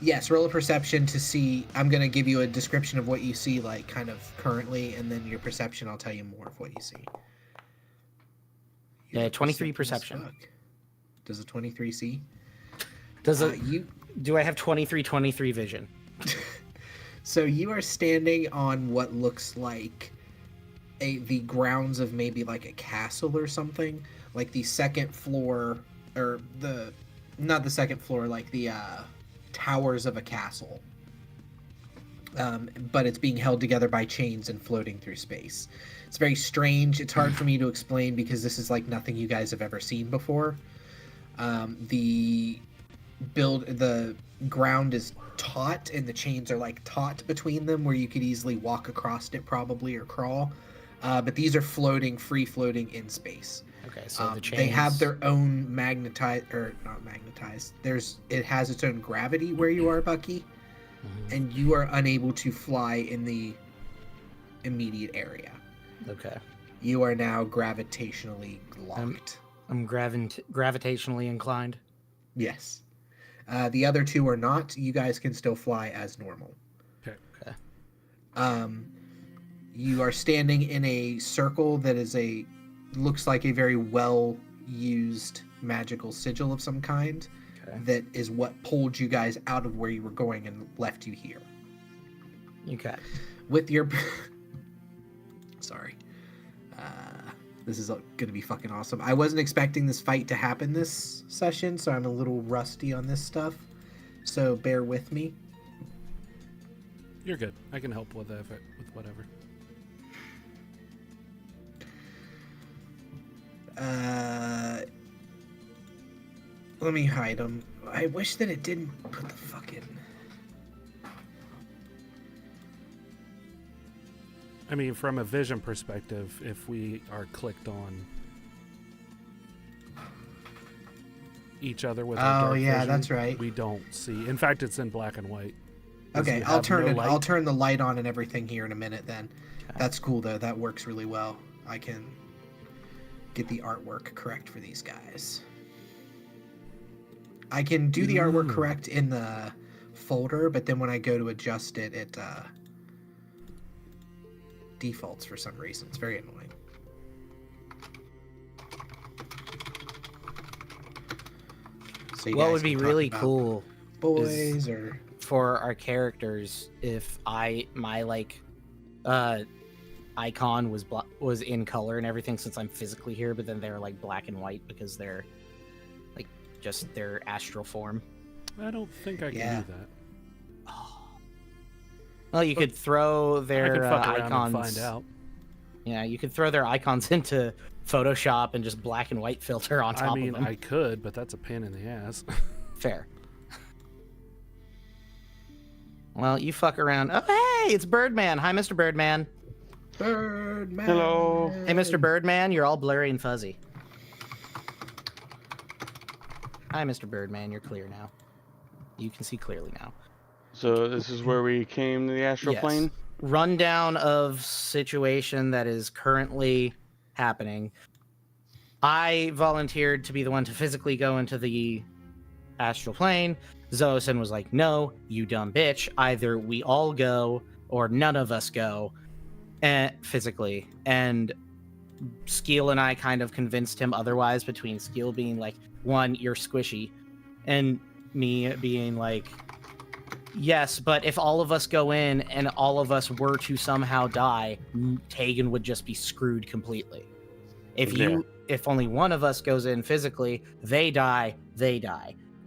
Yes, roll a perception to see. I'm gonna give you a description of what you see, like kind of currently, and then your perception. I'll tell you more of what you see. Yeah, You're 23 perceptive as perception. fuck. Does a 23 see? Does it? You Do I have 23 vision? So you are standing on what looks like the grounds of maybe like a castle or something, like the second floor, or not the second floor, like the towers of a castle. But it's being held together by chains and floating through space. It's very strange. It's hard for me to explain because this is like nothing you guys have ever seen before. The ground is taut and the chains are like taut between them where you could easily walk across it probably or crawl. But these are free floating in space. Okay, so the chains. They have their own not magnetized. It has its own gravity where you are, Bucky, and you are unable to fly in the immediate area. Okay. You are now gravitationally locked. I'm gravitationally inclined. Yes. The other two are not. You guys can still fly as normal. Okay. You are standing in a circle that looks like a very well used magical sigil of some kind. Okay. That is what pulled you guys out of where you were going and left you here. Okay. With your sorry. This is going to be fucking awesome. I wasn't expecting this fight to happen this session, so I'm a little rusty on this stuff. So bear with me. You're good. I can help with whatever. Let me hide them. I wish that it didn't put the fucking... I mean, from a vision perspective, if we are clicked on each other with our dark vision, that's right. we don't see. In fact, it's in black and white. Okay, I'll turn the light on and everything here in a minute then. Okay. That's cool though. That works really well. I can get the artwork correct for these guys. I can do the artwork correct in the folder, but then when I go to adjust it, it defaults for some reason. It's very annoying. So you What guys would be can talk really about cool boys or for our characters if my icon was in color and everything, since I'm physically here, but then they're like black and white because they're like just their astral form. I don't think I can Yeah. do that. Well, you could throw I could their fuck around icons. and find out. Yeah, you could throw their icons into Photoshop and just black and white filter on top I mean, of them. I could, but that's a pain in the ass. Fair. Well, you fuck around. Oh, hey, it's Birdman. Hi, Mr. Birdman. Birdman. Hello. Hey, Mr. Birdman, you're all blurry and fuzzy. Hi, Mr. Birdman, you're clear now. You can see clearly now. So this is where we came to the astral Yes. plane? Rundown of situation that is currently happening. I volunteered to be the one to physically go into the astral plane. Xoasin was like, no, you dumb bitch. Either we all go or none of us go physically. And Skiel and I kind of convinced him otherwise, between Skiel being like, one, you're squishy, and me being like, yes, but if all of us go in and all of us were to somehow die, Tægen would just be screwed completely. If only one of us goes in physically, they die.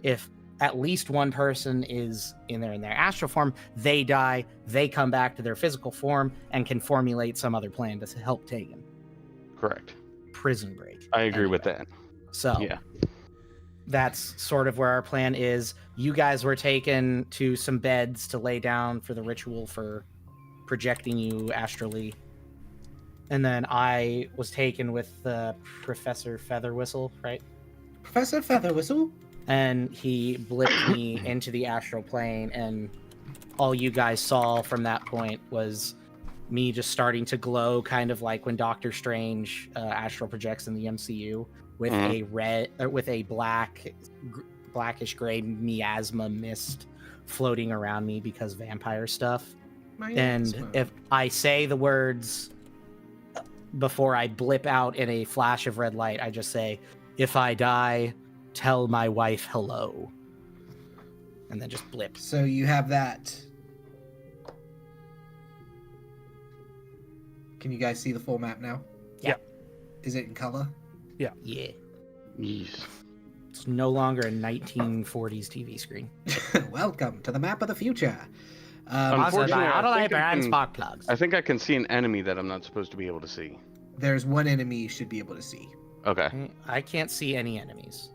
If at least one person is in their astral form, they die, they come back to their physical form and can formulate some other plan to help Tægen. Correct. Prison break. I agree with that. So Yeah. that's sort of where our plan is. You guys were taken to some beds to lay down for the ritual for projecting you astrally. And then I was taken with Professor Featherwhistle, right? Professor Featherwhistle? And he blipped me into the astral plane, and all you guys saw from that point was me just starting to glow, kind of like when Doctor Strange astral projects in the MCU, with a blackish gray miasma mist floating around me because vampire stuff. And if I say the words before I blip out in a flash of red light, I just say, if I die, tell my wife hello. And then just blip. So you have that. Can you guys see the full map now? Yeah. Is it in color? Yeah. Yes. It's no longer a 1940s TV screen. Welcome to the map of the future. Unfortunately, spark plugs. I think I can see an enemy that I'm not supposed to be able to see. There's one enemy you should be able to see. Okay. I can't see any enemies.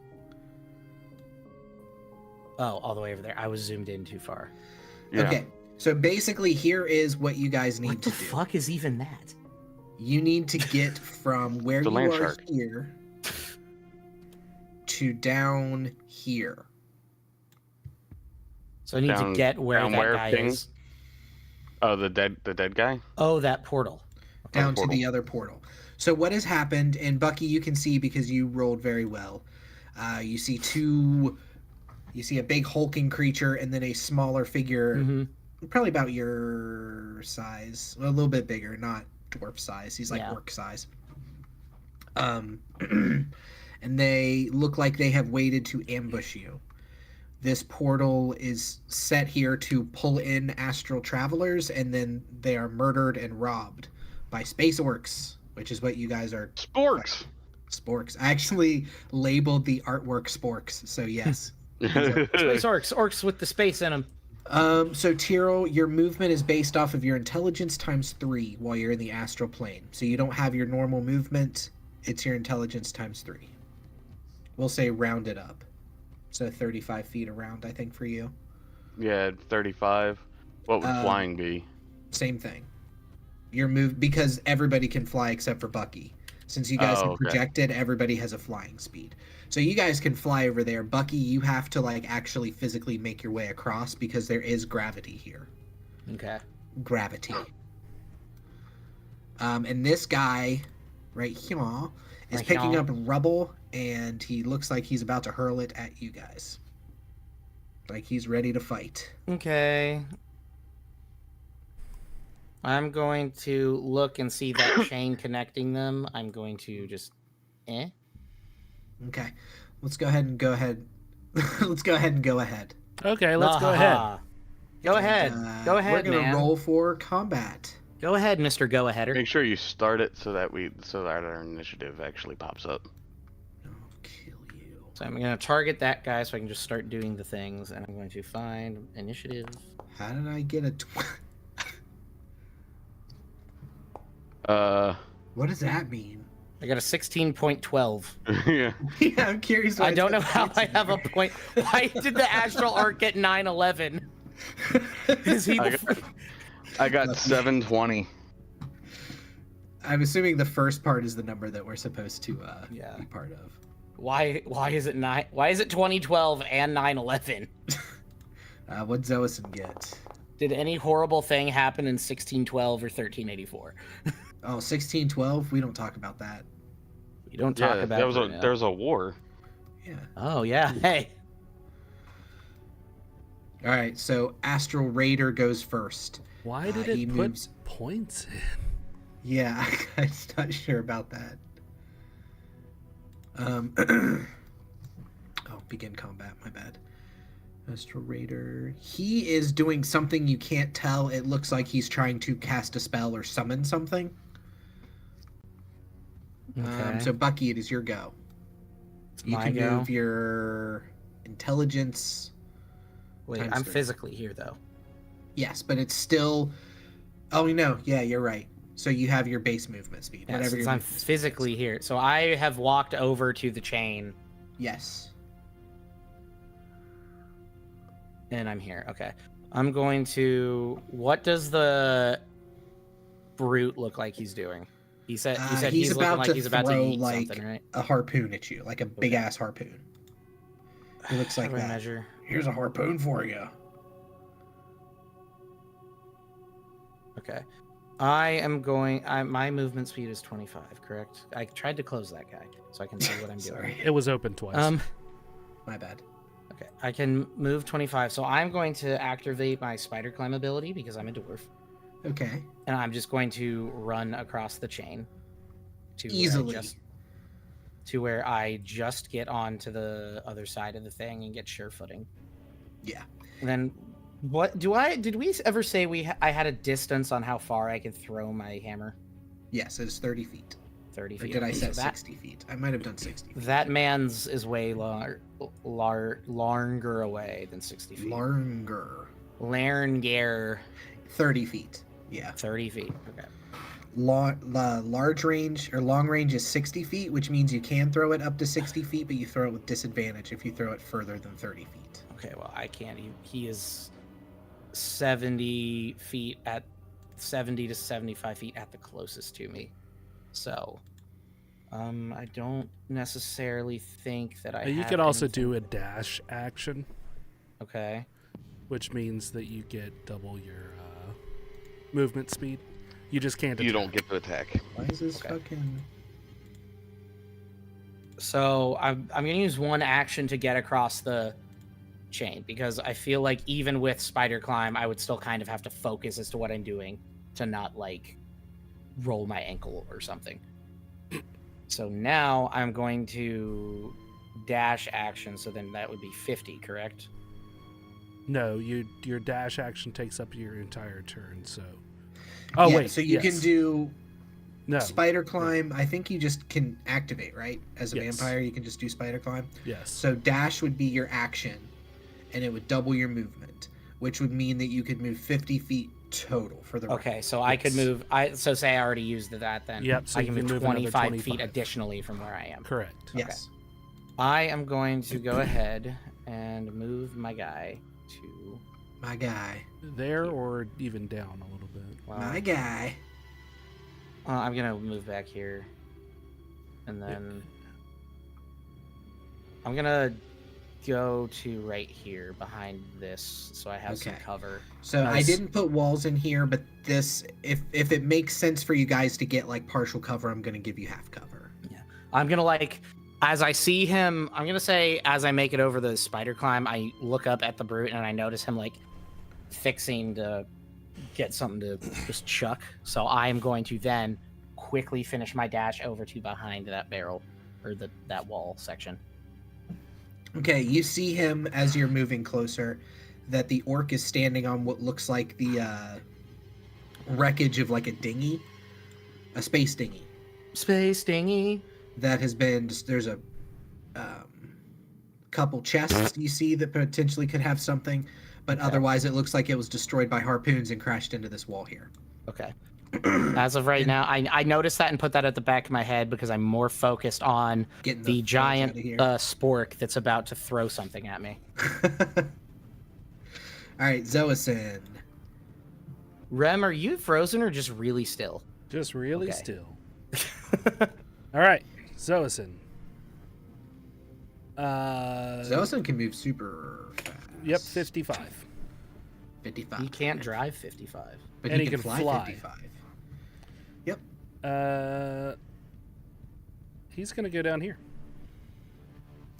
Oh, all the way over there. I was zoomed in too far. Yeah. Okay, so basically here is what you guys need What to the do. fuck is even that? You need to get from where The you land are shark. here to down here. So I need to Down- get where down that where, guy King? is. Oh, the dead guy? Oh, that portal. Down to portal. the other portal. So what has happened, and Bucky, you can see because you rolled very well. You see a big hulking creature and then a smaller figure, Mm-hmm. probably about your size, well, a little bit bigger, not dwarf size. He's like Yeah. orc size. And they look like they have waited to ambush you. This portal is set here to pull in astral travelers, and then they are murdered and robbed by space orcs, which is what you guys are. Sporks! Sporks. I actually labeled the artwork sporks, so yes. Space orcs with the space in them. So Ptyrl, your movement is based off of your intelligence times 3 while you're in the astral plane. So you don't have your normal movement, it's your intelligence times 3. We'll say round it up. So 35 feet around, I think, for you. Yeah, 35. What would flying be? Same thing. Your move, because everybody can fly except for Bucky. Since you guys have projected, everybody has a flying speed. So you guys can fly over there. Bucky, you have to actually physically make your way across because there is gravity here. Okay. Gravity. And this guy right here is picking up rubble, and he looks like he's about to hurl it at you guys. Like he's ready to fight. Okay. I'm going to look and see that chain connecting them. I'm going to just Okay. Let's go ahead and go ahead. Let's go ahead and go ahead. Okay, let's go ahead. Go ahead. Go ahead, We're gonna man. roll for combat. Go ahead, Mr. Go-Aheader. Make sure you start it so that our initiative actually pops up. I'll kill you. So I'm going to target that guy so I can just start doing the things, and I'm going to find initiative. How did I get a? What does that mean? I got a 16.12. Yeah. Yeah, I'm curious. I don't know how I have a point. Why did the astral arc get 911? Is he I got 720. I'm assuming the first part is the number that we're supposed to be part of. Why is it 9? Why is it 2012 and 9/11? What'd Xoasin get? Did any horrible thing happen in 1612 or 1384? Oh, 1612? We don't talk about that. You don't talk about there was a war. Yeah. Oh, yeah. Hey. All right, so Astral Raider goes first. Why did it put points in? Yeah, I'm not sure about that. Oh, begin combat, my bad. Astral Raider. He is doing something you can't tell. It looks like he's trying to cast a spell or summon something. Okay. So Bucky, it is your go. You My can go? move your intelligence. Wait, I'm physically here, though. Yes, but it's still... Oh, no. Yeah, you're right. So you have your base movement speed. Yeah, whatever since your I'm movement speed physically is. here. So I have walked over to the chain, Yes. and I'm here. Okay. I'm going to... What does the brute look like he's doing? You said he's looking like he's about to eat something, right? A harpoon at you, like a big-ass harpoon. It looks like How do I that. measure? Here's a harpoon for you. Okay. I am going... my movement speed is 25, correct? I tried to close that guy, so I can see what I'm doing. Sorry. It was open twice. My bad. Okay, I can move 25, so I'm going to activate my spider climb ability because I'm a dwarf, Okay. and I'm just going to run across the chain to Easily. where I just get onto the other side of the thing and get sure footing. Yeah. And then, did we ever say I had a distance on how far I could throw my hammer? Yes, it is 30 feet. 30 Or feet. did I Okay, set so that, 60 feet? I might have done 60 feet. That man's is way longer away than 60 feet. Larnger. Larnger. 30 feet. Yeah. 30 feet. Okay. Large range or long range is 60 feet, which means you can throw it up to 60 feet, but you throw it with disadvantage if you throw it further than 30 feet. Okay, well, I can't. He is 70 feet at 70 to 75 feet at the closest to me. So, I don't necessarily think that I. You have could also anything- do a dash action, Okay. which means that you get double your movement speed. You just can't attack. You don't get to attack. Why is this Okay. fucking... So I'm gonna use one action to get across the chain because I feel like even with spider climb, I would still kind of have to focus as to what I'm doing to not like roll my ankle or something. So now I'm going to dash action. So then that would be 50, correct? No, your dash action takes up your entire turn. So, oh Yeah, wait, so you can do no spider climb. I think you just can activate, right? As a Yes. vampire, you can just do spider climb. yes. So dash would be your action, and it would double your movement, which would mean that you could move 50 feet total for the round. Okay, so I could Yes. move. So say I already used that then. Yep, so I you can can move move another 25 feet 25. additionally from where I am. Correct. Yes. I am going to go ahead and move my guy to. My guy. There or even down a little bit. Well, My guy. I'm gonna move back here, and then I'm gonna go to right here behind this, so I have some Okay. cover. So I Nice. didn't put walls in here, but this, if it makes sense for you guys to get like partial cover, I'm gonna give you half cover. I'm gonna as I see him, I'm gonna say as I make it over the spider climb, I look up at the brute and I notice him like fixing to get something to just chuck. So I'm going to then quickly finish my dash over to behind that barrel or that wall section. Okay, you see him as you're moving closer, that the orc is standing on what looks like the wreckage of like a dinghy, a space dinghy Space dinghy. that has been just, there's a couple chests you see that potentially could have something, but Okay. otherwise it looks like it was destroyed by harpoons and crashed into this wall here. Okay. As of right now, I noticed that and put that at the back of my head because I'm more focused on Getting the fuck giant outta here. spork that's about to throw something at me. All right, Xoasin. Rem, are you frozen or just really still? Just really Okay. still. All right, Xoasin. Xoasin can move super fast. Yep, 55. 55. He can't drive 55. But And he can fly 55. Yep. He's gonna go down here.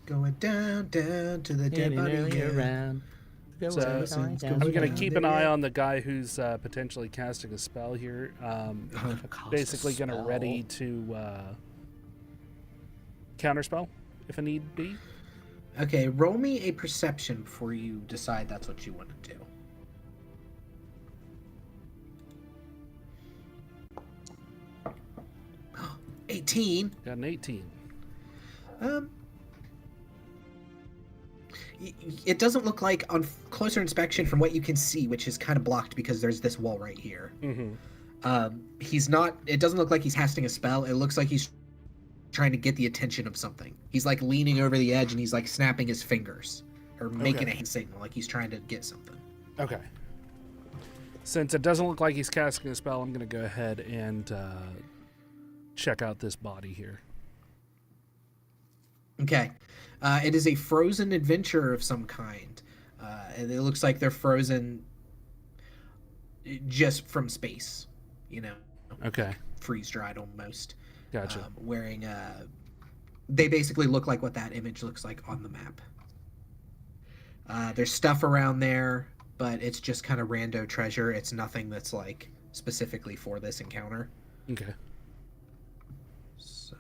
Going down to the dead body. Around. So, I'm gonna keep an eye on the guy who's potentially casting a spell here. Basically, gonna ready to counterspell if a need be. Okay, roll me a perception before you decide that's what you want to do. Oh, 18. Got an 18. It doesn't look like on closer inspection from what you can see, which is kind of blocked because there's this wall right here. Mm-hmm. He's not. It doesn't look like he's casting a spell. It looks like he's trying to get the attention of something. He's like leaning over the edge and he's like snapping his fingers or making a hand signal, like he's trying to get something. Okay. Since it doesn't look like he's casting a spell, I'm gonna go ahead and check out this body here. Okay. It is a frozen adventure of some kind. And it looks like they're frozen just from space, you know, Okay. freeze-dried almost. Gotcha. Wearing, they basically look like what that image looks like on the map. There's stuff around there, but it's just kind of rando treasure. It's nothing that's like specifically for this encounter. Okay. So,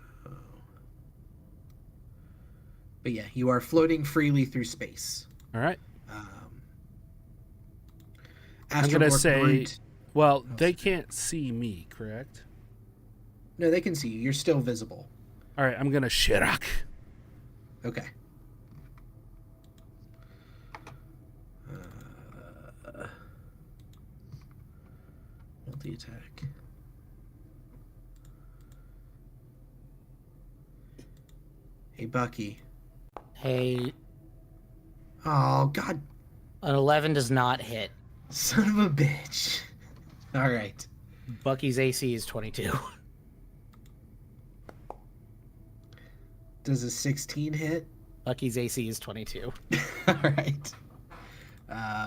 but yeah, you are floating freely through space. All right. I'm Astral gonna Orc say, Brute- well, they can't see me, correct? No, they can see you. You're still visible. All right. I'm gonna Shirak. Okay. Multi-attack. Hey, Bucky. Hey, Oh, God. an 11 does not hit. Son of a bitch. All right. Bucky's AC is 22. Does a 16 hit? Bucky's AC is 22. All right.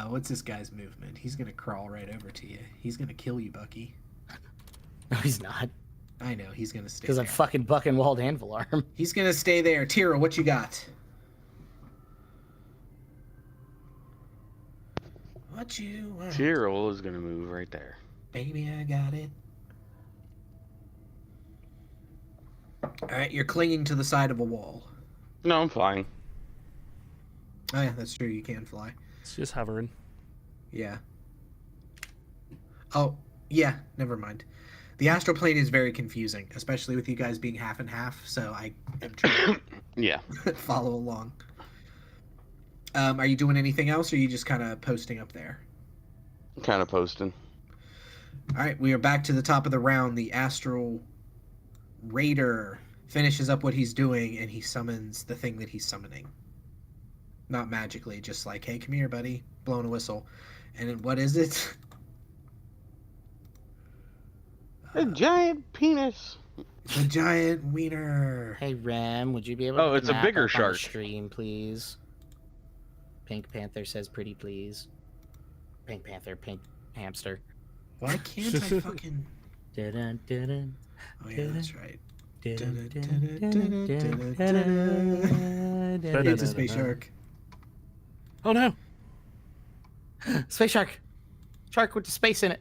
What's this guy's movement? He's going to crawl right over to you. He's going to kill you, Bucky. No, he's not. I know. He's going to stay Because there. I'm fucking Buckenwald Anvil-arm. He's going to stay there. Ptyrl, what you got? What you want? Ptyrl is gonna move right there. Baby, I got it. Alright, you're clinging to the side of a wall. No, I'm flying. Oh yeah, that's true, you can fly. It's just hovering. Yeah. Oh, yeah, never mind. The astral plane is very confusing, especially with you guys being half and half, so I am trying Yeah. to follow along. Are you doing anything else, or are you just kind of posting up there? Kind of posting. Alright, we are back to the top of the round. The astral raider finishes up what he's doing, and he summons the thing that he's summoning. Not magically, just like, hey, come here, buddy. Blowing a whistle. And then what is it? A giant penis. A giant wiener. Hey, Rem, would you be able to Oh, put it's a map bigger up on the shark. stream, please? Pink Panther says pretty please. Pink Panther, pink hamster. Why can't I fucking... Dun, dun, dun, Oh, yeah, that's right. dun, It's a space shark. Oh no! Space shark! Shark with the space in it.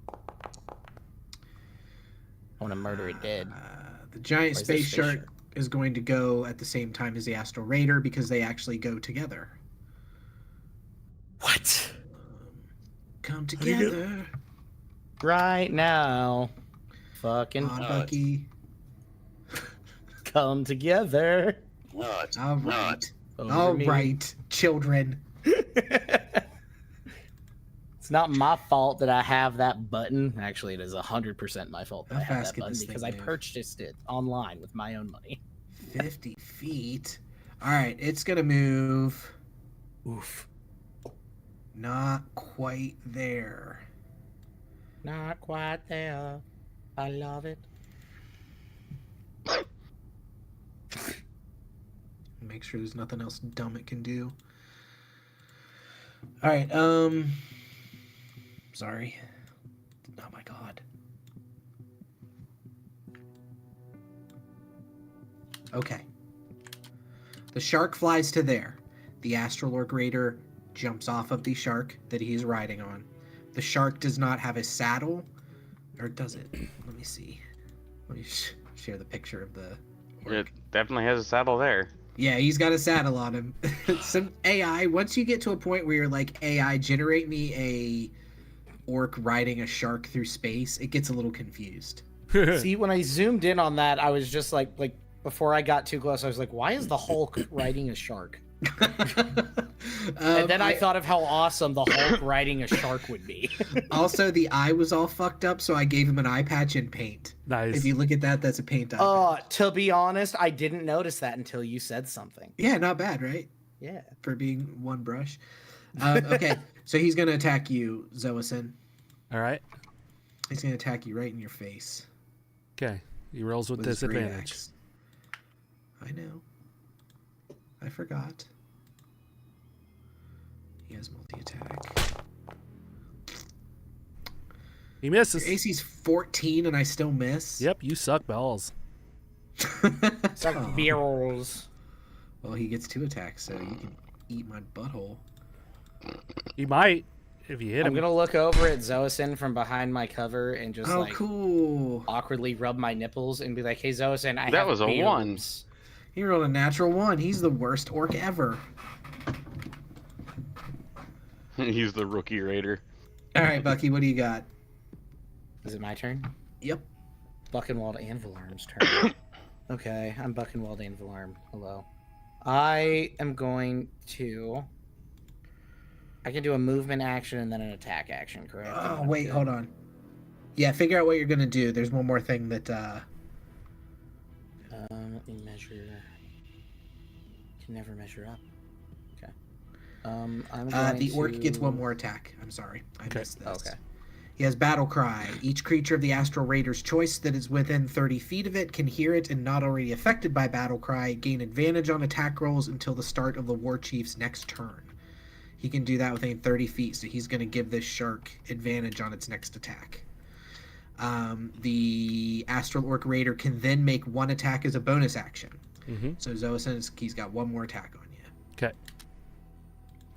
I want to murder it dead. The giant Why is space there shark is going to go at the same time as the astral raider because they actually go together. What? Come do you do? together. Right now. Fucking On Bucky. come together. All right. Over All me. right, children. It's not my fault that I have that button. Actually, it is 100% my fault that How I have fast that can button this thing because I move? purchased it online with my own money. 50 feet. All right, it's going to move. Oof. Not quite there. Not quite there. I love it. Make sure there's nothing else dumb it can do. All right. Sorry. Oh my god. Okay. The shark flies to there. The Astral Orc Raider jumps off of the shark that he's riding on. The shark does not have a saddle, or does it? Let me see. Let me share the picture of the orc. It definitely has a saddle there. Yeah, he's got a saddle on him. Some AI, once you get to a point where you're like, AI, generate me a orc riding a shark through space, it gets a little confused. See, when I zoomed in on that, I was just like before I got too close, I was like, why is the Hulk riding a shark? And then I thought of how awesome the Hulk riding a shark would be. Also, the eye was all fucked up, so I gave him an eye patch and paint. Nice. If you look at that, that's a paint eye patch. To be honest, I didn't notice that until you said something. Yeah, not bad, right? Yeah. For being one brush. Okay, so he's going to attack you, Xoasin. All right. He's going to attack you right in your face. Okay. He rolls with his great disadvantage. axe. I know. I forgot. He has multi-attack. He misses. Your AC's 14 and I still miss? Yep, you suck balls. Suck barrels. Well, he gets 2 attacks, so you can eat my butthole. He might if you hit him. I'm gonna look over at Xoasin from behind my cover and just cool. awkwardly rub my nipples and be like, "Hey Xoasin, I That have was a boobs." 1. He rolled a natural 1. He's the worst orc ever. He's the rookie raider. All right, Bucky, what do you got? Is it my turn? Yep. Buckenwald Anvil-arm's turn. Okay, I'm Buckenwald Anvil-arm. Hello. I am going to... I can do a movement action and then an attack action, correct? Oh, wait, hold on. Yeah, figure out what you're going to do. There's one more thing that... Let me measure... Can never measure up. Okay. I'm going the orc to... gets one more attack. I'm sorry. I missed this. Okay. He has Battle Cry. Each creature of the Astral Raider's choice that is within 30 feet of it can hear it and not already affected by Battle Cry gain advantage on attack rolls until the start of the War Chief's next turn. He can do that within 30 feet, so he's going to give this shark advantage on its next attack. The Astral Orc Raider can then make one attack as a bonus action. Mm-hmm. So Xoasin, he's got one more attack on you. Okay.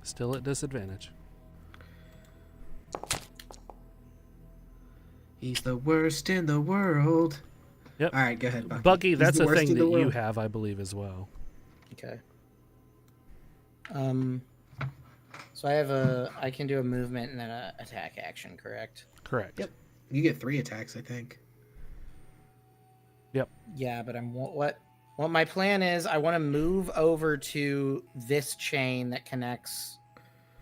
Still at disadvantage. He's the worst in the world. Yep. All right, go ahead, Bucky. Bucky, He's that's the a worst thing in the that you world. have, I believe, as well. Okay. So I can do a movement and then an attack action, correct? Correct. Yep. You get 3 attacks, I think. Yep. Yeah, but what my plan is, I want to move over to this chain that connects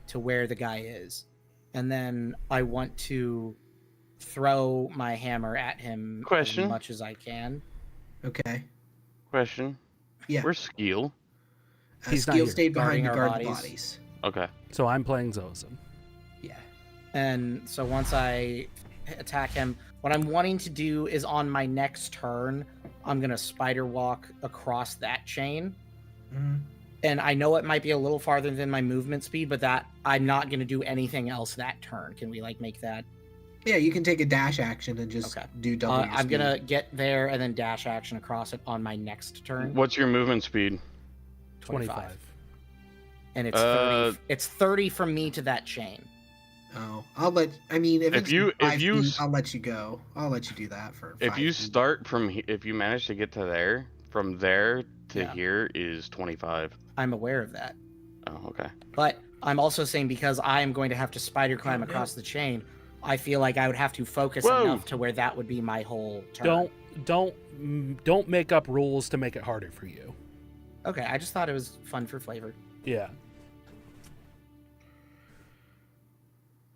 to where the guy is. And then I want to throw my hammer at him Question. as much as I can. Okay. Question. Yeah. Where's Skiel? He's not Skiel here. stayed behind to Guarding guard the our bodies. Okay. So I'm playing Xoasin. Yeah. And so once I attack him, what I'm wanting to do is on my next turn, I'm going to spider walk across that chain. Mm-hmm. And I know it might be a little farther than my movement speed, but that I'm not going to do anything else that turn. Can we make that? Yeah, you can take a dash action and just do double your I'm speed. going to get there and then dash action across it on my next turn. What's your movement speed? 25. And it's 30. It's 30 from me to that chain. Oh, if it's you 5 feet, I'll let you go. I'll let you do that for 5 If you feet. start from if you manage to get to there, from there to Yeah. here is 25. I'm aware of that. Oh, okay. But I'm also saying because I am going to have to spider climb across the chain, I feel like I would have to focus Whoa. enough to where that would be my whole turn. Don't make up rules to make it harder for you. Okay, I just thought it was fun for flavor. Yeah.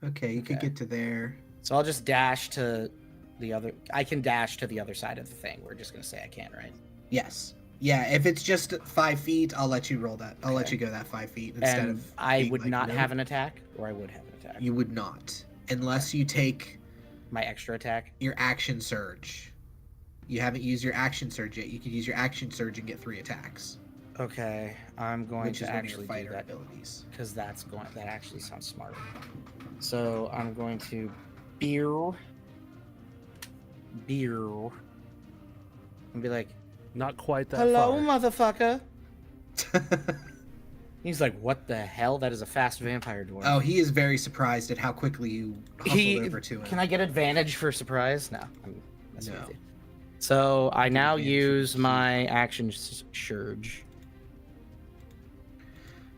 Okay, you could Okay. get to there. So I'll just dash to the other. I can dash to the other side of the thing. We're just gonna say I can, right? Yes. Yeah, if it's just 5 feet, I'll let you roll that. I'll let Okay. you go that 5 feet instead And of. I being would like, not no. have an attack, or I would have an attack. You would not, unless you take My extra attack? Your action surge. You haven't used your action surge yet. You could use your action surge and get 3 attacks. Okay, I'm going Which to is one of actually your do fighter that abilities. because that actually sounds smart. So I'm going to beer, and be like, Not quite that "Hello, far. motherfucker." He's like, "What the hell? That is a fast vampire dwarf." Oh, he is very surprised at how quickly you hustled over to him. Can I get advantage for surprise? No, I'm messing No. with you. So I now advantage use for my action surge.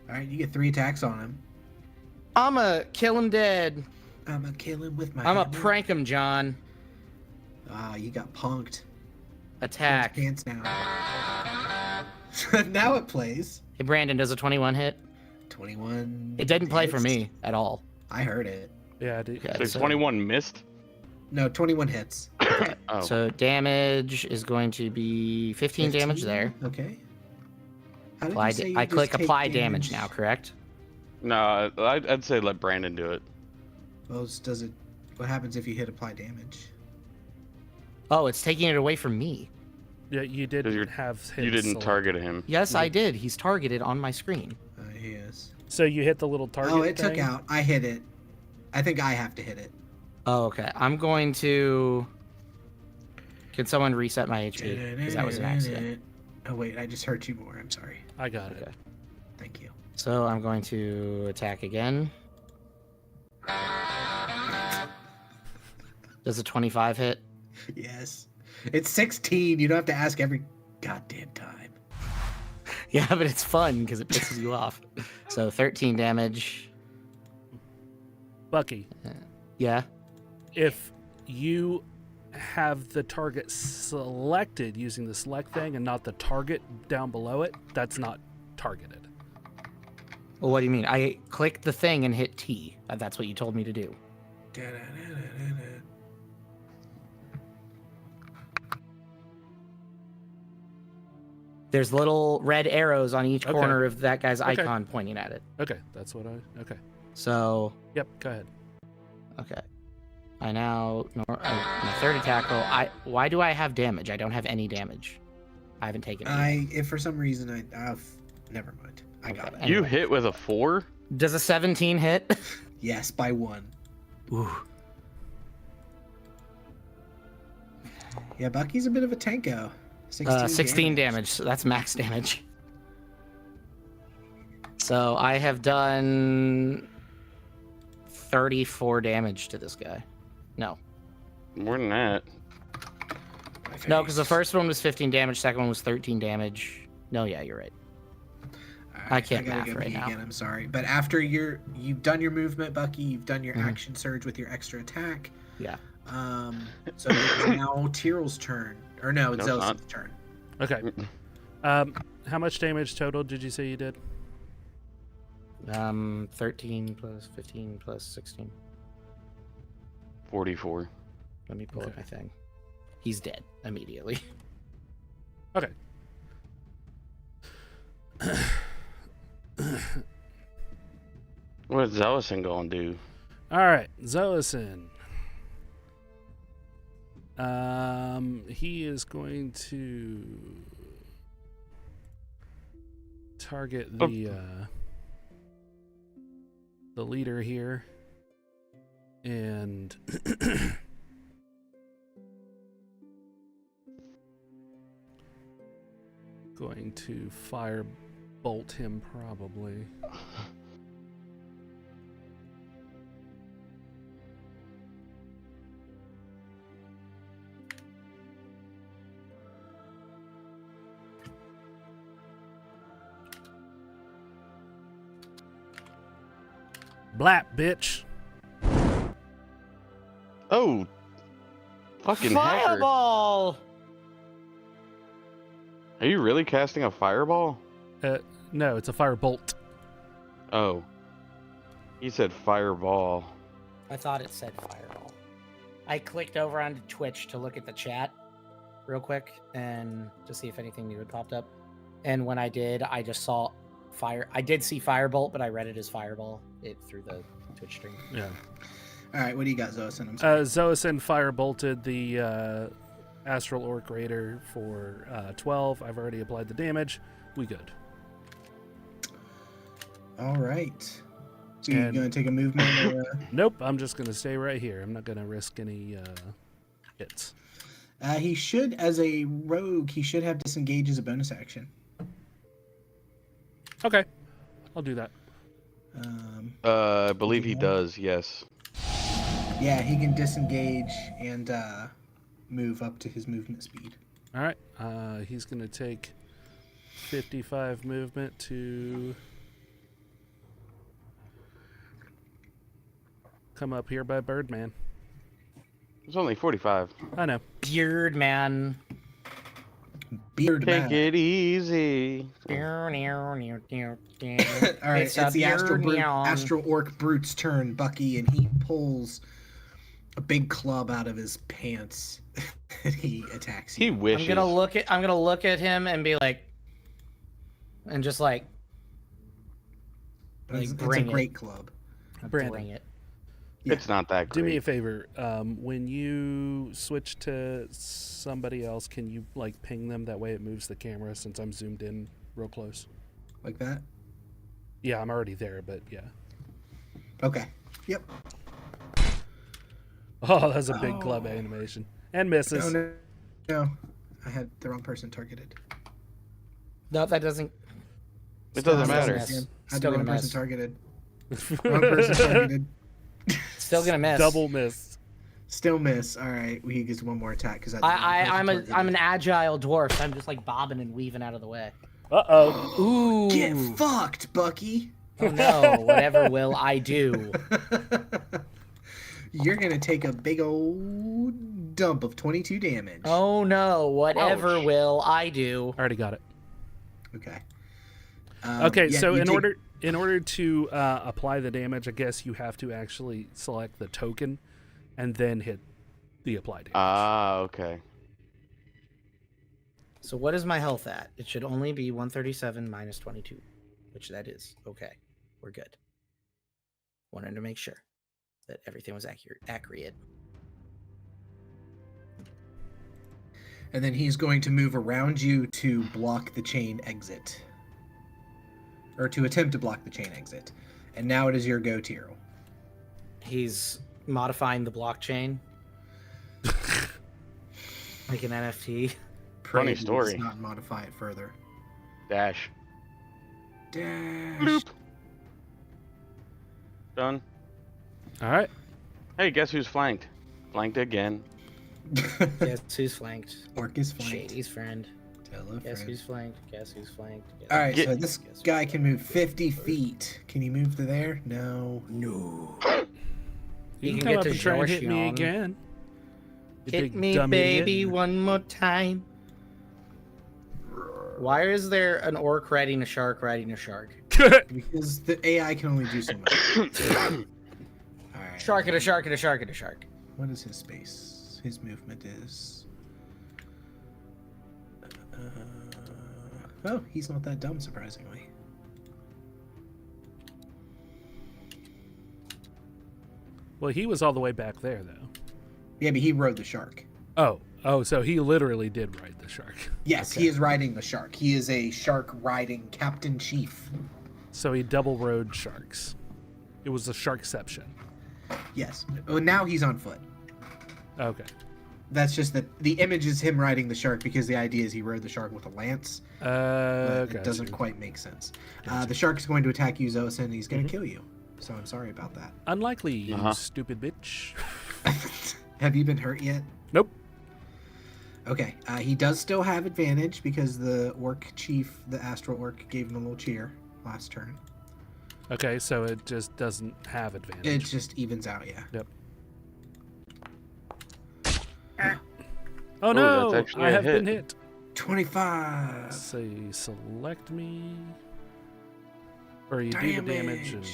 All right, you get 3 attacks on him. I'ma kill him dead. I'm a kill him with my I'ma hammer. prank him, John. Ah, you got punked. Attack. Pants now. Now it plays. Hey, Brandon, does a 21 hit? 21. It didn't play for hits. me at all. I heard it. Yeah, dude. Okay, So 21 missed? No, 21 hits. Oh. So damage is going to be 15 damage there. Okay. How did Apply you say you I just click take apply damage now, correct? No, I'd say let Brandon do it. Well, does it? What happens if you hit apply damage? Oh, it's taking it away from me. Yeah, you you're- didn't have him You didn't select. target him. Yes, I did. He's targeted on my screen. He is. So you hit the little target. Oh, it took thing? out. I hit it. I think I have to hit it. Oh, okay. I'm going to... Can someone reset my HP? Because that was an accident. Oh wait, I just hurt you more. I'm sorry. I got it. Okay. Thank you. So I'm going to attack again. Does a 25 hit? Yes. It's 16. You don't have to ask every goddamn time. Yeah, but it's fun because it pisses you off. So 13 damage. Bucky, Yeah. if you have the target selected using the select thing and not the target down below it, that's not targeted. Well, what do you mean? I clicked the thing and hit T. That's what you told me to do. There's little red arrows on each Okay. corner of that guy's Okay. icon pointing at it. Okay, that's what I. Okay. So, Yep, go ahead. okay. I now my third attack roll. Why do I have damage? I don't have any damage. I haven't taken any. If for some reason never mind. I got Okay. it. Anyway. You hit with a 4? Does a 17 hit? Yes, by 1. Ooh. Yeah, Bucky's a bit of a tanko. 16 damage. So that's max damage. So I have done 34 damage to this guy. No. More than that. No, because the first one was 15 damage, second one was 13 damage. No, yeah, you're right. I can't gotta math go right pee now. Again, I'm sorry, but after you've done your movement, Bucky, you've done your action surge with your extra attack. Yeah. So it's now Ptyrl's turn, or no, it's No, it's Xoasin's turn. Okay. How much damage total did you say you did? 13 plus 15 plus 16. 44. Let me pull up my thing. He's dead immediately. Okay. What's Xoasin gonna do? All right, Xoasin. He is going to target the leader here, and going to fire bolt him probably. Blap, bitch. Oh! Fucking hacker. Fireball! Are you really casting a fireball? No, it's a fire bolt. Oh. He said fireball. I thought it said fireball. I clicked over onto Twitch to look at the chat real quick and to see if anything new had popped up. And when I did, I just saw fire. I did see firebolt, but I read it as fireball through the Twitch stream. Yeah. All right, what do you got, Xoasin? I'm sorry. Xoasin firebolted the Astral Orc Raider for 12. I've already applied the damage. We good. All right. So you're going to take a movement? Or, Nope, I'm just going to stay right here. I'm not going to risk any hits. He should, as a rogue, he should have disengage as a bonus action. Okay, I'll do that. I believe he does, yes. Yeah, he can disengage and move up to his movement speed. All right, he's going to take 55 movement to come up here by Birdman. It's only 45. I know. Beard man. Beard Take man. it easy. All right, It's it's a the beard man. Astral Orc Brute's turn, Bucky, and he pulls a big club out of his pants and he attacks He you. wishes. I'm gonna look at him and be like, and just like It's a bring it. great club. Brandon. bring it. It's not that Do great. me a favor. When you switch to somebody else, can you like ping them? That way it moves the camera since I'm zoomed in real close. Like that? Yeah, I'm already there, but yeah. Okay. Yep. Oh, that's a big club animation. And misses. No. I had the wrong person targeted. No, that doesn't. It doesn't Still matter. miss. I had the Still wrong gonna person miss. targeted. Wrong person targeted. Still gonna miss. Double miss. Still miss. All right, he gets one more attack because I'm an agile dwarf. So I'm just like bobbing and weaving out of the way. Uh-oh. Ooh. Get fucked, Bucky. Oh no! Whatever will I do? You're gonna take a big old dump of 22 damage. Oh no! Whatever Ouch. will I do? I already got it. Okay. Okay, yeah, so you in order to apply the damage, I guess you have to actually select the token and then hit the apply damage. Ah, okay. So what is my health at? It should only be 137 minus 22, which that is. Okay, we're good. Wanted to make sure that everything was accurate. And then he's going to move around you to block the chain exit. Or to attempt to block the chain exit. And now it is your go, Tyrl. He's modifying the blockchain. Like an NFT. Pray he story. does not modify it further. Dash. Dash. Done. All right. Hey, guess who's flanked? Flanked again. Guess who's flanked? Orc is flanked. Shady's friend. Tell a Guess friend. who's flanked? Guess who's flanked? Guess All right, who's so flanked? this Guess who's guy flanked? can move 50 feet. Can he move to there? No. No. You You can can come get up to and try and hit me Xoasin. again. You Hit big me, dumb baby, idiot. one more time. Why is there an orc riding a shark riding a shark? Because the AI can only do so much. All right. Shark and a shark and a shark and a shark. What is his space? His movement is. Oh, he's not that dumb, surprisingly. Well, he was all the way back there, though. Yeah, but he rode the shark. Oh, so he literally did ride the shark. Yes, Okay. he is riding the shark. He is a shark riding Captain Chief. So he double rode sharks. It was a sharkception. Yes. Oh, now he's on foot. Okay. That's just that the image is him riding the shark because the idea is he rode the shark with a lance. But Okay. it doesn't quite make sense. The shark is going to attack you, Xoasin, and he's going to kill you. So I'm sorry about that. Unlikely, you Uh-huh. stupid bitch. Have you been hurt yet? Nope. Okay. He does still have advantage because the orc chief, the astral orc, gave him a little cheer last turn. Okay, so it just doesn't have advantage. It just evens out, yeah. Yep. Oh Oh, no! that's actually I a have hit. been hit. 25. Say select me. Or you do the damage and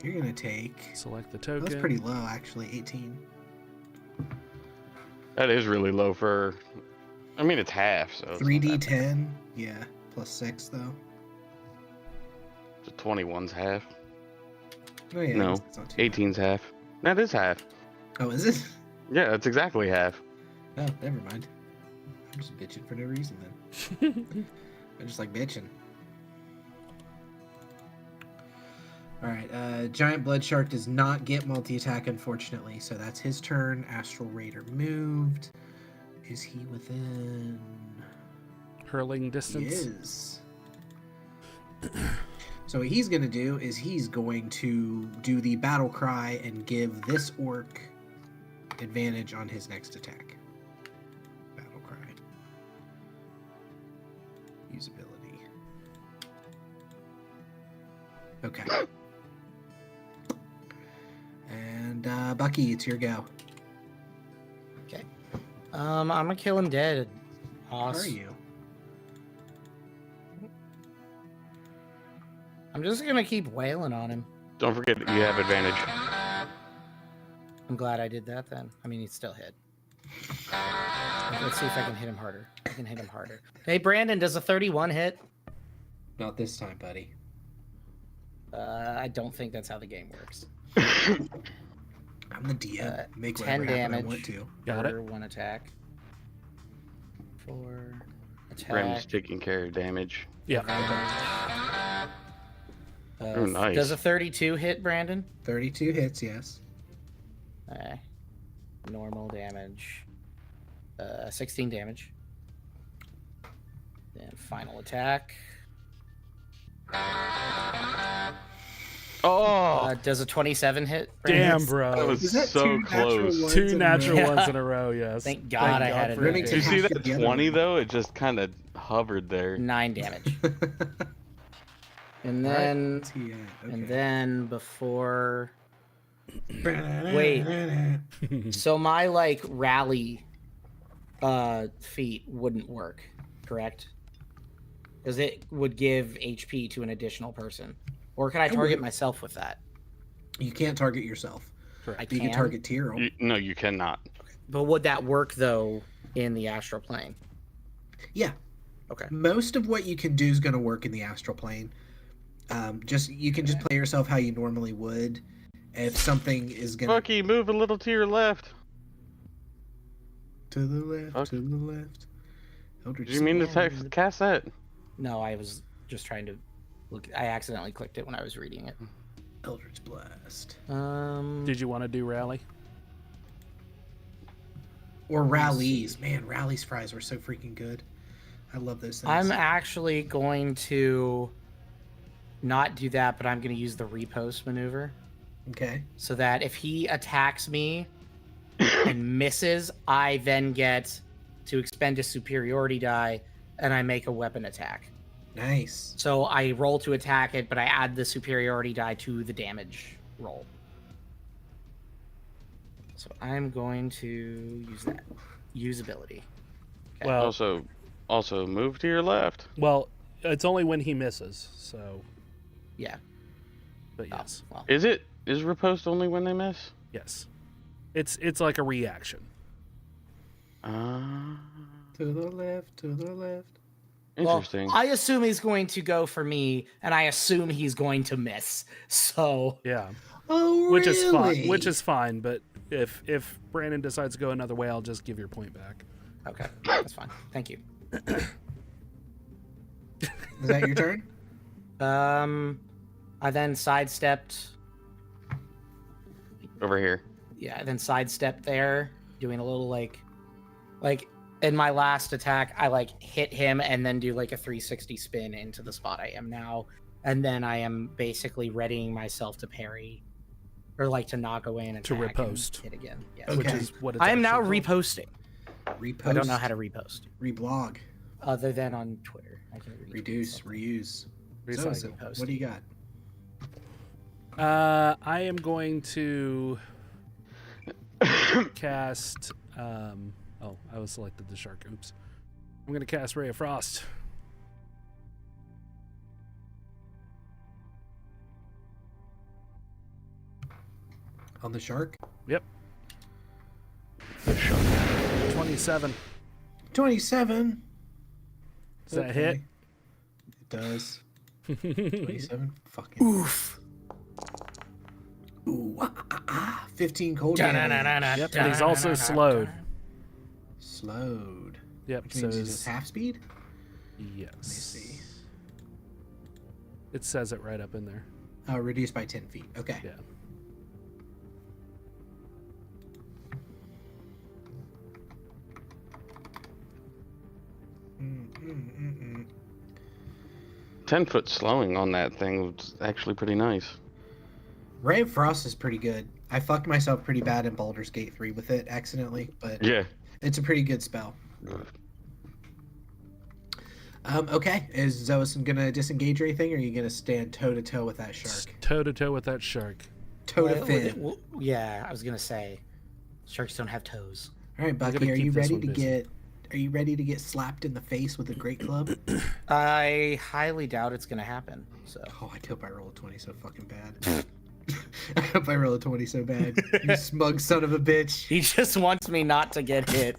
You're going to take... select the token. That's pretty low, actually. 18. That is really low for. I mean, it's half, so. it's not that bad. 3d10. Yeah. Plus 6, though. So 21's half. Oh, yeah, No, it's not too bad. 18's half. That is half. Oh, is it? Yeah, that's exactly half. Oh, never mind. I'm just bitching for no reason then. I just like bitching. Alright, Giant Blood Shark does not get multi-attack, unfortunately, so that's his turn. Astral Raider moved. Is he within... Hurling He distance. is. So what he's going to do is he's going to do the battle cry and give this orc advantage on his next attack. Battle cry. Usability. Okay. And Bucky, it's your go. Okay. I'm gonna kill him dead. How are you? I'm just gonna keep wailing on him. Don't forget that you have advantage. I'm glad I did that then. I mean, he's still hit. Let's see if I can hit him harder. I can hit him harder. Hey, Brandon, does a 31 hit? Not this time, buddy. I don't think that's how the game works. I'm the DM. Make 10 whatever happen I damage. want to. Got it. For one attack. 4 attack. Brim's taking care of damage. Yeah. Oh, nice. Does a 32 hit, Brandon? 32 hits, yes. Okay. Normal damage. 16 damage. Then final attack. Oh, Does a 27 hit? Brandon? Damn, that bro. was Is that so two natural close. ones? Two natural Yeah. ones in a row, yes. Thank God I had it. for Remington Did you see has to that be the other 20 one. though? It just kind of hovered there. 9 damage. And Alright, then what's he at? and Okay. then before Wait. So my like rally feat wouldn't work, correct? Because it would give HP to an additional person. Or can I target would. myself with that? You can't target yourself. I You can target Ptyrl. No, you cannot. But would that work though in the astral plane? Yeah. Okay. Most of what you can do is going to work in the astral plane. You can just play yourself how you normally would. If something is going Bucky, move a little to your left. to the left, Fuck. to the left. Eldritch Did you mean to Slam. cast that? No, I was just trying to look. I accidentally clicked it when I was reading it. Eldritch Blast. Did you want to do rally? Or rallies. Man, rallies fries were so freaking good. I love those things. I'm actually going to not do that, but I'm going to use the repost maneuver Okay. so that if he attacks me and misses, I then get to expend a superiority die and I make a weapon attack. Nice. So I roll to attack it, but I add the superiority die to the damage roll. So I'm going to use that. Usability. Okay. Well, Also move to your left. well, it's only when he misses. So, Yeah. but Oh, yes, well. Is riposte only when they miss? yes, it's like a reaction. Uh, To the left, to the left. interesting. Well, I assume he's going to go for me, and I assume he's going to miss. So Yeah, Oh, which really? is fine. Which is fine. But if Brandon decides to go another way, I'll just give your point back. okay, that's fine. Thank you. Is that your turn? I then sidestepped. Over here. Yeah, I then sidestepped there, doing a little like in my last attack, I like hit him and then do like a 360 spin into the spot I am now, and then I am basically readying myself to parry, or like to knock away an To attack and ripost. hit again. Yes. Okay. Which is what it's I am now actually called. reposting. Repost. I don't know how to repost Reblog. other than on Twitter. I can Reduce. Reuse. Recycle. So, what do you got? I am going to cast. Oh, I was selected the shark. Oops. I'm going to cast Ray of Frost. On the shark? Yep. 27. 27. Does that hit? It does. 27. Fucking. Oof. Ooh. 15 cold damage. Yep, and he's also slowed. Slowed. Yep, Which so means he's just half speed? yes. Let me see. It says it right up in there. Oh, reduced by 10 feet. Okay. Yeah. Mm-mm-mm-mm. 10-foot slowing on that thing was actually pretty nice. Ray of Frost is pretty good. I fucked myself pretty bad in Baldur's Gate 3 with it accidentally, but Yeah. it's a pretty good spell. Okay. Is Xoasin gonna disengage or anything, or are you gonna stand toe to toe with that shark? Toe to toe with that shark. Toe to fin. Yeah, I was gonna say, sharks don't have toes. All right, gonna Bucky, are keep you this ready one to busy. get? Are you ready to get slapped in the face with a great club? I highly doubt it's gonna happen. So Oh, I hope I roll a 20 so fucking bad. I hope I roll a 20 so bad. You smug son of a bitch. he just wants me not to get hit.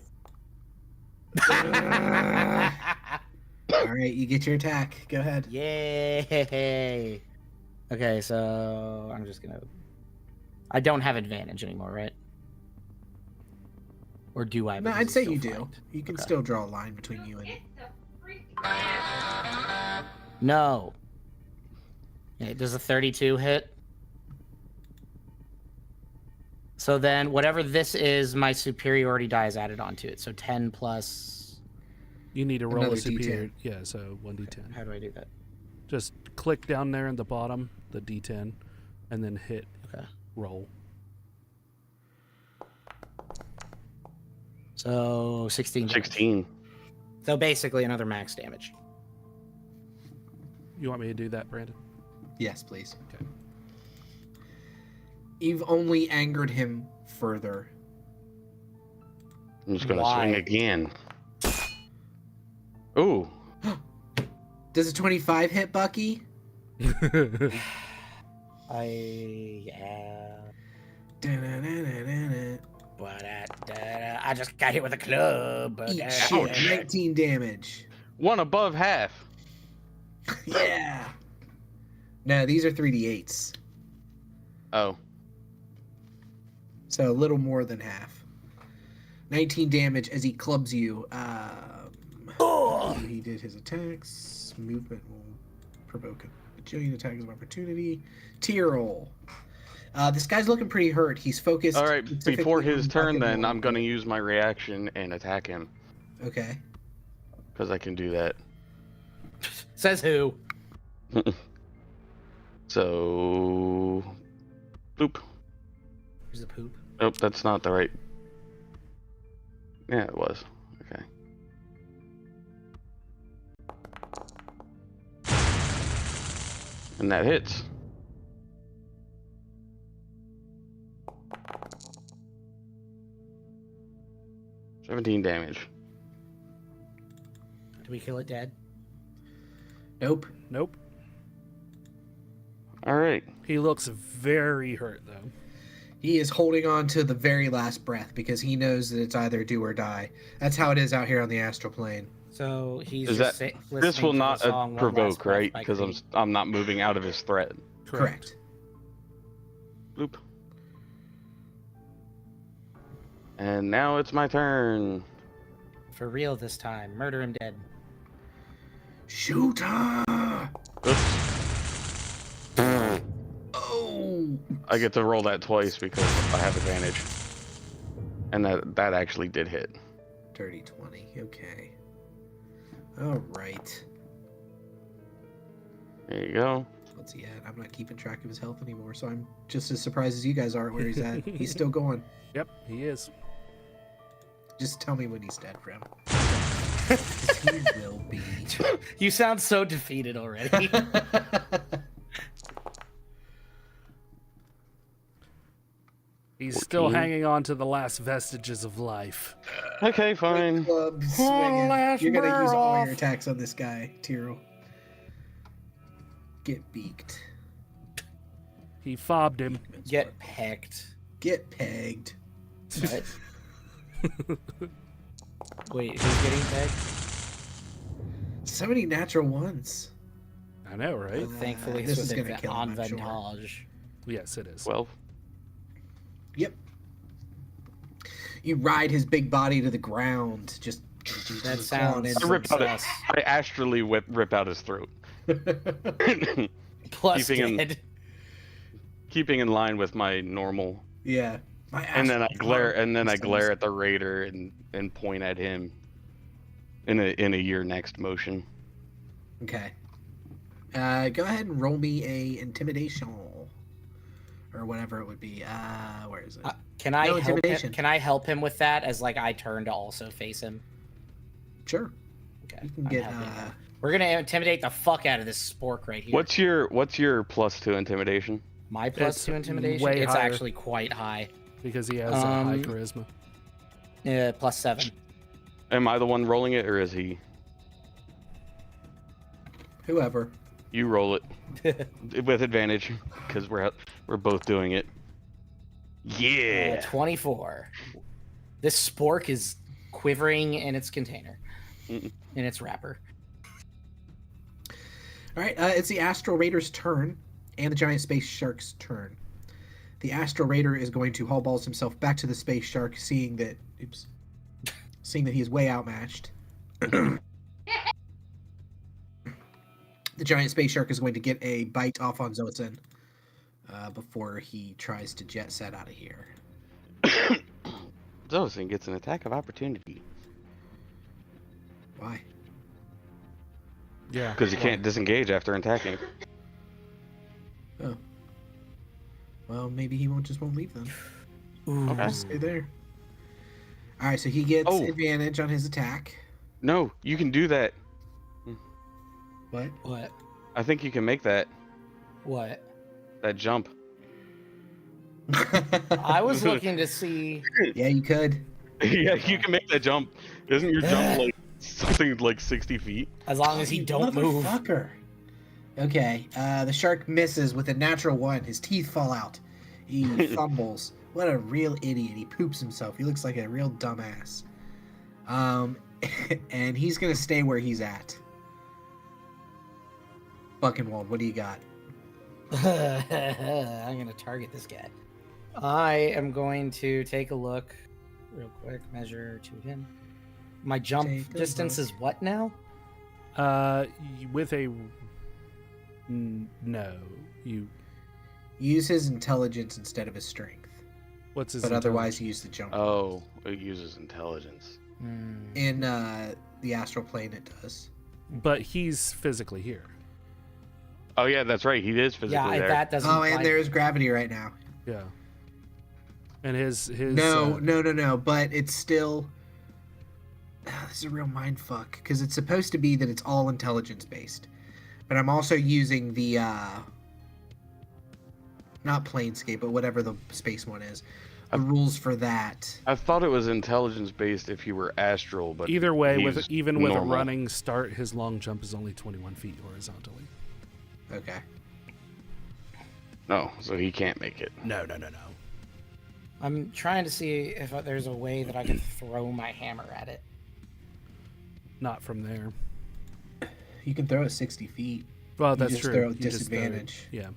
All right, you get your attack. Go ahead. Yay! Okay, so I'm just gonna. I don't have advantage anymore, right? Or do I? No, because I'd it's say still you do. flanked? You can Okay. still draw a line between you and. No. Okay, does a 32 hit? So then, whatever this is, my superiority die is added onto it. So 10 plus. You need to roll Another a superior. D10. Yeah, so 1d10. How do I do that? Just click down there in the bottom, the d10, and then hit Okay. roll. So 16. damage. 16. So basically another max damage. You want me to do that, Brandon? Yes, please. Okay. You've only angered him further. I'm just gonna Why? swing again. Ooh. Does a 25 hit Bucky? Da-na-na-na-na-na. I just got hit with a club. Eat shit. 19 damage. One above half. Yeah. No, these are 3d8s. Oh. So a little more than half. 19 damage as he clubs you. He did his attacks. Movement will provoke a bajillion attacks of opportunity. Tyrl. This guy's looking pretty hurt. He's focused. All right, specifically before his on turn, then Buckenwald. I'm gonna use my reaction and attack him Okay. because I can do that. Says who? So, boop. Here's the poop. Nope, that's not the right. Yeah, it was. Okay. And that hits. $17 damage. Do we kill it dead? Nope. Nope. All right. He looks very hurt, though. He is holding on to the very last breath because he knows that it's either do or die. That's how it is out here on the astral plane. So he's Is just that listening this will to the not song One Last provoke, Breath right? by Because Creed. I'm not moving out of his threat. Correct. Bloop. And now it's my turn. For real this time. Murder him dead. Shoot her! Oops. Oh! I get to roll that twice because I have advantage. And that actually did hit. Dirty 20. Okay. All right. There you go. What's he at? I'm not keeping track of his health anymore, so I'm just as surprised as you guys are at where he's at. He's still going. Yep, he is. Just tell me when he's dead, Rem. He will be. You sound so defeated already. He's still 14. hanging on to the last vestiges of life. Okay, fine. Club swinging. last You're gonna use all off. your attacks on this guy, Tyrl. Get beaked. He fobbed him. Get pecked. Get pegged. What? Wait, who's getting pegged? So many natural ones. I know, right? Thankfully, this it's is with gonna kill him, I'm sure. advantage. Yes, it is. 12. Yep. You ride his big body to the ground. Just That clawing sounds into him. I astrally rip out his throat. plus keeping dead. Keeping in line with my normal. Yeah. And then I glare at the raider and point at him in a your next motion. Okay. Go ahead and roll me a intimidation or whatever it would be. Where is it? Can I help him? intimidation. Can I help him with that as like I turn to also face him? Sure. Okay. You can I'm get. helping him. We're gonna intimidate the fuck out of this spork right here. What's your +2 intimidation? My +2 intimidation? way It's higher. actually quite high. Because he has a high charisma. +7. Am I the one rolling it, or is he? Whoever. You roll it with advantage, because we're both doing it. Yeah. 24. This spork is quivering in its container, in its wrapper. All right. It's the Astral Raider's turn, and the giant space shark's turn. The Astral Raider is going to haul balls himself back to the space shark, seeing that he is way outmatched. The giant space shark is going to get a bite off on Xoasin before he tries to jet set out of here. Xoasin gets an attack of opportunity. Why? Yeah. Because you can't disengage after attacking. Oh. Well, maybe he won't leave then. Ooh. Okay. Just stay there. All right, so he gets advantage on his attack. No, you can do that. What? What? I think you can make that jump. I was looking to see. Yeah, you could. Yeah, you can make that jump. Isn't your jump like something like 60 feet? As long as he don't move. Motherfucker. Okay, the shark misses with a natural 1. His teeth fall out. He fumbles. What a real idiot. He poops himself. He looks like a real dumbass. And he's going to stay where he's at. Buckenwald, what do you got? I'm going to target this guy. I am going to take a look real quick. Measure to him. My jump distance is what now? With a... No. You... Use his intelligence instead of his strength. What's his But otherwise, use the jump. Oh, it uses intelligence. In the astral plane, it does. But he's physically here. Oh yeah, that's right. He is physically there. That doesn't. Oh, and there is gravity right now. Yeah. And his No. But it's still. This is a real mind fuck because it's supposed to be that it's all intelligence based, but I'm also using the not Planescape, but whatever the space one is. The rules for that. I thought it was intelligence based if you were astral, but either way, he's with a running start, his long jump is only 21 feet horizontally. Okay. No, so he can't make it. No. I'm trying to see if there's a way that I can throw my hammer at it. Not from there. You can throw it 60 feet. Well, that's just true. throw You just throw it. disadvantage. Yeah.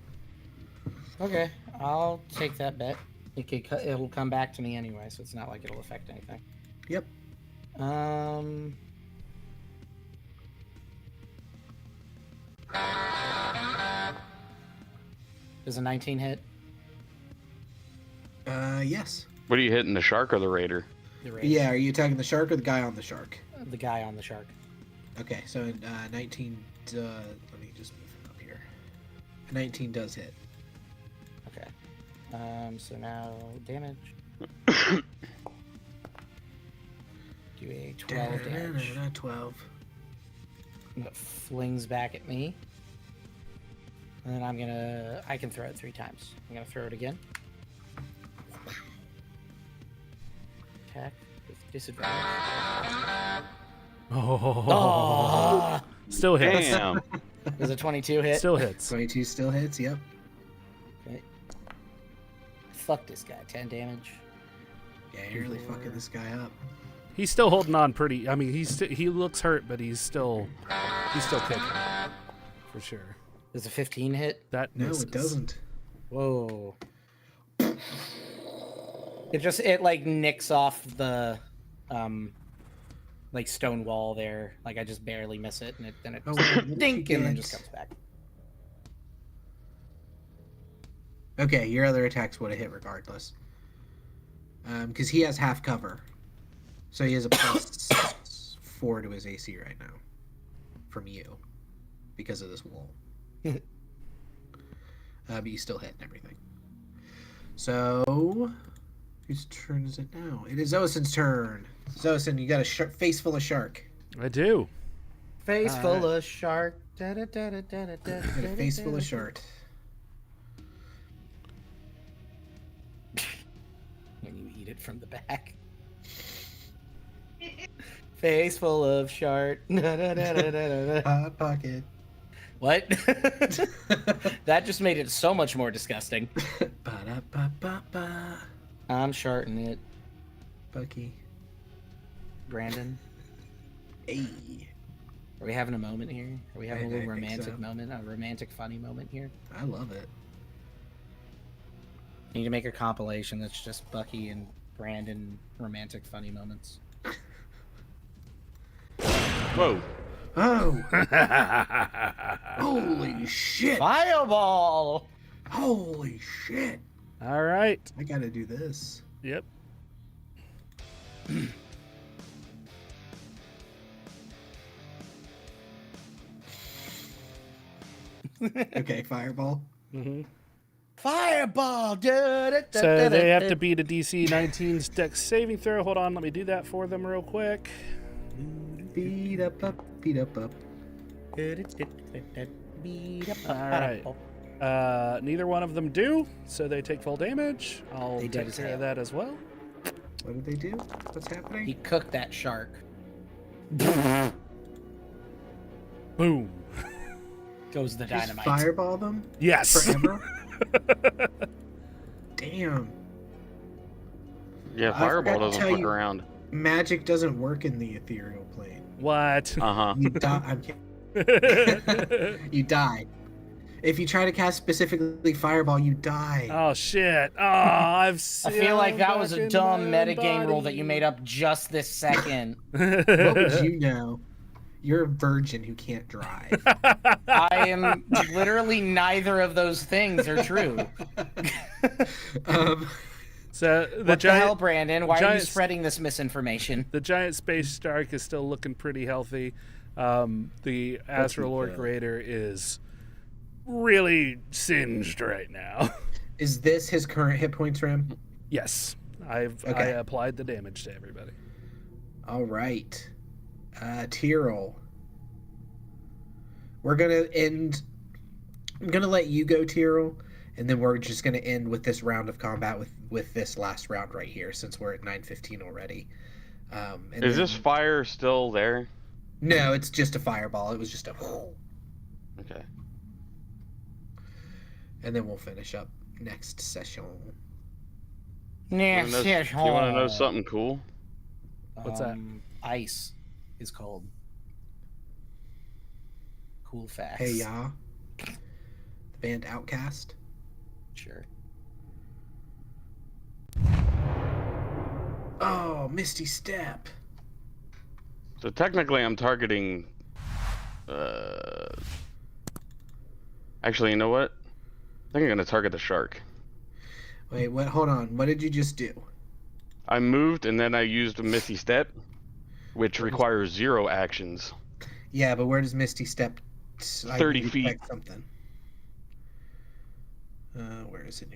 Okay, I'll take that bet. It'll come back to me anyway, so it's not like it'll affect anything. Yep. Does a 19 hit? Yes. What are you hitting, the shark or the raider? The raider. Yeah, are you attacking the shark or the guy on the shark? The guy on the shark. Okay, so 19. Let me just move him up here. 19 does hit. Okay. So now damage. Do a 12 damage. 12. It flings back at me. And then I can throw it 3 times. I'm gonna throw it again. Attack with disadvantage. Oh. Still hits. Damn. Does a 22 hit? Still hits. 22 still hits. Yep. Okay. Fuck this guy. 10 damage. Yeah, you're really fucking this guy up. He's still holding on pretty. I mean, he looks hurt, but he's still kicking for sure. Does a 15 hit? That No, misses. it doesn't. Whoa. It like nicks off the like stone wall there. Like I just barely miss it, and then Oh, what did dink, you and then get? just comes back. Okay, your other attacks would have hit regardless. Because he has half cover. So he has a +4 to his AC right now. From you. Because of this wall. But you still hit and everything. So... whose turn is it now? It is Xoasin's turn. Xoasin, you got a face full of shark. I do. Face All full right. of shark. You got a face full of shark. When you eat it from the back. Face full of shark. Hot pocket. What? That just made it so much more disgusting. Ba-da-ba-ba-ba. I'm sharting it, Bucky. Brandon. Hey. Are we having a moment here? Are we having a I little think romantic so. moment? A romantic, funny moment here? I love it. Need to make a compilation that's just Bucky and Brandon romantic, funny moments. Whoa. Oh. Holy shit. Fireball! Holy shit. All right. I gotta do this. Yep. Okay, fireball. Mm-hmm. Fireball! So they have to beat a DC 19 Dex saving throw. Hold on, let me do that for them real quick. Beat up, beat up. All right. Neither one of them do, so they take full damage. I'll They dead take as care of hell. that as well. What did they do? What's happening? He cooked that shark. Boom. Goes the Just dynamite. fireball them Yes. forever? Damn. Yeah, I fireball forgot to doesn't tell fuck you- around. Magic doesn't work in the ethereal plane. What? Uh-huh. You die. I'm kidding. You die. If you try to cast specifically fireball, you die. Oh shit! Oh, I've. I feel like that was a dumb metagame rule that you made up just this second. What would you know? You're a virgin who can't drive. I am literally neither of those things are true. So the What the hell, giant, Brandon? Why are you giant- spreading this misinformation? the giant space shark is still looking pretty healthy. The Astral Orc good. Raider is really singed right now. Is this his current hit points, Ram? Yes, I Okay. applied the damage to everybody. All right. Ptyrl. We're gonna end. I'm gonna let you go, Ptyrl, and then we're just gonna end with this round of combat with this last round right here, since we're at 9:15 already. And Is then- this fire still there? No, it's just a fireball. It was just a. Okay. And then we'll finish up next session. You wanna know something cool? What's that? Ice is cold. Cool facts. Hey, y'all. The band Outcast. Sure. Oh, Misty Step. So technically, I'm targeting. Actually, you know what? I think I'm gonna target the shark. Wait, what? Hold on. What did you just do? I moved and then I used a Misty Step, which requires 0 actions. Yeah, but where does Misty Step? 30 feet. detect something. Where is it?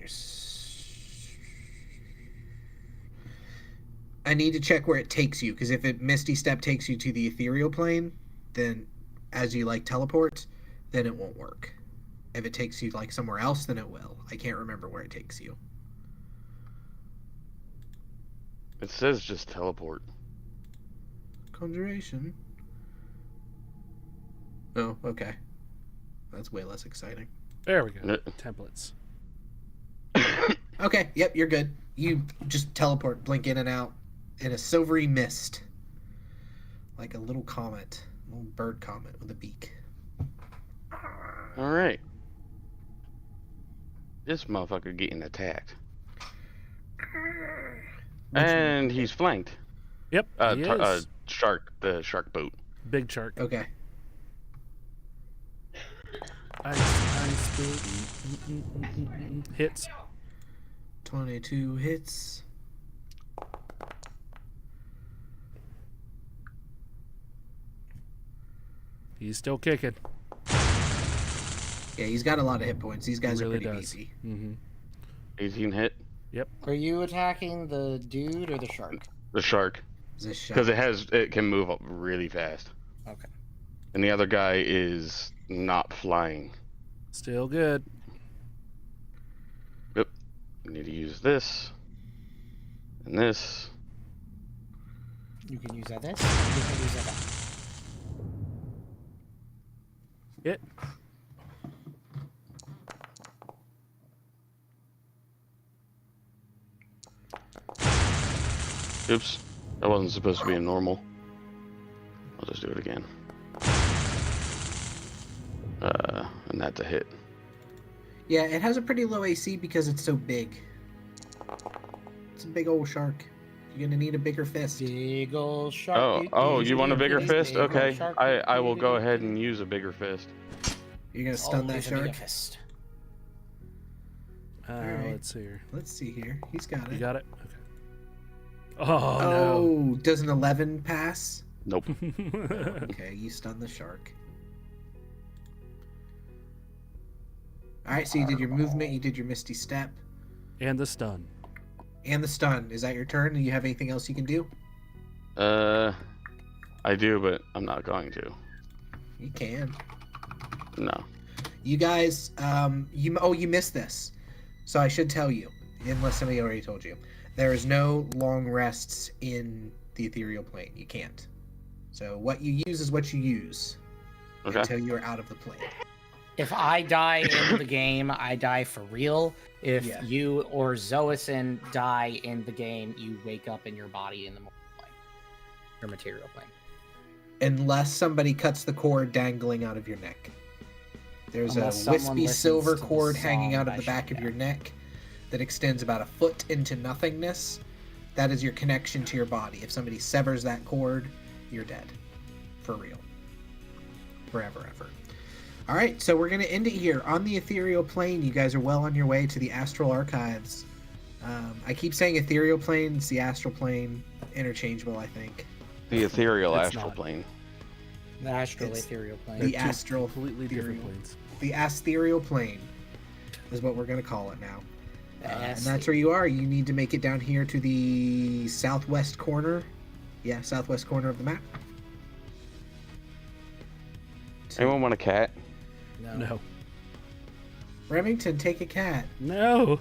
I need to check where it takes you, because if it Misty Step takes you to the ethereal plane, then as you like teleport, then it won't work. If it takes you like somewhere else, then it will. I can't remember where it takes you. It says just teleport. Conjuration. Oh, okay. That's way less exciting. There we go. No. Templates. Okay, yep, you're good. You just teleport, blink in and out in a silvery mist. Like a little comet. A little bird comet with a beak. All right. This motherfucker getting attacked. And he's flanked. Yep. He is. The shark boat. Big shark. Okay. Ice boat. Hits. 22 hits. He's still kicking. Yeah, he's got a lot of hit points. These guys Really are pretty does. easy. 18 hit. Yep. Are you attacking the dude or the shark? The shark. Is this shot? Because it can move up really fast. Okay. And the other guy is not flying. Still good. Yep. You need to use this. And this. You can use that this. You can use that. Hit. Oops. That wasn't supposed to be a normal. I'll just do it again. And that's a hit. Yeah, it has a pretty low AC because it's so big. It's a big old shark. You're gonna need a bigger fist. Big old shark. Oh, you want a bigger fist? Big old Okay. shark. I will go ahead and use a bigger fist. You're gonna stun that Always a bigger shark? fist. Alright. Let's see here. Let's see here. He's got You it. got it? Okay. Oh, Does an 11 pass? Nope. no. Okay, you stun the shark. Alright, so you did your movement, you did your misty step, And the stun. and the stun. Is that your turn? Do you have anything else you can do? I do, but I'm not going to. You can. No. You guys, you missed this. So I should tell you, unless somebody already told you. There is no long rests in the ethereal plane. You can't. So what you use is what you use Okay. until you're out of the plane. If I die in the game, I die for real. If Yeah. you or Xoasin die in the game, you wake up in your body in the mortal plane. Or material plane. Unless somebody cuts the cord dangling out of your neck. There's Unless a someone wispy listens silver to the cord hanging song out of by the back of Skiel. your neck that extends about a foot into nothingness. That is your connection to your body. If somebody severs that cord, you're dead. For real. Forever, ever. Alright, so we're going to end it here. On the ethereal plane, you guys are well on your way to the astral archives. I keep saying ethereal plane, it's the astral plane. Interchangeable, I think. The ethereal It's astral not. plane. The astral It's ethereal plane. The Two astral completely different ethereal. planes. The asterial plane is what we're going to call it now. The And that's where you are. You need to make it down here to the southwest corner. Yeah, southwest corner of the map. Anyone want a cat? No. Remington, take a cat. No.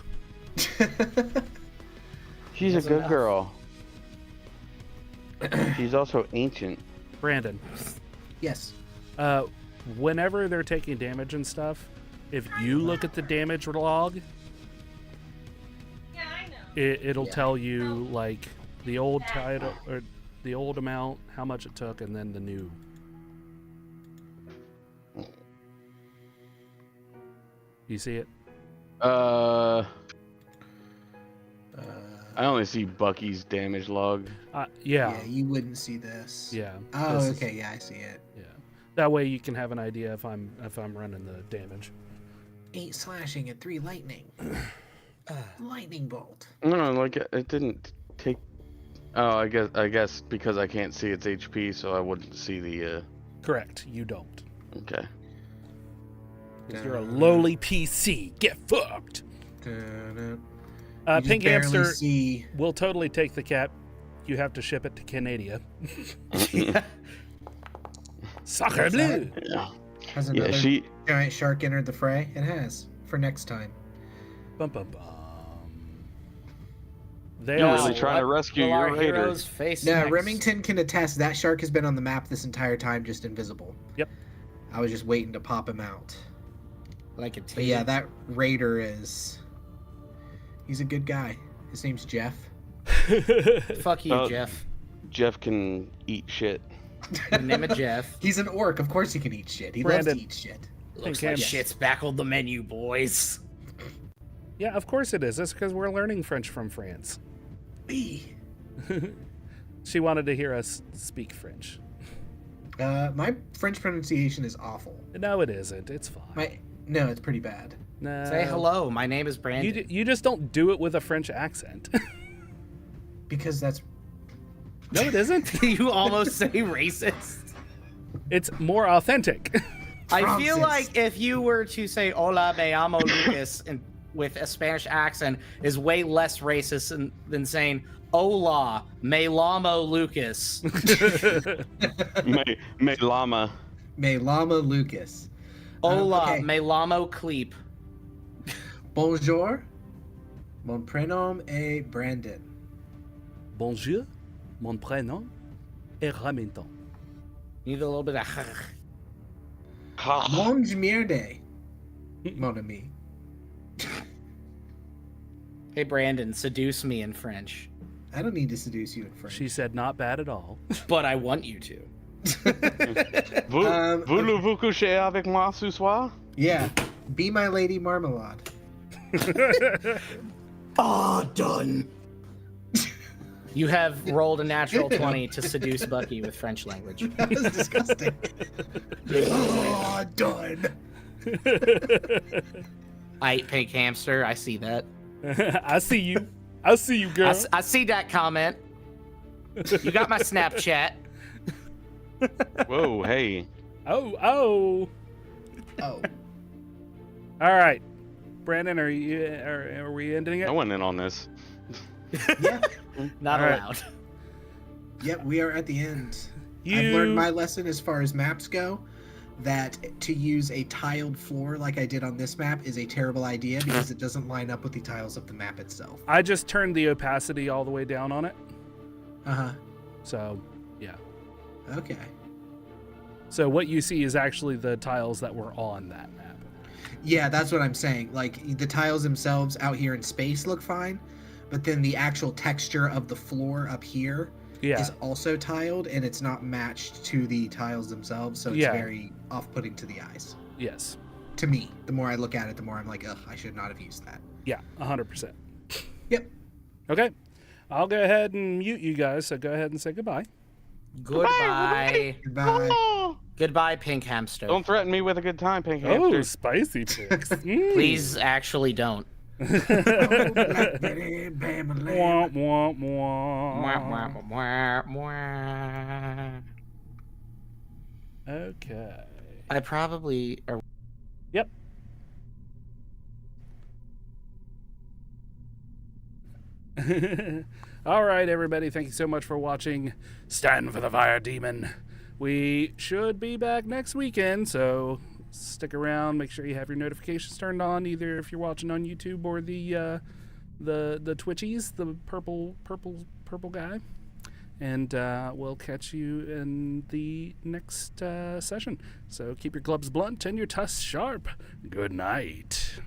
She's a That's good enough. girl. She's also ancient. Brandon. Yes. Whenever they're taking damage and stuff, if you look at the damage log, it'll Yeah. tell you like the old title or the old amount, how much it took, and then the new. You see it? I Uh, only see Bucky's damage log. Yeah. yeah, you wouldn't see this. Yeah. Oh, this is- okay. Yeah, I see it. Yeah. That way you can have an idea if I'm running the damage. 8 slashing and 3 lightning. Lightning bolt. No, like it didn't take. Oh, I guess because I can't see its HP, so I wouldn't see the. Correct. You don't. Okay. 'Cause you're a lowly PC. Get fucked. You Pink just barely Hamster see. will totally take the cat. You have to ship it to Canada. Soccer What's that? blue. Yeah. Has Yeah, another she. giant shark entered the fray? It has. For next time. Bum, bum, bum. They You're are really trying to rescue will your our raider. heroes face No, next? Remington can attest that shark has been on the map this entire time, just invisible. Yep. I was just waiting to pop him out. Like a But yeah, that raider is. He's a good guy. His name's Jeff. Fuck you, Oh. Jeff. Jeff can eat shit. The name of Jeff. He's an orc. Of course he can eat shit. He Brandon. loves to eat shit. Looks Pink like Hamster. shit's back on the menu, boys. Yeah, of course it is. That's because we're learning French from France. B. She wanted to hear us speak French. My French pronunciation is awful. No, it isn't. It's fine. No, it's pretty bad. No. Say hello. My name is Brandon. You just don't do it with a French accent. Because that's... No, it isn't. You almost say racist. It's more authentic. I feel like if you were to say "Hola, me llamo Lucas" with a Spanish accent, is way less racist than saying "Hola, me llamo Lucas." Me llama. Me llama Lucas. Hola, Okay. me llamo Cleep. Bonjour. Mon prénom est Brandon. Bonjour, mon prénom est Remington. Need a little bit of. Mange merde, mon ami. Hey Brandon, seduce me in French. I don't need to seduce you in French. She said not bad at all. But I want you to. Voulez-vous coucher avec moi ce soir? Yeah. Be my lady marmalade. Done. You have rolled a natural 20 to seduce Bucky with French language. That was disgusting. Oh, done. I ate pink hamster. I see that. I see you. I see you, girl. I see that comment. You got my Snapchat. Whoa, hey. Oh. Oh. All right. Brandon, are we ending it? I went in on this. Yeah. Not All right. allowed. Yep, we are at the end. You... I've learned my lesson as far as maps go, that to use a tiled floor like I did on this map is a terrible idea because it doesn't line up with the tiles of the map itself. I just turned the opacity all the way down on it. Uh-huh. So, yeah. Okay. So what you see is actually the tiles that were on that map. Yeah, that's what I'm saying. Like, the tiles themselves out here in space look fine, but then the actual texture of the floor up here is also tiled, and it's not matched to the tiles themselves, so it's very off-putting to the eyes. Yes. To me, the more I look at it, the more I'm like, ugh, I should not have used that. Yeah, 100%. Yep. Okay. I'll go ahead and mute you guys, so go ahead and say goodbye. Goodbye. Goodbye. Goodbye, pink hamster. Don't threaten me with a good time, pink Oh, hamster. spicy pics. Please, actually, don't. Blackberry, Wah, wah, wah. Okay. I probably. Yep. All right, everybody. Thank you so much for watching Stand for the Fire Demon. We should be back next weekend, so stick around. Make sure you have your notifications turned on, either if you're watching on YouTube or the Twitchies, the purple guy. And we'll catch you in the next session. So keep your clubs blunt and your tusks sharp. Good night.